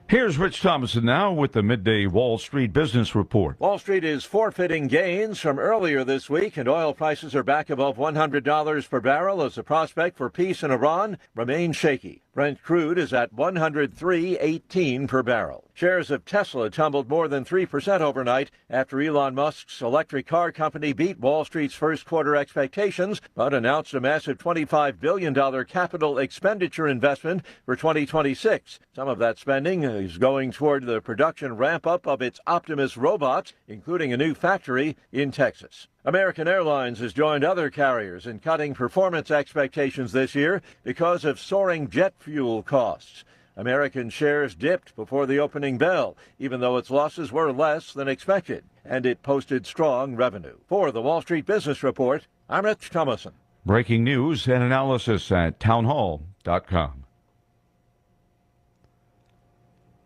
Here's Rich Thomason now with the midday Wall Street Business Report. Wall Street is forfeiting gains from earlier this week, and oil prices are back above $100 per barrel as the prospect for peace in Iran remains shaky. Brent crude is at $103.18 per barrel. Shares of Tesla tumbled more than 3% overnight after Elon Musk's electric car company beat Wall Street's first quarter expectations, but announced a massive $25 billion capital expenditure investment for 2026. Some of that spending is going toward the production ramp-up of its Optimus robots, including a new factory in Texas. American Airlines has joined other carriers in cutting performance expectations this year because of soaring jet fuel costs. American shares dipped before the opening bell, even though its losses were less than expected, and it posted strong revenue. For the Wall Street Business Report, I'm Rich Thomason. Breaking news and analysis at townhall.com.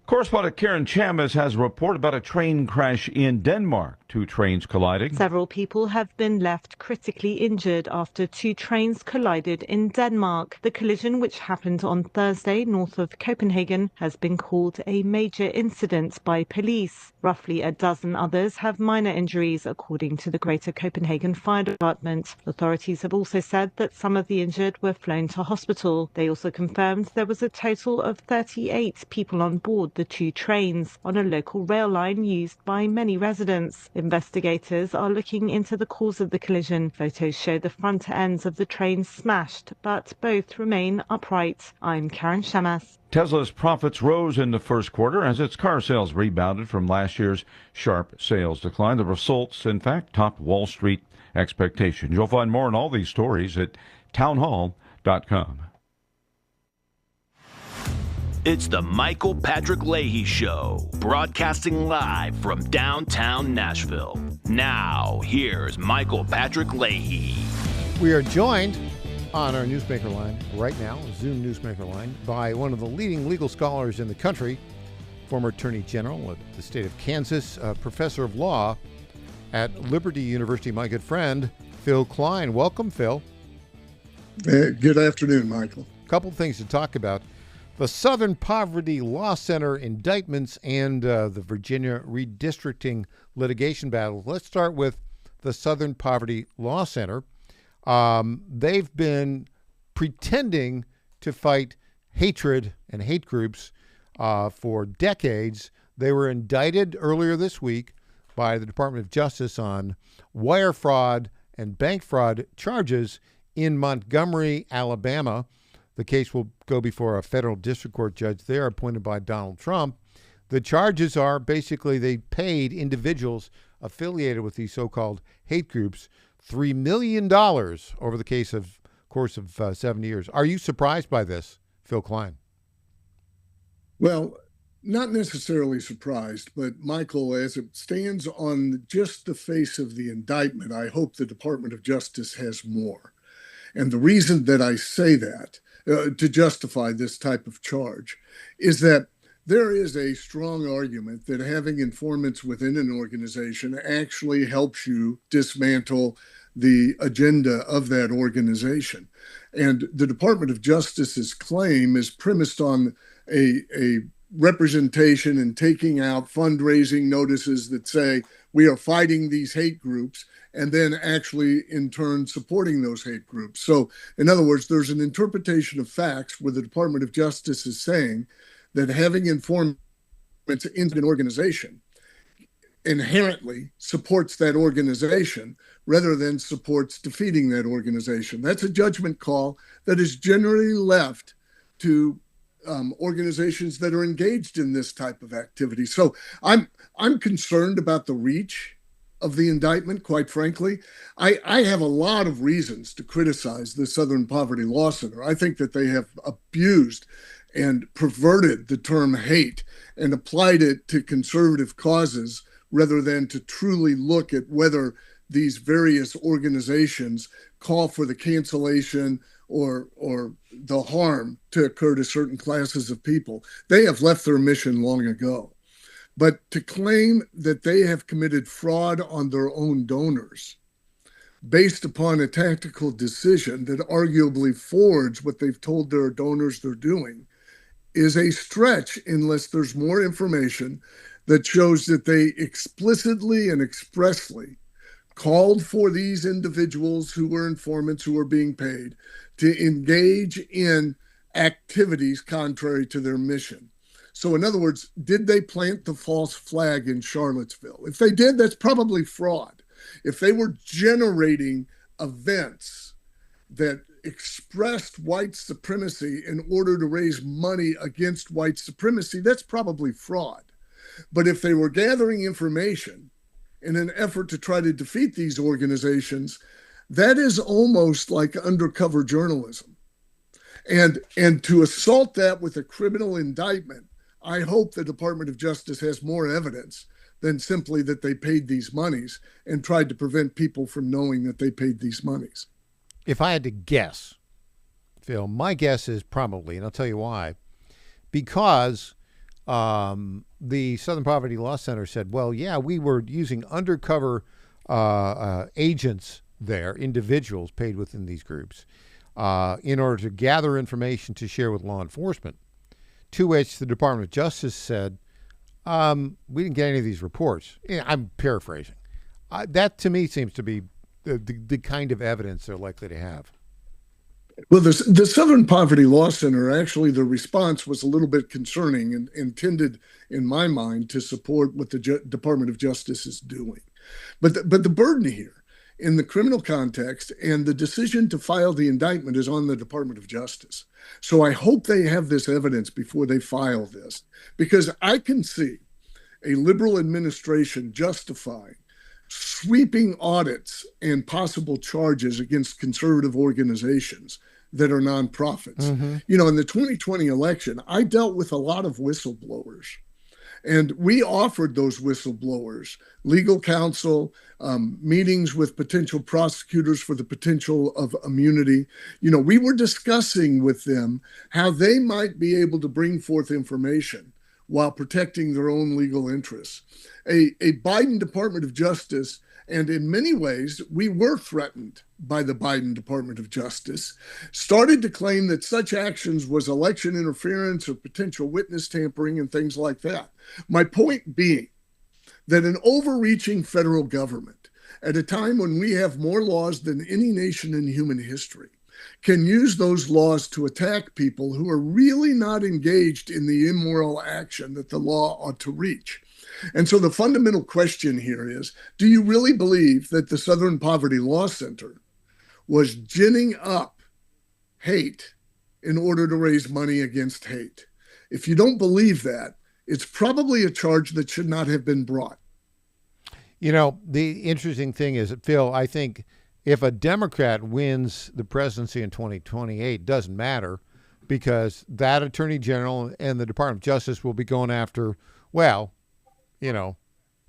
Correspondent Karen Chammas has a report about a train crash in Denmark. Two trains colliding. Several people have been left critically injured after two trains collided in Denmark. The collision, which happened on Thursday north of Copenhagen, has been called a major incident by police. Roughly a dozen others have minor injuries, according to the Greater Copenhagen Fire Department. Authorities have also said that some of the injured were flown to hospital. They also confirmed there was a total of 38 people on board the two trains on a local rail line used by many residents. Investigators are looking into the cause of the collision. Photos show the front ends of the train smashed, but both remain upright. I'm Karen Chammas. Tesla's profits rose in the first quarter as its car sales rebounded from last year's sharp sales decline. The results, in fact, topped Wall Street expectations. You'll find more on all these stories at townhall.com. It's the Michael Patrick Leahy Show, broadcasting live from downtown Nashville. Now, here's Michael Patrick Leahy. We are joined on our newsmaker line right now, Zoom newsmaker line, by one of the leading legal scholars in the country, former Attorney General of the state of Kansas, professor of law at Liberty University, my good friend, Phil Klein. Welcome, Phil. Good afternoon, Michael. A couple things to talk about. The Southern Poverty Law Center indictments and the Virginia redistricting litigation battle. Let's start with the Southern Poverty Law Center. They've been pretending to fight hatred and hate groups for decades. They were indicted earlier this week by the Department of Justice on wire fraud and bank fraud charges in Montgomery, Alabama. The case will go before a federal district court judge there appointed by Donald Trump. The charges are basically they paid individuals affiliated with these so-called hate groups $3 million over the course of 7 years. Are you surprised by this, Phil Klein? Well, not necessarily surprised, but Michael, as it stands on just the face of the indictment, I hope the Department of Justice has more. And the reason that I say that, to justify this type of charge, is that there is a strong argument that having informants within an organization actually helps you dismantle the agenda of that organization. And the Department of Justice's claim is premised on a representation and taking out fundraising notices that say we are fighting these hate groups, and then actually in turn supporting those hate groups. So in other words, there's an interpretation of facts where the Department of Justice is saying that having informants into an organization inherently supports that organization rather than supports defeating that organization. That's a judgment call that is generally left to organizations that are engaged in this type of activity. So I'm concerned about the reach of the indictment, quite frankly. I have a lot of reasons to criticize the Southern Poverty Law Center. I think that they have abused and perverted the term hate and applied it to conservative causes rather than to truly look at whether these various organizations call for the cancellation or the harm to occur to certain classes of people. They have left their mission long ago. But to claim that they have committed fraud on their own donors based upon a tactical decision that arguably forwards what they've told their donors they're doing is a stretch unless there's more information that shows that they explicitly and expressly called for these individuals who were informants who were being paid to engage in activities contrary to their mission. So in other words, did they plant the false flag in Charlottesville? If they did, that's probably fraud. If they were generating events that expressed white supremacy in order to raise money against white supremacy, that's probably fraud. But if they were gathering information in an effort to try to defeat these organizations, that is almost like undercover journalism. And to assault that with a criminal indictment, I hope the Department of Justice has more evidence than simply that they paid these monies and tried to prevent people from knowing that they paid these monies. If I had to guess, Phil, my guess is probably, and I'll tell you why, because the Southern Poverty Law Center said, well, yeah, we were using undercover agents there, individuals paid within these groups, in order to gather information to share with law enforcement, to which the Department of Justice said, we didn't get any of these reports. I'm paraphrasing. That, to me, seems to be the kind of evidence they're likely to have. Well, the Southern Poverty Law Center, actually, the response was a little bit concerning and intended, in my mind, to support what the Department of Justice is doing. But the burden here in the criminal context and the decision to file the indictment is on the Department of Justice. So I hope they have this evidence before they file this, because I can see a liberal administration justifying sweeping audits and possible charges against conservative organizations that are nonprofits. Mm-hmm. You know, in the 2020 election, I dealt with a lot of whistleblowers, and we offered those whistleblowers legal counsel, meetings with potential prosecutors for the potential of immunity. You know, we were discussing with them how they might be able to bring forth information while protecting their own legal interests. A Biden Department of Justice, and in many ways, we were threatened by the Biden Department of Justice, started to claim that such actions was election interference or potential witness tampering and things like that. My point being that an overreaching federal government, at a time when we have more laws than any nation in human history, can use those laws to attack people who are really not engaged in the immoral action that the law ought to reach. And so the fundamental question here is, do you really believe that the Southern Poverty Law Center was ginning up hate in order to raise money against hate? If you don't believe that, it's probably a charge that should not have been brought. You know, the interesting thing is, Phil, I think if a Democrat wins the presidency in 2028, doesn't matter, because that Attorney General and the Department of Justice will be going after, well, you know,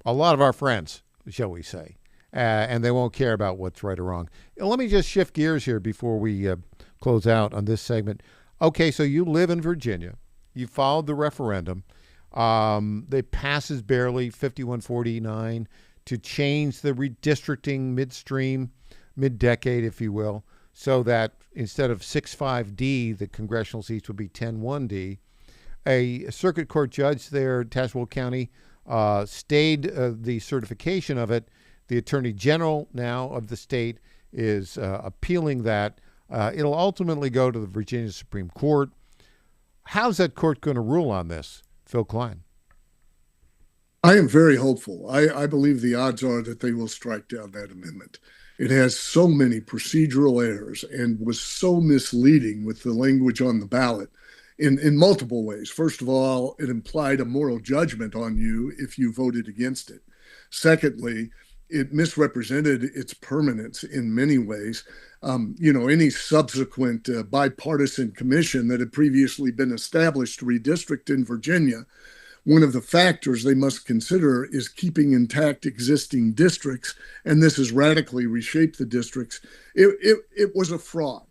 a lot of our friends, shall we say, and they won't care about what's right or wrong. Let me just shift gears here before we close out on this segment. Okay, so you live in Virginia. You followed the referendum. They passes barely 51-49 to change the redistricting mid-decade, if you will, so that instead of 6-5D, the congressional seats would be 10-1D. a circuit court judge there, Tazewell County, stayed the certification of it. The Attorney General now of the state is appealing that. It'll ultimately go to the Virginia Supreme Court. How's that court going to rule on this, Phil Klein? I am very hopeful. I believe the odds are that they will strike down that amendment. It has so many procedural errors and was so misleading with the language on the ballot in multiple ways. First of all, it implied a moral judgment on you if you voted against it. Secondly, it misrepresented its permanence in many ways. Any subsequent bipartisan commission that had previously been established to redistrict in Virginia, one of the factors they must consider is keeping intact existing districts, and this has radically reshaped the districts. It was a fraud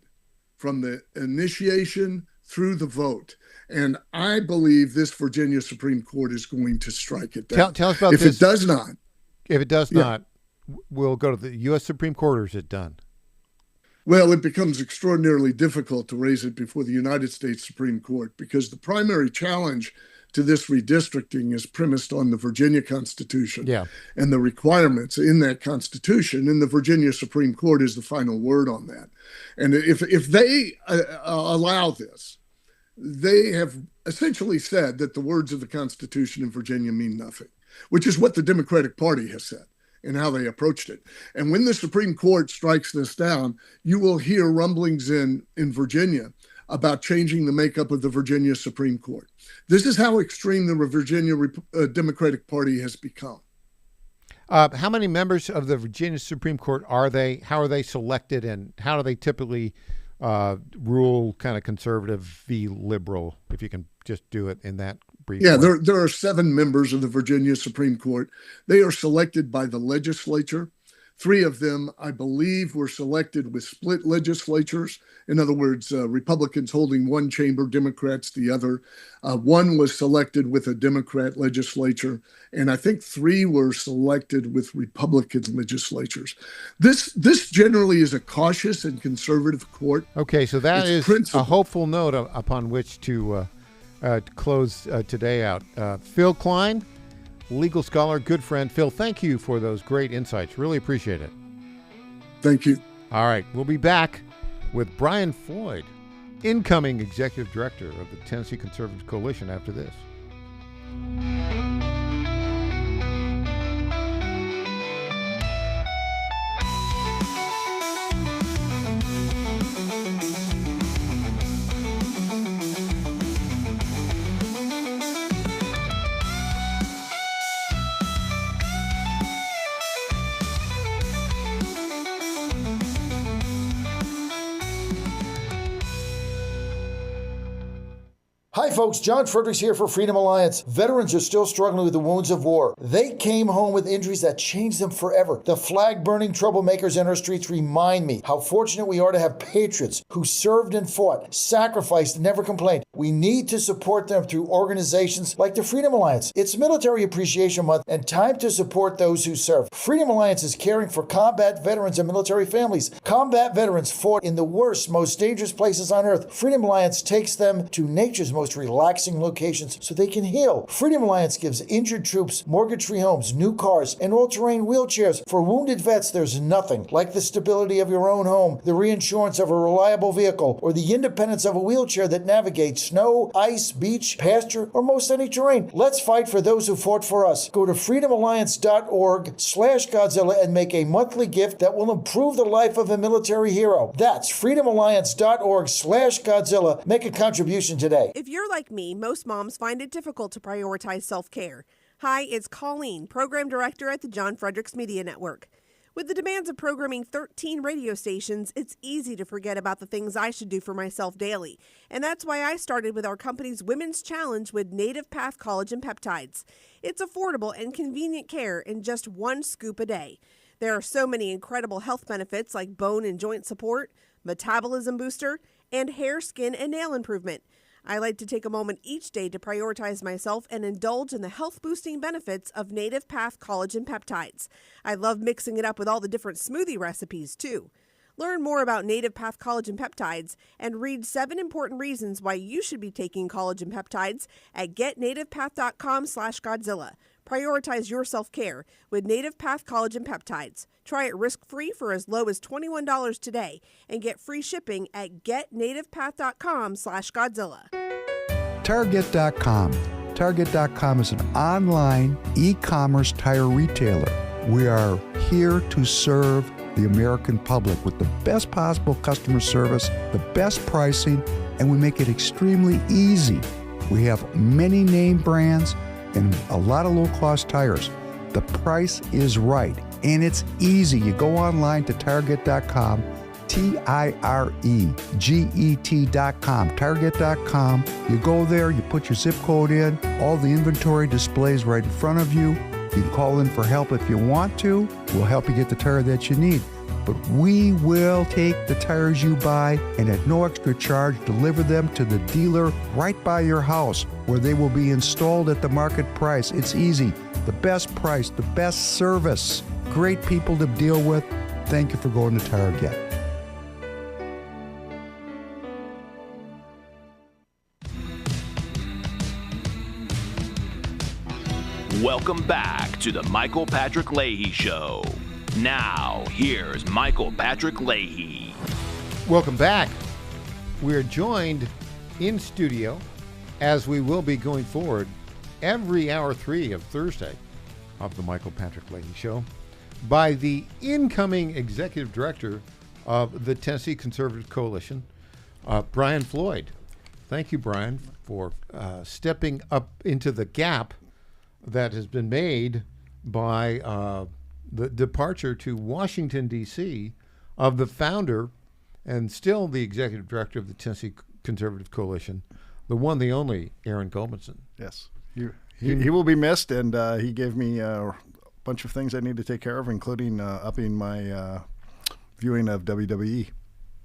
from the initiation through the vote, and I believe this Virginia Supreme Court is going to strike it down. Tell us about this. If it does not, we'll go to the U.S. Supreme Court, or is it done? Well, it becomes extraordinarily difficult to raise it before the United States Supreme Court because the primary challenge to this redistricting is premised on the Virginia Constitution and the requirements in that Constitution, and the Virginia Supreme Court is the final word on that. And if they allow this, they have essentially said that the words of the Constitution in Virginia mean nothing, which is what the Democratic Party has said and how they approached it. And when the Supreme Court strikes this down, you will hear rumblings in Virginia about changing the makeup of the Virginia Supreme Court. This is how extreme the Virginia Democratic Party has become. How many members of the Virginia Supreme Court are they? How are they selected, and how do they typically rule kind of conservative v. liberal, if you can just do it in that brief way? There are 7 members of the Virginia Supreme Court. They are selected by the legislature. 3 of them, I believe, were selected with split legislatures. In other words, Republicans holding one chamber, Democrats the other. 1 was selected with a Democrat legislature, and I think 3 were selected with Republican legislatures. This generally is a cautious and conservative court. Okay, so that is a hopeful note upon which to close today out. Phil Klein, legal scholar, good friend. Phil, thank you for those great insights. Really appreciate it. Thank you. All right, we'll be back with Brian Floyd, incoming executive director of the Tennessee Conservative Coalition, after this. Hi folks, John Fredericks here for Freedom Alliance. Veterans are still struggling with the wounds of war. They came home with injuries that changed them forever. The flag-burning troublemakers in our streets remind me how fortunate we are to have patriots who served and fought, sacrificed, and never complained. We need to support them through organizations like the Freedom Alliance. It's Military Appreciation Month and time to support those who serve. Freedom Alliance is caring for combat veterans and military families. Combat veterans fought in the worst, most dangerous places on earth. Freedom Alliance takes them to nature's most relaxing locations so they can heal. Freedom Alliance gives injured troops mortgage-free homes, new cars, and all-terrain wheelchairs. For wounded vets, there's nothing like the stability of your own home, the reinsurance of a reliable vehicle, or the independence of a wheelchair that navigates snow, ice, beach, pasture, or most any terrain. Let's fight for those who fought for us. Go to freedomalliance.org/Godzilla and make a monthly gift that will improve the life of a military hero. That's freedomalliance.org/Godzilla. Make a contribution today. If you're like me, most moms find it difficult to prioritize self-care. Hi, it's Colleen, Program Director at the John Fredericks Media Network. With the demands of programming 13 radio stations, it's easy to forget about the things I should do for myself daily. And that's why I started with our company's Women's Challenge with Native Path Collagen Peptides. It's affordable and convenient care in just 1 scoop a day. There are so many incredible health benefits like bone and joint support, metabolism booster, and hair, skin, and nail improvement. I like to take a moment each day to prioritize myself and indulge in the health-boosting benefits of Native Path Collagen Peptides. I love mixing it up with all the different smoothie recipes, too. Learn more about Native Path Collagen Peptides and read 7 important reasons why you should be taking collagen peptides at getnativepath.com/Godzilla. Prioritize your self-care with Native Path Collagen Peptides. Try it risk-free for as low as $21 today and get free shipping at getnativepath.com/Godzilla. Target.com. Target.com is an online e-commerce tire retailer. We are here to serve the American public with the best possible customer service, the best pricing, and we make it extremely easy. We have many name brands and a lot of low-cost tires. The price is right, and it's easy. You go online to Target.com, Tireget.com, Target.com. You go there, you put your zip code in, all the inventory displays right in front of you. You can call in for help if you want to. We'll help you get the tire that you need. But we will take the tires you buy and at no extra charge deliver them to the dealer right by your house where they will be installed at the market price. It's easy. The best price, the best service. Great people to deal with. Thank you for going to Target. Welcome back to the Michael Patrick Leahy Show. Now, here's Michael Patrick Leahy. Welcome back. We're joined in studio, as we will be going forward, every hour 3 of Thursday of the Michael Patrick Leahy Show, by the incoming executive director of the Tennessee Conservative Coalition, Brian Floyd. Thank you, Brian, for stepping up into the gap that has been made by the departure to Washington, D.C. of the founder and still the executive director of the Tennessee Conservative Coalition, the one, the only, Aaron Goldmanson. Yes. He will be missed, and he gave me a bunch of things I need to take care of, including upping my viewing of WWE.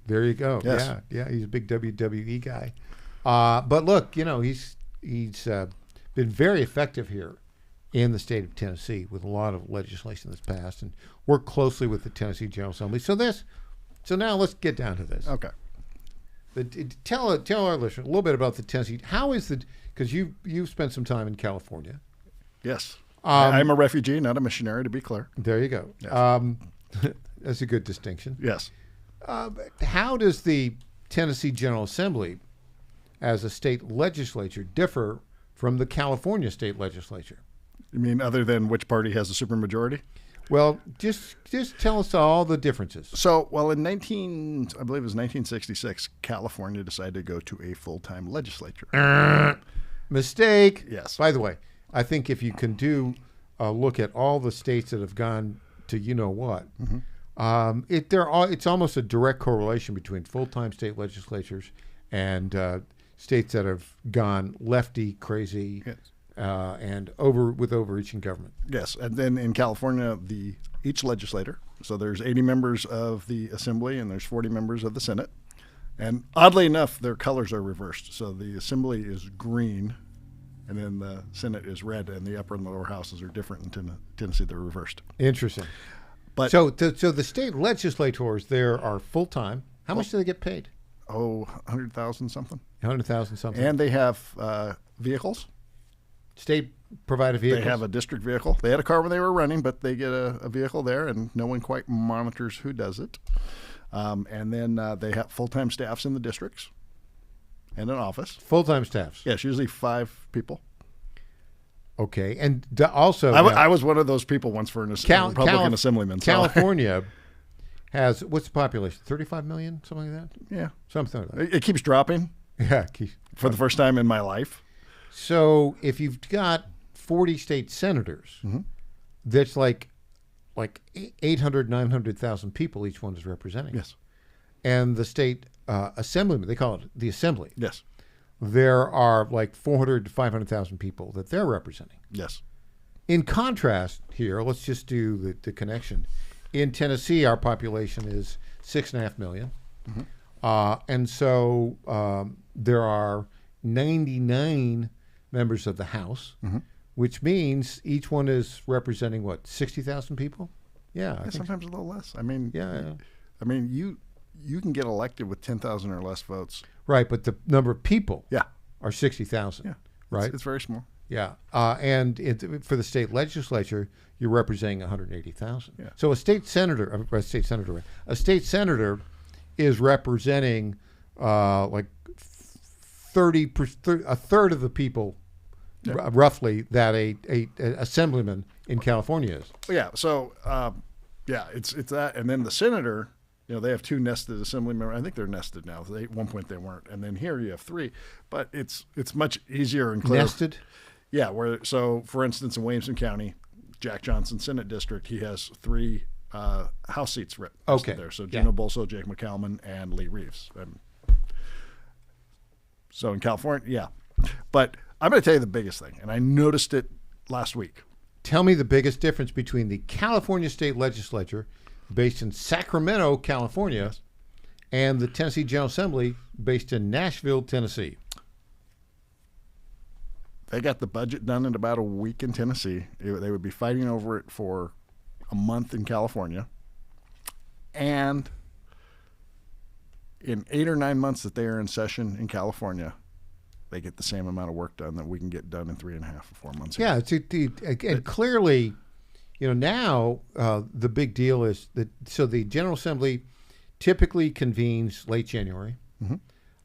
There you go. Yes. Yeah, he's a big WWE guy. But look, he's been very effective here in the state of Tennessee with a lot of legislation that's passed and worked closely with the Tennessee General Assembly. So now let's get down to this. Okay. Tell our listeners a little bit about the Tennessee. How is because you've spent some time in California. Yes. I'm a refugee, not a missionary, to be clear. There you go. Yes. That's a good distinction. Yes. How does the Tennessee General Assembly as a state legislature differ from the California state legislature? You mean other than which party has a supermajority? Well, just tell us all the differences. So, in I believe it was 1966, California decided to go to a full-time legislature. Mistake. Yes. By the way, I think if you can do a look at all the states that have gone to you-know-what, it's almost a direct correlation between full-time state legislatures and states that have gone lefty, crazy, yes. And with overreaching government. Yes, and then in California, each legislator, so there's 80 members of the Assembly and there's 40 members of the Senate. And oddly enough, their colors are reversed. So the Assembly is green, and then the Senate is red, and the upper and lower houses are different in Tennessee. They're reversed. Interesting. But so the state legislators there are full-time. How much do they get paid? $100,000 something. $100,000 something. And they have vehicles. State provided vehicles? They have a district vehicle. They had a car when they were running, but they get a vehicle there, and no one quite monitors who does it. And then they have full-time staffs in the districts and an office. Full-time staffs? Yes, usually 5 people. Okay, and also... I was one of those people once for a Republican assemblyman. California has, what's the population, 35 million, something like that? Yeah. Something like that. It keeps dropping. Yeah. For the first time in my life. So if you've got 40 state senators, that's like 800, 900,000 people each one is representing. Yes. And the state assemblyman, they call it the assembly. Yes. There are like 400 to 500,000 people that they're representing. Yes. In contrast here, let's just do the connection. In Tennessee, our population is 6.5 million. And so there are 99 members of the House, which means each one is representing, 60,000 people? Yeah. Sometimes a little less. I mean, I mean, you can get elected with 10,000 or less votes. Right, but the number of people Yeah. are 60,000. Yeah. Right? It's very small. Yeah. And for the state legislature, you're representing 180,000. Yeah. So a state senator is representing like 30%, a third of the people, roughly, that a assemblyman in California is. Yeah. So, it's that. And then the senator, they have 2 nested assembly members. I think they're nested now. At one point they weren't. And then here you have 3. But it's much easier and clearer. Nested? Yeah. So, for instance, in Williamson County, Jack Johnson Senate District, he has 3 House seats listed there. So Gino Bolso, Jake McCalman, and Lee Reeves. So in California, yeah. But I'm going to tell you the biggest thing, and I noticed it last week. Tell me the biggest difference between the California State Legislature, based in Sacramento, California, and the Tennessee General Assembly, based in Nashville, Tennessee. They got the budget done in about a week in Tennessee. They would be fighting over it for a month in California. And in 8 or 9 months that they are in session in California, they get the same amount of work done that we can get done in 3.5 or 4 months. Yeah, and clearly, now the big deal is that the General Assembly typically convenes late January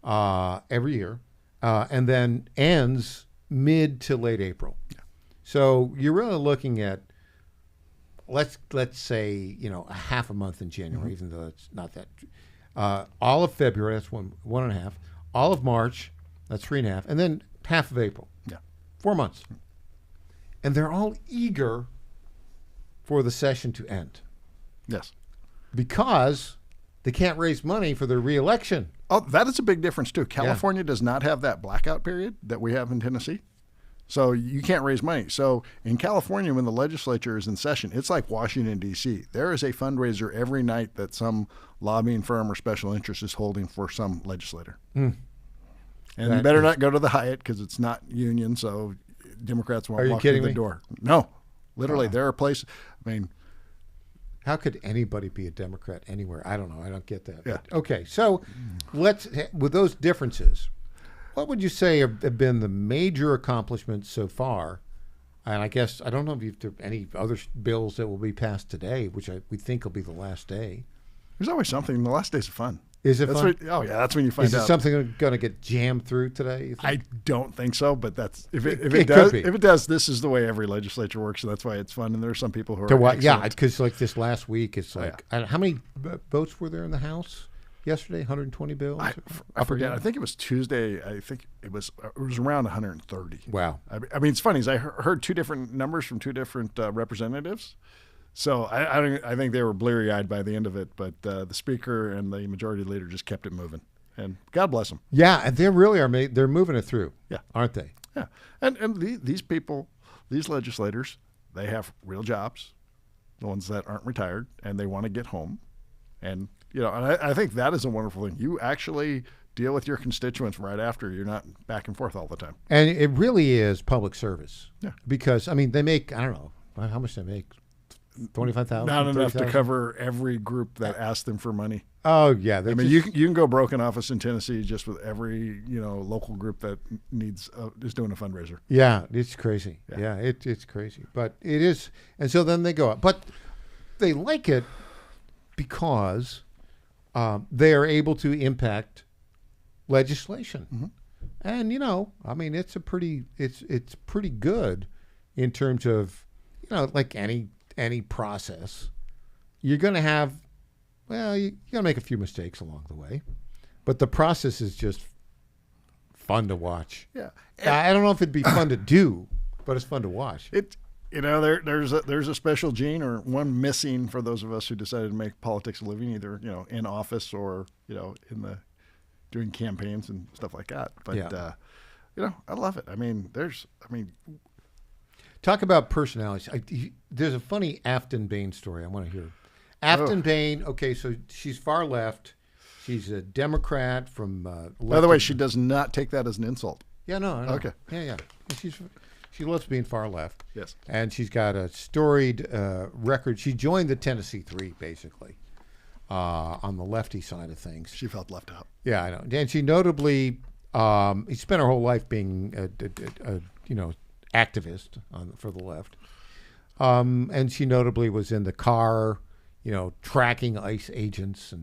every year, and then ends mid to late April. Yeah. So you're really looking at let's say a half a month in January, even though it's not that. All of February, that's 1.5. All of March, that's 3.5, and then half of April. Yeah, 4 months, and they're all eager for the session to end. Yes, because they can't raise money for their reelection. Oh, that is a big difference too. California does not have that blackout period that we have in Tennessee. So you can't raise money. So in California, when the legislature is in session, it's like Washington, D.C. There is a fundraiser every night that some lobbying firm or special interest is holding for some legislator. And you better not go to the Hyatt because it's not union, so Democrats won't walk through the door. No. Literally, there are places. I mean, how could anybody be a Democrat anywhere? I don't know. I don't get that. Yeah. But, okay, so with those differences, what would you say have been the major accomplishments so far? And I guess, I don't know if there are any other bills that will be passed today, which we think will be the last day. There's always something. The last days are fun. Is it fun? That's when you find out. Is it something going to get jammed through today? I don't think so, but that's if it does. If it does, this is the way every legislature works, and that's why it's fun. And there are some people who are because like this last week, it's like how many votes were there in the House yesterday? 120 bills. I forget. I think it was Tuesday. I think it was around 130. Wow. I mean, it's funny. I heard 2 different numbers from 2 different representatives. So I think they were bleary-eyed by the end of it, but the speaker and the majority leader just kept it moving, and God bless them. Yeah, and they really are. They're moving it through. Yeah, aren't they? Yeah, and these people, these legislators, they have real jobs, the ones that aren't retired, and they want to get home, and and I think that is a wonderful thing. You actually deal with your constituents right after. You're not back and forth all the time. And it really is public service. Yeah, because they make how much they make. 25,000. Not enough to cover every group that asks them for money. Oh yeah, I mean you can go broke in office in Tennessee just with every local group that needs is doing a fundraiser. Yeah, it's crazy. Yeah, it's crazy, but it is. And so then they go up, but they like it because they are able to impact legislation, and it's pretty good in terms of like any process, you're going to have, you're going to make a few mistakes along the way, but the process is just fun to watch. Yeah. I don't know if it'd be fun to do, but it's fun to watch. There's a special gene or one missing for those of us who decided to make politics a living, either, in office or, in doing campaigns and stuff like that. But, I love it. Talk about personalities. There's a funny Afton Bain story I want to hear. Afton Bain, okay, so she's far left. She's a Democrat from By the way, she does not take that as an insult. Yeah, no. Okay. Yeah. She loves being far left. Yes. And she's got a storied record. She joined the Tennessee Three, basically. on the lefty side of things. She felt left out. Yeah, I know. And she notably, he spent her whole life being a activist for the left. And she notably was in the car, tracking ICE agents.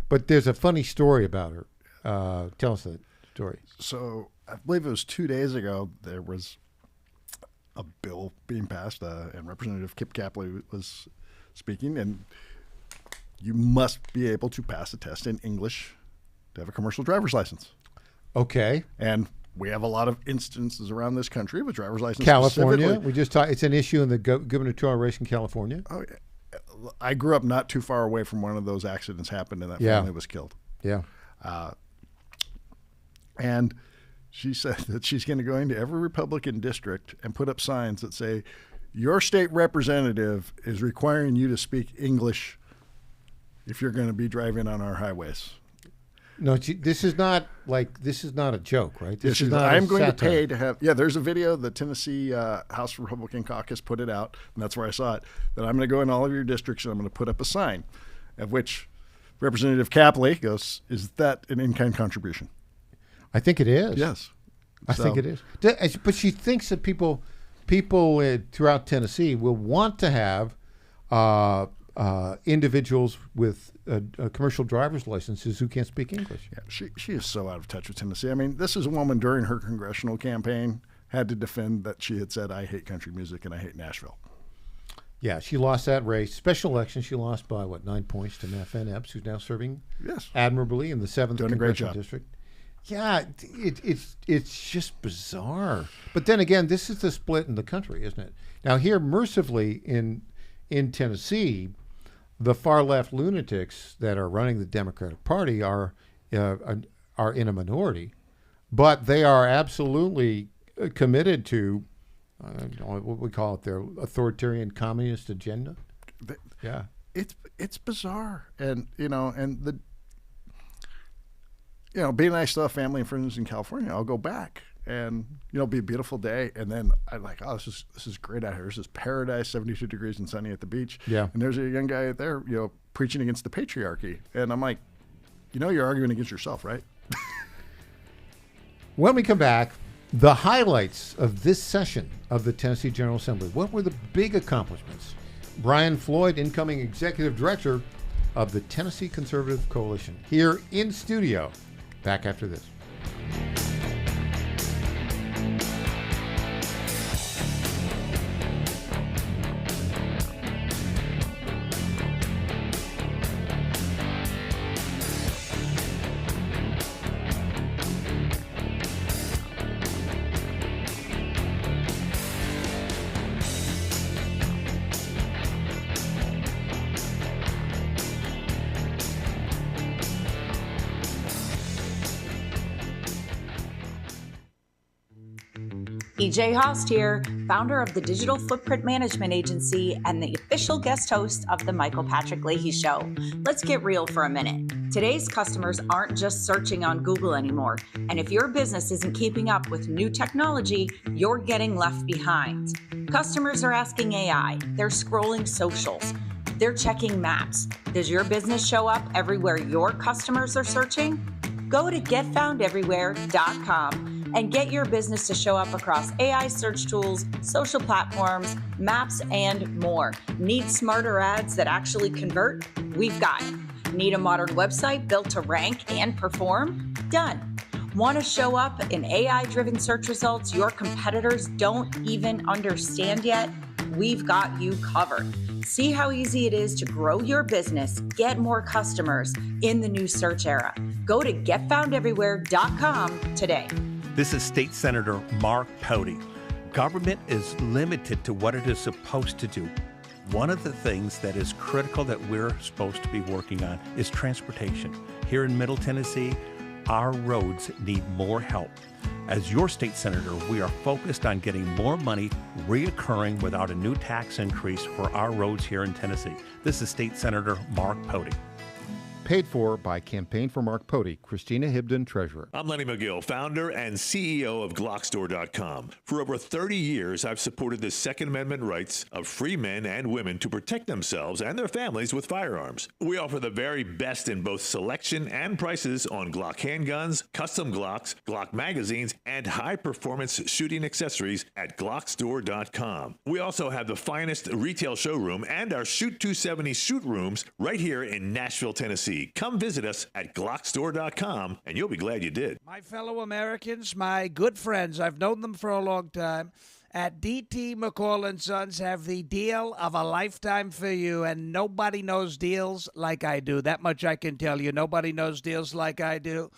But there's a funny story about her. Tell us that story. So I believe it was 2 days ago, there was a bill being passed, and Representative Kip Capley was speaking, and you must be able to pass a test in English to have a commercial driver's license. Okay. And we have a lot of instances around this country with driver's license. California. We just talked. It's an issue in the gubernatorial race in California. Oh, yeah. I grew up not too far away from one of those accidents happened, and that family was killed. Yeah. And she said that she's going to go into every Republican district and put up signs that say, your state representative is requiring you to speak English if you're going to be driving on our highways. No, this is not a joke, right? This is not. I'm going to pay to have. Yeah, there's a video. The Tennessee House Republican Caucus put it out, and that's where I saw it. That I'm going to go in all of your districts and I'm going to put up a sign, of which Representative Capley goes, "Is that an in-kind contribution?" I think it is. Yes, I think it is. But she thinks that people throughout Tennessee will want to have individuals with commercial driver's licenses who can't speak English. Yeah, she is so out of touch with Tennessee. I mean, this is a woman during her congressional campaign had to defend that she had said, I hate country music and I hate Nashville. Yeah, she lost that race. Special election, she lost by, 9 points to Nathan Epps, who's now serving admirably in the 7th Congressional District. Yeah, it's just bizarre. But then again, this is the split in the country, isn't it? Now here, mercifully, in Tennessee, the far left lunatics that are running the Democratic Party are in a minority, but they are absolutely committed to what we call it, their authoritarian communist agenda. Yeah, it's bizarre, and being I still have family and friends in California, I'll go back. And it'll be a beautiful day, and then I'm like, oh, this is great out here. This is paradise, 72 degrees and sunny at the beach. Yeah. And there's a young guy out there, preaching against the patriarchy, and I'm like, you're arguing against yourself, right? When we come back, the highlights of this session of the Tennessee General Assembly. What were the big accomplishments? Brian Floyd, incoming executive director of the Tennessee Conservative Coalition, here in studio. Back after this. EJ Host here, founder of the Digital Footprint Management Agency and the official guest host of the Michael Patrick Leahy Show. Let's get real for a minute. Today's customers aren't just searching on Google anymore, and if your business isn't keeping up with new technology, you're getting left behind. Customers are asking AI, they're scrolling socials, they're checking maps. Does your business show up everywhere your customers are searching? Go to getfoundeverywhere.com and get your business to show up across AI search tools, social platforms, maps, and more. Need smarter ads that actually convert? We've got it. Need a modern website built to rank and perform? Done. Want to show up in AI-driven search results your competitors don't even understand yet? We've got you covered. See how easy it is to grow your business, get more customers in the new search era. Go to getfoundeverywhere.com today. This is State Senator Mark Pody. Government is limited to what it is supposed to do. One of the things that is critical that we're supposed to be working on is transportation. Here in Middle Tennessee, our roads need more help. As your state senator, we are focused on getting more money reoccurring without a new tax increase for our roads here in Tennessee. This is State Senator Mark Pody. Paid for by Campaign for Mark Pody, Christina Hibden, Treasurer. I'm Lenny McGill, founder and CEO of GlockStore.com. For over 30 years, I've supported the Second Amendment rights of free men and women to protect themselves and their families with firearms. We offer the very best in both selection and prices on Glock handguns, custom Glocks, Glock magazines, and high-performance shooting accessories at GlockStore.com. We also have the finest retail showroom and our Shoot 270 shoot rooms right here in Nashville, Tennessee. Come visit us at GlockStore.com, and you'll be glad you did. My fellow Americans, my good friends, I've known them for a long time, at D.T. McCall & Sons have the deal of a lifetime for you, and nobody knows deals like I do. That much I can tell you. Nobody knows deals like I do.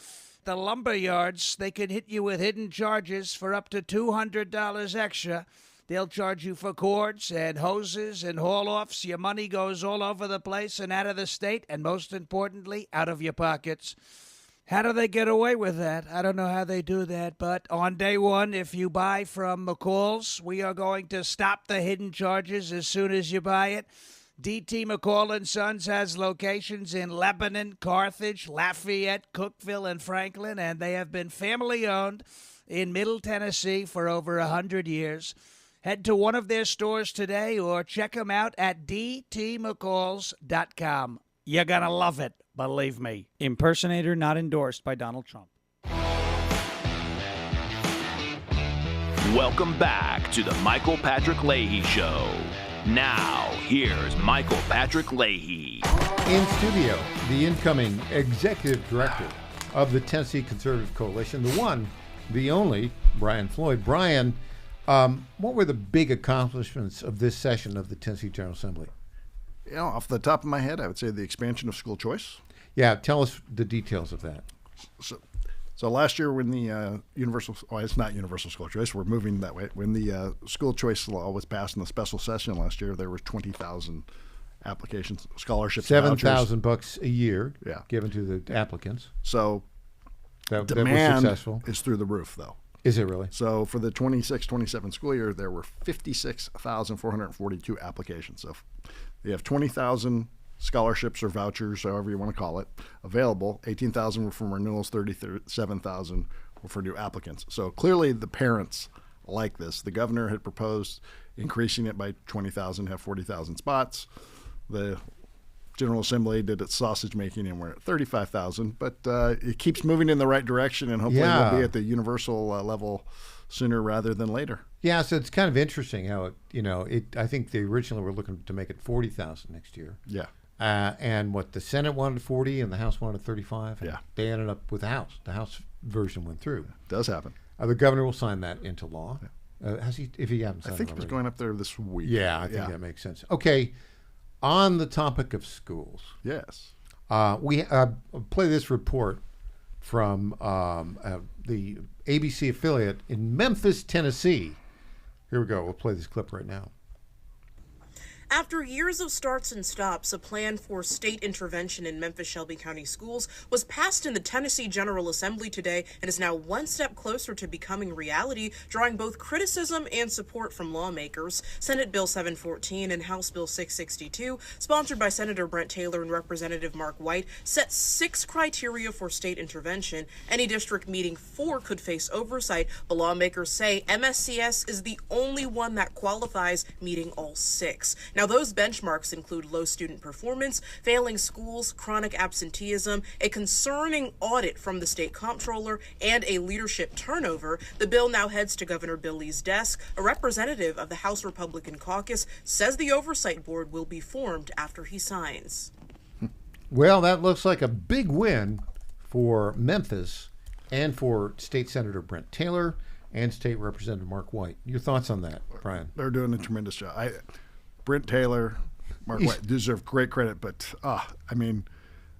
The lumber yards, they can hit you with hidden charges for up to $200 extra. They'll charge you for cords and hoses and haul-offs. Your money goes all over the place and out of the state, and most importantly, out of your pockets. How do they get away with that? I don't know how they do that, but on day one, if you buy from McCall's, we are going to stop the hidden charges as soon as you buy it. D.T. McCall & Sons has locations in Lebanon, Carthage, Lafayette, Cookeville, and Franklin, and they have been family-owned in Middle Tennessee for over 100 years. Head to one of their stores today or check them out at dtmccalls.com. You're going to love it, believe me. Impersonator not endorsed by Donald Trump. Welcome back to the Michael Patrick Leahy Show. Now, here's Michael Patrick Leahy. In studio, the incoming executive director of the Tennessee Conservative Coalition, the one, the only, Brian Floyd. Brian, what were the big accomplishments of this session of the Tennessee General Assembly? You know, off the top of my head, I would say the expansion of school choice. Yeah, tell us the details of that. So last year when the it's not universal school choice, we're moving that way. When the school choice law was passed in the special session last year, there were 20,000 applications, scholarships, $7,000 a year Yeah. given to the applicants. So that was demand successful. is through the roof, though. Is it really? So for the 26-27 school year, there were 56,442 applications. So you have 20,000 scholarships or vouchers, however you want to call it, available. 18,000 were from renewals, 37,000 were for new applicants. So clearly the parents like this. The governor had proposed increasing it by 20,000, have 40,000 spots. The General Assembly did its sausage making, and we're at 35,000. But it keeps moving in the right direction, and hopefully we'll be at the universal level sooner rather than later. Yeah, so it's kind of interesting how I think they originally were looking to make it 40,000 next year. Yeah. And what the Senate wanted 40 and the House wanted 35. Yeah. They ended up with the House. The House version went through. It does happen. The governor will sign that into law. Yeah. Has he? If he hasn't signed I think it he was already. going up there this week. Yeah, I think that makes sense. Okay, on the topic of schools. Yes. We play this report from the ABC affiliate in Memphis, Tennessee. Here we go. We'll play this clip right now. After years of starts and stops, a plan for state intervention in Memphis-Shelby County schools was passed in the Tennessee General Assembly today and is now one step closer to becoming reality, drawing both criticism and support from lawmakers. Senate Bill 714 and House Bill 662, sponsored by Senator Brent Taylor and Representative Mark White, set 6 criteria for state intervention. Any district meeting 4 could face oversight, but lawmakers say MSCS is the only one that qualifies, meeting all 6. Now, those benchmarks include low student performance, failing schools, chronic absenteeism, a concerning audit from the state comptroller, and a leadership turnover. The bill now heads to Governor Bill Lee's desk. A representative of the House Republican caucus says the oversight board will be formed after he signs. Well, that looks like a big win for Memphis and for State Senator Brent Taylor and State Representative Mark White. Your thoughts on that, Brian? They're doing a tremendous job. Brent Taylor, Mark White deserve great credit, but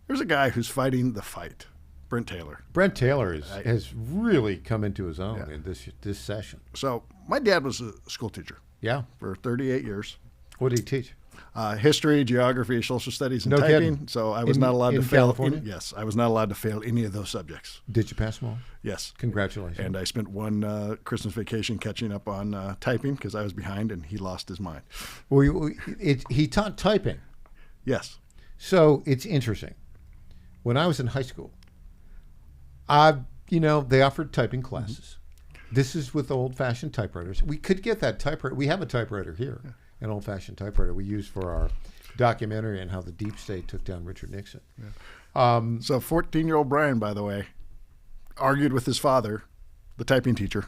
there's a guy who's fighting the fight. Brent Taylor. Brent Taylor has really come into his own in this session. So my dad was a school teacher. Yeah. For 38 years. What did he teach? History, geography, social studies, and No typing. kidding. So I was not allowed to in fail. California? Yes, I was not allowed to fail any of those subjects. Did you pass them all? Yes. Congratulations. And I spent one Christmas vacation catching up on typing because I was behind, and he lost his mind. Well, he taught typing. Yes. So it's interesting when I was in high school, they offered typing classes. This is with old-fashioned typewriters. We could get that typewriter. We have a typewriter here, an old-fashioned typewriter we use for our documentary on how the deep state took down Richard Nixon. Yeah. So 14-year-old Brian, by the way, argued with his father, the typing teacher,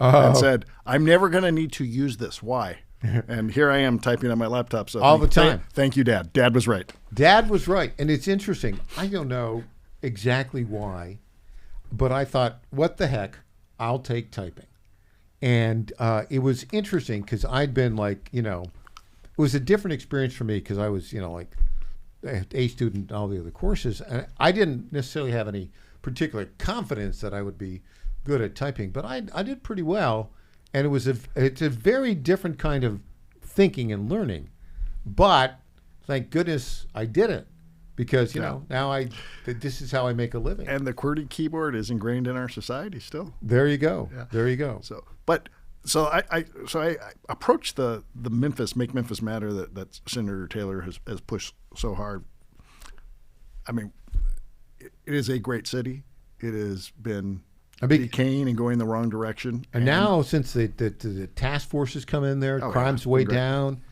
and said, I'm never going to need to use this. Why? And here I am typing on my laptop. So all the time. Thank you, Dad. Dad was right. Dad was right. And it's interesting. I don't know exactly why, but I thought, what the heck? I'll take typing. And it was interesting because I'd been it was a different experience for me because I was, A student in all the other courses. And I didn't necessarily have any particular confidence that I would be good at typing, but I did pretty well. And it's a very different kind of thinking and learning. But thank goodness I did it. Because, now this is how I make a living. And the QWERTY keyboard is ingrained in our society still. There you go. Yeah. There you go. So I approached the Make Memphis Matter that Senator Taylor has pushed so hard. I mean, it is a great city. It has been decaying and going the wrong direction. And now, since the task force has come in there, crime's way down.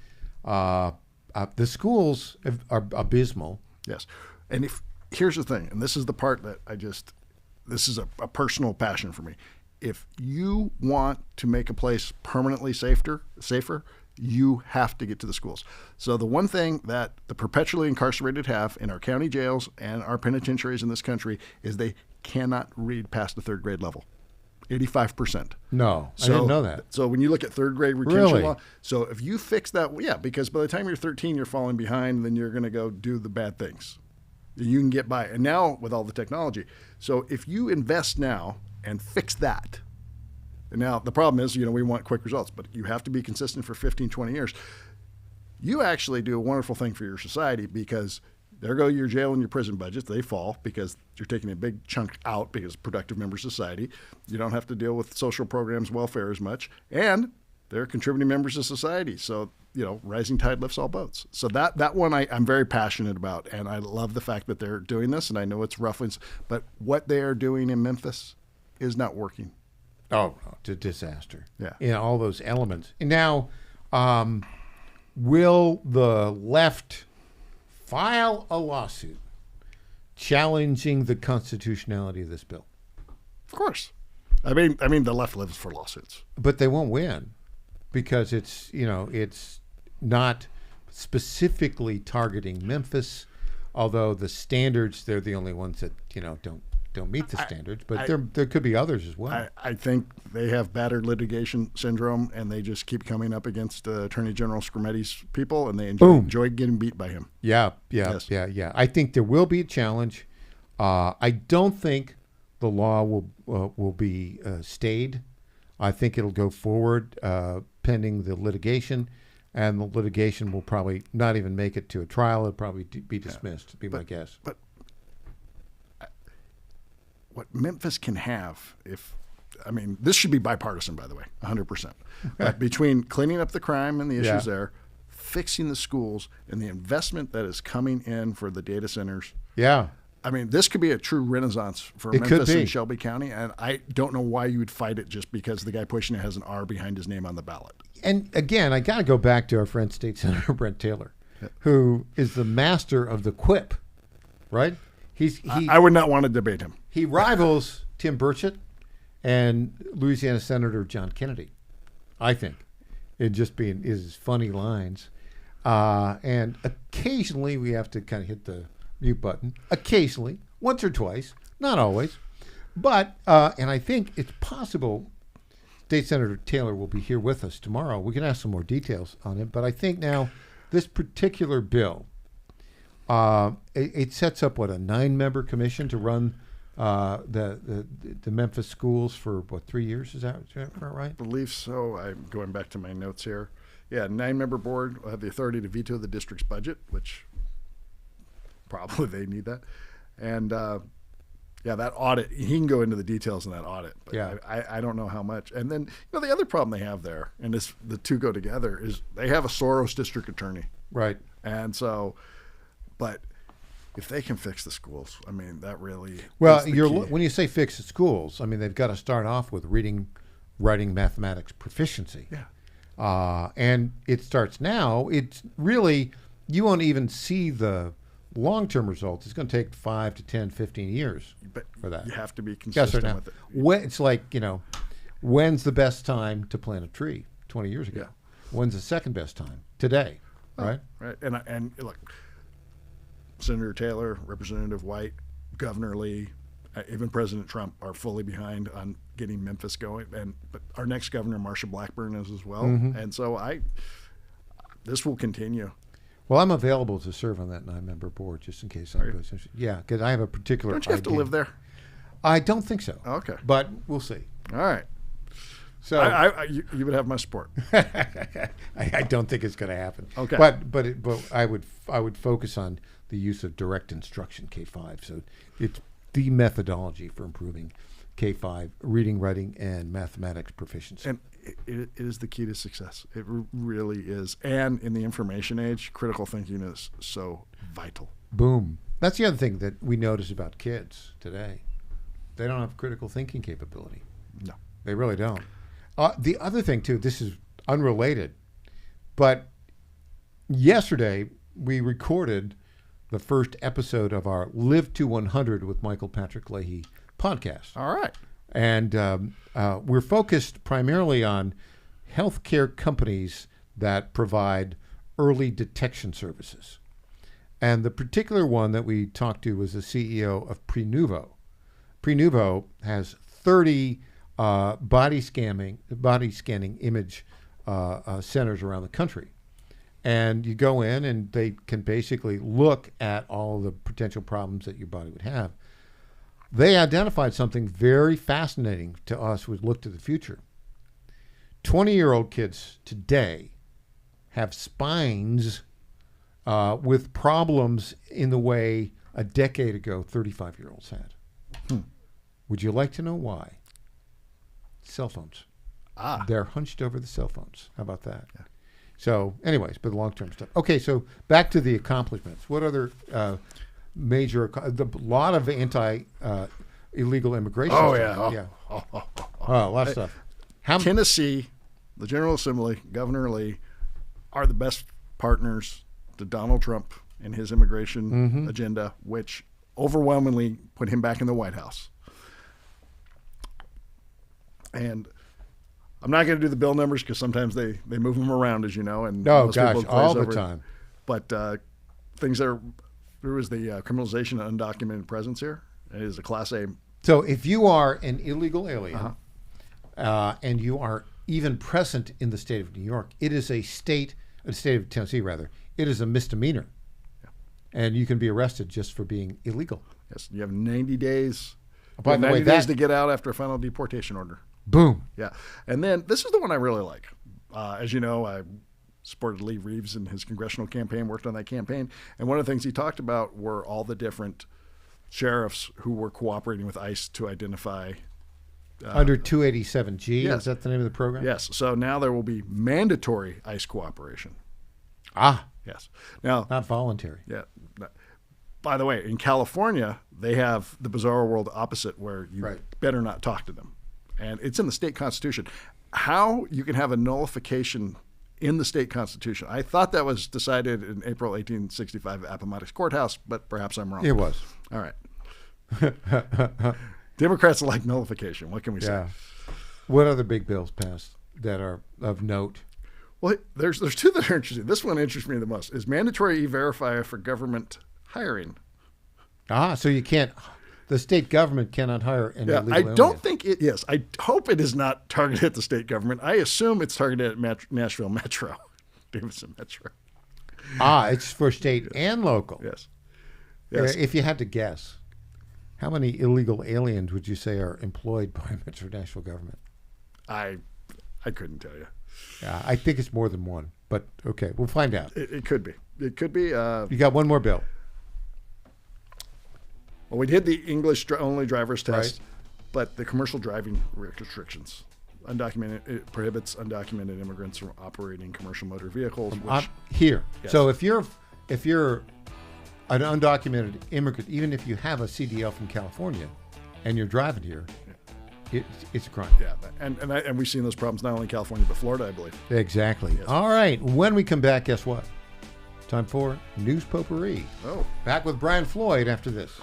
The schools are abysmal. Yes. And here's the thing, and this is the part that this is a personal passion for me. If you want to make a place permanently safer, you have to get to the schools. So the one thing that the perpetually incarcerated have in our county jails and our penitentiaries in this country is they cannot read past the third grade level. 85%. No, I didn't know that. So when you look at third grade retention law, so if you fix that, because by the time you're 13, you're falling behind, and then you're going to go do the bad things. You can get by. And now with all the technology. So if you invest now and fix that, and now the problem is, we want quick results, but you have to be consistent for 15, 20 years. You actually do a wonderful thing for your society because there go your jail and your prison budgets. They fall because you're taking a big chunk out because productive member society. You don't have to deal with social programs, welfare as much, and they're contributing members of society. So, rising tide lifts all boats. So that one I'm very passionate about, and I love the fact that they're doing this, and I know it's roughly, but what they are doing in Memphis is not working. Oh, it's a disaster. Yeah. In all those elements. And now, will the left file a lawsuit challenging the constitutionality of this bill? Of course. I mean, the left lives for lawsuits. But they won't win because it's not specifically targeting Memphis, although the standards, they're the only ones that, don't meet the standards, but there could be others as well. I think they have battered litigation syndrome, and they just keep coming up against Attorney General Scrimmetti's people, and they enjoy getting beat by him. Yeah. I think there will be a challenge. I don't think the law will be stayed. I think it'll go forward pending the litigation, and the litigation will probably not even make it to a trial. It'll probably be dismissed, my guess. But what Memphis can have, this should be bipartisan, by the way, 100%. But between cleaning up the crime and the issues there, fixing the schools, and the investment that is coming in for the data centers. Yeah. This could be a true renaissance for Memphis and Shelby County, and I don't know why you would fight it just because the guy pushing it has an R behind his name on the ballot. And again, I got to go back to our friend State Senator Brent Taylor, who is the master of the quip, right? I would not want to debate him. He rivals Tim Burchett and Louisiana Senator John Kennedy, I think, in just being his funny lines. And occasionally we have to kind of hit the mute button. Occasionally, once or twice, not always. But, and I think it's possible State Senator Taylor will be here with us tomorrow. We can ask some more details on it. But I think now this particular bill, it sets up, a 9-member commission to run the Memphis schools for, 3 years? Is that right? I believe so. I'm going back to my notes here. Yeah, 9-member board will have the authority to veto the district's budget, which probably they need that. And, that audit, he can go into the details in that audit. But I don't know how much. And then, the other problem they have there, and the two go together, is they have a Soros district attorney. Right. And so, but if they can fix the schools, I mean, that really Well, is the key. when you say fix the schools, I mean, they've got to start off with reading, writing, mathematics proficiency. Yeah. And it starts now. It's really, you won't even see the long-term results. It's going to take 5 to 10, 15 years for that. You have to be Gotta start consistent now. with it. It's like, when's the best time to plant a tree? 20 years ago. When's the second best time? Today, right? Right. And look, Senator Taylor, Representative White, Governor Lee, even President Trump are fully behind on getting Memphis going. But our next governor, Marsha Blackburn, is as well. Mhm. And so this will continue. Well, I'm available to serve on that 9-member board just in case anybody's interested. Yeah, because I have a particular Don't you have to idea. live there? I don't think so. Okay. But we'll see. All right. So you would have my support. I don't think it's going to happen. Okay. But I would focus on the use of direct instruction K-5. So it's the methodology for improving K-5 reading, writing, and mathematics proficiency. And it is the key to success. It really is. And in the information age, critical thinking is so vital. Boom. That's the other thing that we notice about kids today. They don't have critical thinking capability. No. They really don't. The other thing, too, this is unrelated, but yesterday we recorded the first episode of our Live to 100 with Michael Patrick Leahy podcast. All right. And we're focused primarily on healthcare companies that provide early detection services. And the particular one that we talked to was the CEO of Prenuvo. Prenuvo has 30 body scanning image centers around the country. And you go in and they can basically look at all the potential problems that your body would have. They identified something very fascinating to us who looked to the future. 20-year-old kids today have spines with problems in the way a decade ago 35-year-olds had. Would you like to know why? Cell phones. They're hunched over the cell phones. How about that? Yeah. So anyways, but the long-term stuff. Okay, so back to the accomplishments. What other major, a lot of illegal immigration stuff. Yeah. A lot of stuff. Tennessee, the General Assembly, Governor Lee are the best partners to Donald Trump and his immigration agenda, which overwhelmingly put him back in the White House. And I'm not going to do the bill numbers because sometimes they move them around, as you know. And most people all glaze the over time. But things that are, there was the criminalization of undocumented presence here. It is a Class A. So if you are an illegal alien and you are even present in the state of New York, it is the state of Tennessee, rather. It is a misdemeanor. Yeah. And you can be arrested just for being illegal. Yes, you have 90 days. By the way, 90 days to get out after a final deportation order. Boom. Yeah. And then this is the one I really like. As you know, I supported Lee Reeves in his congressional campaign, worked on that campaign. And one of the things he talked about were all the different sheriffs who were cooperating with ICE to identify. Under 287G, yes. Is that the name of the program? Yes. So now there will be mandatory ICE cooperation. Yes. Now, not voluntary. Yeah. By the way, in California, they have the bizarre world opposite where you better not talk to them. And it's in the state constitution. How you can have a nullification in the state constitution. I thought that was decided in April 1865 at Appomattox Courthouse, but perhaps I'm wrong. It was. All right. Democrats like nullification. What can we say? What other big bills passed that are of note? Well, there's two that are interesting. This one interests me the most. Is mandatory e-verify for government hiring. So you can't, the state government cannot hire an illegal alien. I don't think it is. I hope it is not targeted at the state government. I assume it's targeted at Nashville Metro, Davidson Metro. It's for state and local. Yes. If you had to guess, how many illegal aliens would you say are employed by Metro Nashville government? I couldn't tell you. Yeah, I think it's more than one, but okay, we'll find out. It could be. It could be. You got one more bill. Well, we did the English-only driver's test, but the commercial driving restrictions. It prohibits undocumented immigrants from operating commercial motor vehicles. Here. Yes. So if you're an undocumented immigrant, even if you have a CDL from California and you're driving here, it's a crime. Yeah, and we've seen those problems not only in California but Florida, I believe. Exactly. Yes. All right. When we come back, guess what? Time for News Potpourri. Oh. Back with Brian Floyd after this.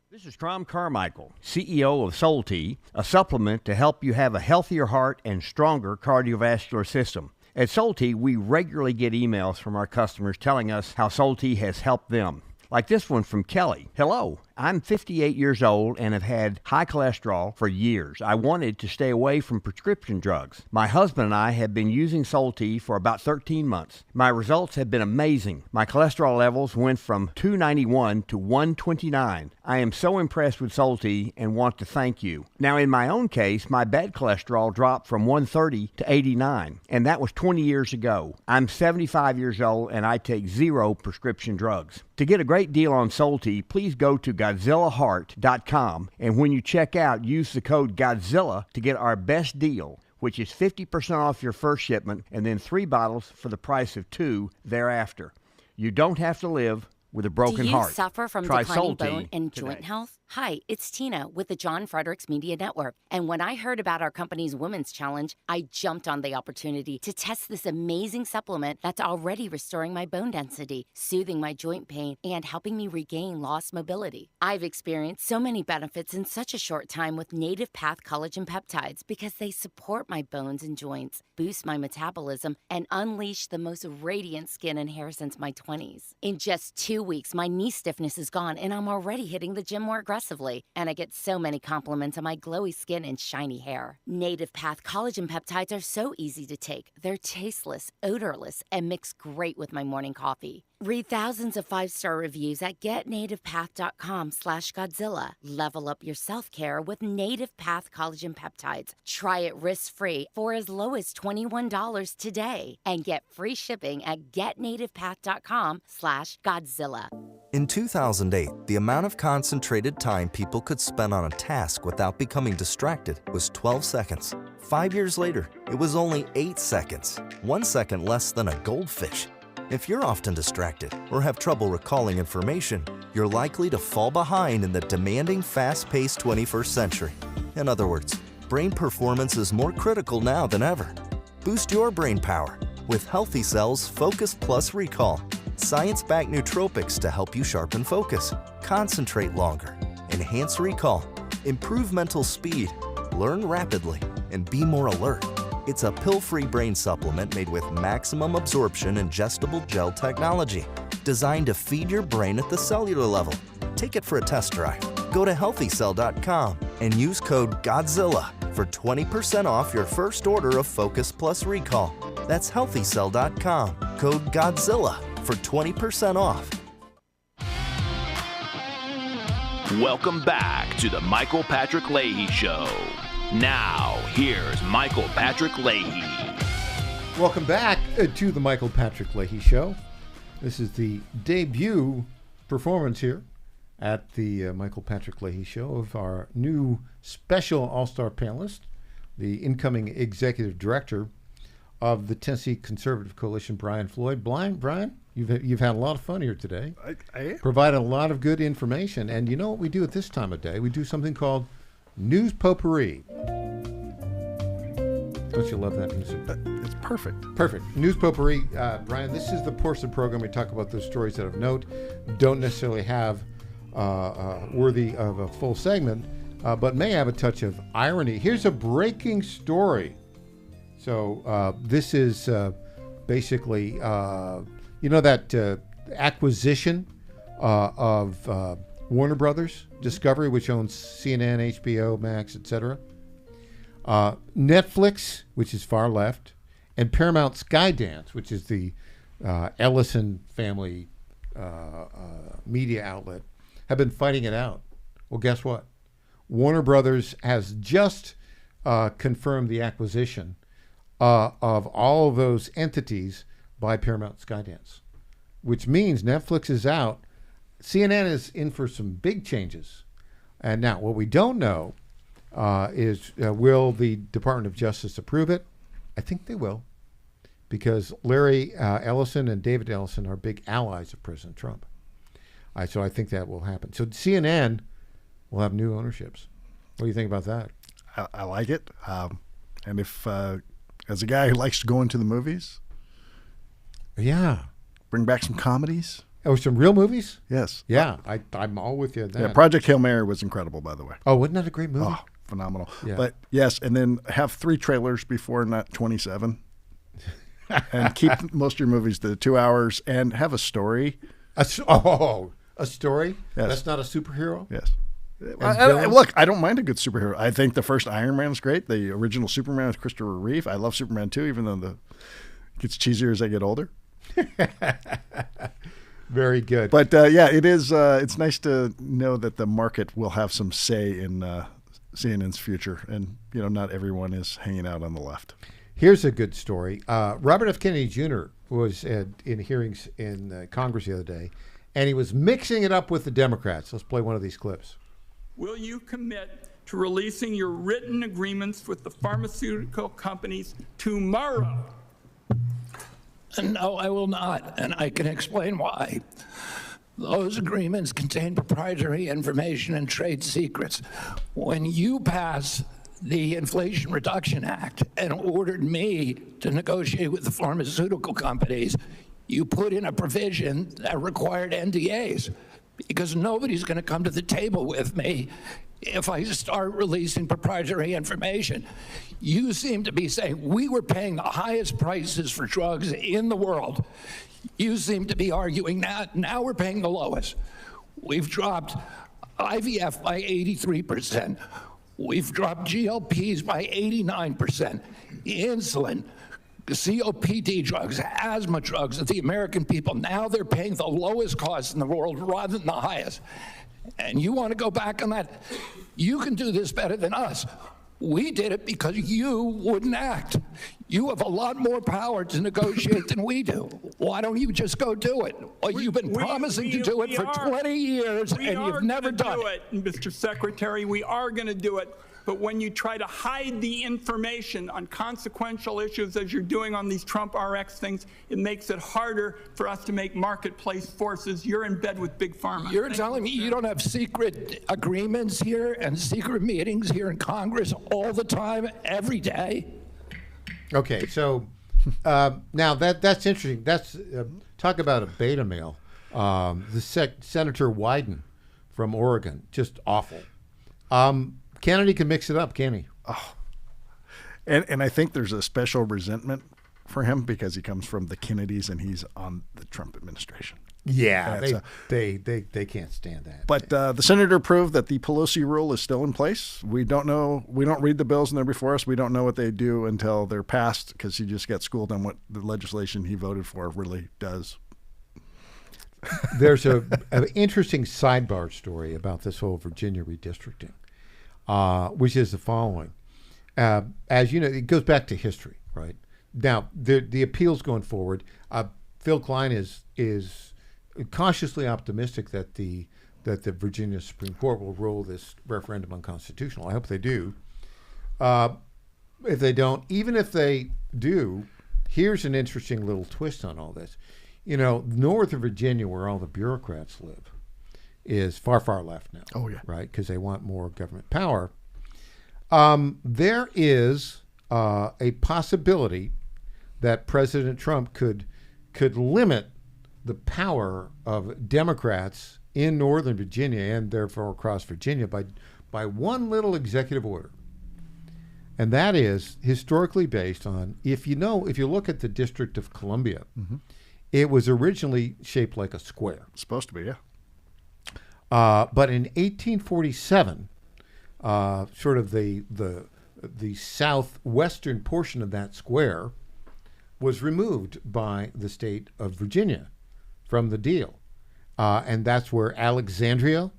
This is Tom Carmichael, CEO of Soul Tea, a supplement to help you have a healthier heart and stronger cardiovascular system. At Soul Tea, we regularly get emails from our customers telling us how Soul Tea has helped them. Like this one from Kelly. Hello, I'm 58 years old and have had high cholesterol for years. I wanted to stay away from prescription drugs. My husband and I have been using Soul Tea for about 13 months. My results have been amazing. My cholesterol levels went from 291 to 129. I am so impressed with Soul Tea and want to thank you. Now, in my own case, my bad cholesterol dropped from 130 to 89, and that was 20 years ago. I'm 75 years old and I take 0 prescription drugs. To get a great deal on Soul Tea, please go to GodzillaHeart.com, and when you check out, use the code Godzilla to get our best deal, which is 50% off your first shipment and then 3 bottles for the price of 2 thereafter. You don't have to live with a broken heart. Do you suffer from Try declining Soul Tea bone and today. joint health? Hi, it's Tina with the John Fredericks Media Network. And when I heard about our company's Women's Challenge, I jumped on the opportunity to test this amazing supplement that's already restoring my bone density, soothing my joint pain, and helping me regain lost mobility. I've experienced so many benefits in such a short time with Native Path Collagen Peptides because they support my bones and joints, boost my metabolism, and unleash the most radiant skin and hair since my 20s. In just 2 weeks, my knee stiffness is gone, and I'm already hitting the gym more aggressively. And I get so many compliments on my glowy skin and shiny hair. Native Path Collagen Peptides are so easy to take. They're tasteless, odorless, and mix great with my morning coffee. Read thousands of 5-star reviews at getnativepath.com/Godzilla. Level up your self-care with Native Path Collagen Peptides. Try it risk-free for as low as $21 today. And get free shipping at getnativepath.com/Godzilla. In 2008, the amount of concentrated time people could spend on a task without becoming distracted was 12 seconds. 5 years later, it was only 8 seconds, 1 second less than a goldfish. If you're often distracted or have trouble recalling information, you're likely to fall behind in the demanding, fast-paced 21st century. In other words, brain performance is more critical now than ever. Boost your brain power with Healthy Cells Focus Plus Recall. Science-backed nootropics to help you sharpen focus, concentrate longer, enhance recall, improve mental speed, learn rapidly, and be more alert. It's a pill-free brain supplement made with maximum absorption ingestible gel technology, designed to feed your brain at the cellular level. Take it for a test drive. Go to healthycell.com and use code GODZILLA for 20% off your first order of Focus Plus Recall. That's healthycell.com, code GODZILLA for 20% off. Welcome back to the Michael Patrick Leahy Show. Now, here's Michael Patrick Leahy. Welcome back to the Michael Patrick Leahy Show. This is the debut performance here at the Michael Patrick Leahy Show of our new special all-star panelist, the incoming executive director of the Tennessee Conservative Coalition, Brian Floyd. Brian, you've had a lot of fun here today. I provided a lot of good information. And you know what we do at this time of day? We do something called News Potpourri. Don't you love that music? It's perfect. Perfect. News Potpourri. Brian, this is the portion of the program we talk about those stories that of note, don't necessarily have worthy of a full segment, but may have a touch of irony. Here's a breaking story. So this is basically, that acquisition of Warner Brothers Discovery, which owns CNN, HBO Max, etc. Netflix, which is far left, and Paramount Skydance, which is the Ellison family media outlet, have been fighting it out. Well, guess what? Warner Brothers has just confirmed the acquisition of all of those entities by Paramount Skydance, which means Netflix is out. CNN is in for some big changes. And now, what we don't know is will the Department of Justice approve it? I think they will, because Larry Ellison and David Ellison are big allies of President Trump. So I think that will happen. So CNN will have new ownerships. What do you think about that? I like it. And if, as a guy who likes to go into the movies, bring back some comedies. Oh, some real movies? Yes. Yeah, I'm all with you on that. Yeah, Project Hail Mary was incredible, by the way. Oh, wasn't that a great movie? Oh, phenomenal. Yeah. But yes, and then have 3 trailers before, not 27. And keep most of your movies to 2 hours and have a story. A story? Yes. That's not a superhero? Yes. Look, I don't mind a good superhero. I think the first Iron Man is great. The original Superman with Christopher Reeve. I love Superman 2, even though it gets cheesier as I get older. Very good. But it is. It's nice to know that the market will have some say in CNN's future, and not everyone is hanging out on the left. Here's a good story. Robert F. Kennedy Jr. was in hearings in Congress the other day, and he was mixing it up with the Democrats. Let's play one of these clips. Will you commit to releasing your written agreements with the pharmaceutical companies tomorrow? No, I will not, and I can explain why. Those agreements contain proprietary information and trade secrets. When you pass the Inflation Reduction Act and ordered me to negotiate with the pharmaceutical companies, you put in a provision that required NDAs, because nobody's going to come to the table with me if I start releasing proprietary information. You seem to be saying we were paying the highest prices for drugs in the world. You seem to be arguing that now we're paying the lowest. We've dropped IVF by 83%. We've dropped GLPs by 89%. Insulin, COPD drugs, asthma drugs that the American people, now they're paying the lowest cost in the world rather than the highest. And you want to go back on that? You can do this better than us. We did it because you wouldn't act. You have a lot more power to negotiate than we do. Why don't you just go do it? Well, you've been promising to do it for 20 years, and you've never done it. Mr. Secretary, we are going to do it. But when you try to hide the information on consequential issues, as you're doing on these Trump RX things, it makes it harder for us to make marketplace forces. You're in bed with Big Pharma. You're telling me you don't have secret agreements here and secret meetings here in Congress all the time, every day? Okay, so now that's interesting. That's talk about a beta male. Senator Wyden from Oregon, just awful. Kennedy can mix it up, can he? Oh. And I think there's a special resentment for him because he comes from the Kennedys and he's on the Trump administration. Yeah, they can't stand that. But the senator proved that the Pelosi rule is still in place. We don't know. We don't read the bills and they're before us. We don't know what they do until they're passed because he just got schooled on what the legislation he voted for really does. There's an interesting sidebar story about this whole Virginia redistricting. Which is the following. As you know, it goes back to history, right? Now, the appeals going forward, Phil Klein is cautiously optimistic that the Virginia Supreme Court will rule this referendum unconstitutional. I hope they do. If they don't, even if they do, here's an interesting little twist on all this. North of Virginia, where all the bureaucrats live, is far, far left now. Oh, yeah. Right? Because they want more government power. There is a possibility that President Trump could limit the power of Democrats in Northern Virginia and therefore across Virginia by one little executive order. And that is historically based on, if you look at the District of Columbia, it was originally shaped like a square. It's supposed to be, yeah. But in 1847, sort of the southwestern portion of that square was removed by the state of Virginia from the deal. And that's where Alexandria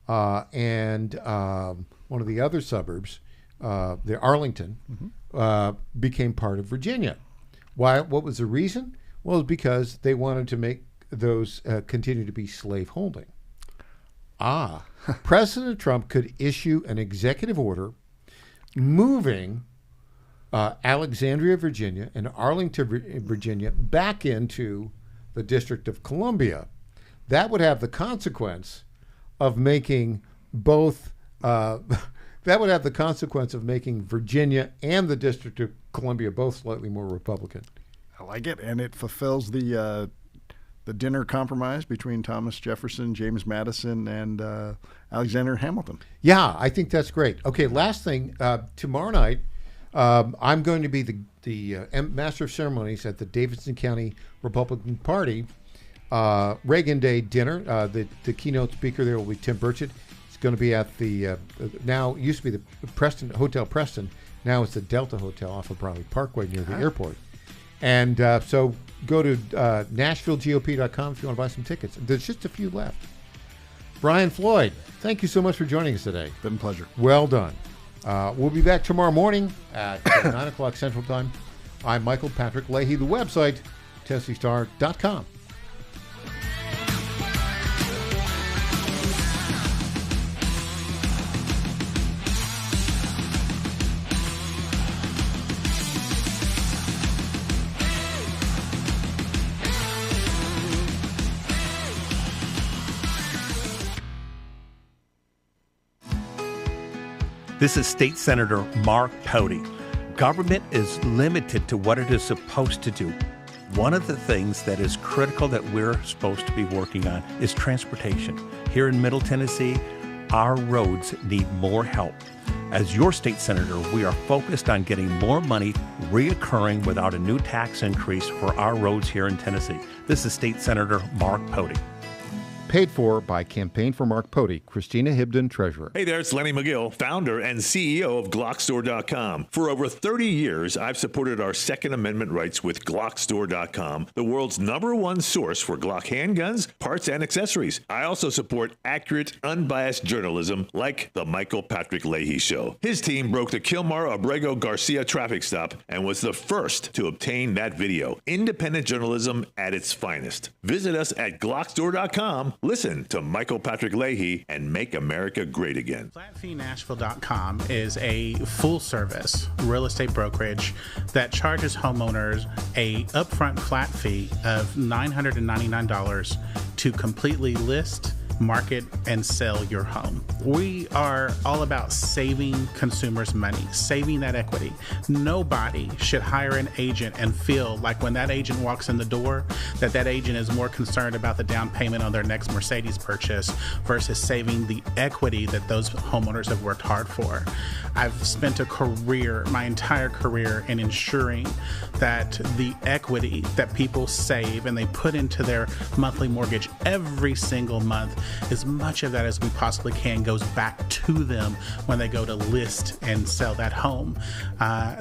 and one of the other suburbs the Arlington, became part of Virginia. Why? What was the reason? Well, it's because they wanted to make those continue to be slave holding. President Trump could issue an executive order moving Alexandria, Virginia, and Arlington, Virginia, back into the District of Columbia. That would have the consequence of making both. That would have the consequence of making Virginia and the District of Columbia both slightly more Republican. I like it, and it fulfills the dinner compromise between Thomas Jefferson, James Madison, and Alexander Hamilton. Yeah, I think that's great. Okay, last thing. Tomorrow night, I'm going to be the Master of Ceremonies at the Davidson County Republican Party Reagan Day dinner. The keynote speaker there will be Tim Burchett. It's going to be at the now used to be the Preston Hotel Preston. Now it's the Delta Hotel off of Broadway Parkway near the airport. And so go to NashvilleGOP.com if you want to buy some tickets. There's just a few left. Brian Floyd, thank you so much for joining us today. Been a pleasure. Well done. We'll be back tomorrow morning at 9 o'clock Central Time. I'm Michael Patrick Leahy. The website, TennesseeStar.com. This is State Senator Mark Pody. Government is limited to what it is supposed to do. One of the things that is critical that we're supposed to be working on is transportation. Here in Middle Tennessee, our roads need more help. As your state senator, we are focused on getting more money reoccurring without a new tax increase for our roads here in Tennessee. This is State Senator Mark Pody. Paid for by Campaign for Mark Pody, Christina Hibden, Treasurer. Hey there, it's Lenny McGill, founder and CEO of GlockStore.com. For over 30 years, I've supported our Second Amendment rights with GlockStore.com, the world's #1 source for Glock handguns, parts, and accessories. I also support accurate, unbiased journalism like the Michael Patrick Leahy Show. His team broke the Kilmar Abrego Garcia traffic stop and was the first to obtain that video. Independent journalism at its finest. Visit us at GlockStore.com. Listen to Michael Patrick Leahy and make America great again. FlatFeeNashville.com is a full-service real estate brokerage that charges homeowners a upfront flat fee of $999 to completely list, market, and sell your home. We are all about saving consumers money, saving that equity. Nobody should hire an agent and feel like when that agent walks in the door, that agent is more concerned about the down payment on their next Mercedes purchase versus saving the equity that those homeowners have worked hard for. I've spent my entire career in ensuring that the equity that people save and they put into their monthly mortgage every single month, as much of that as we possibly can goes back to them when they go to list and sell that home.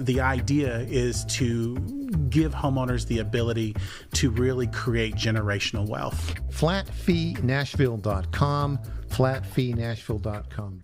The idea is to give homeowners the ability to really create generational wealth. FlatFeeNashville.com, FlatFeeNashville.com.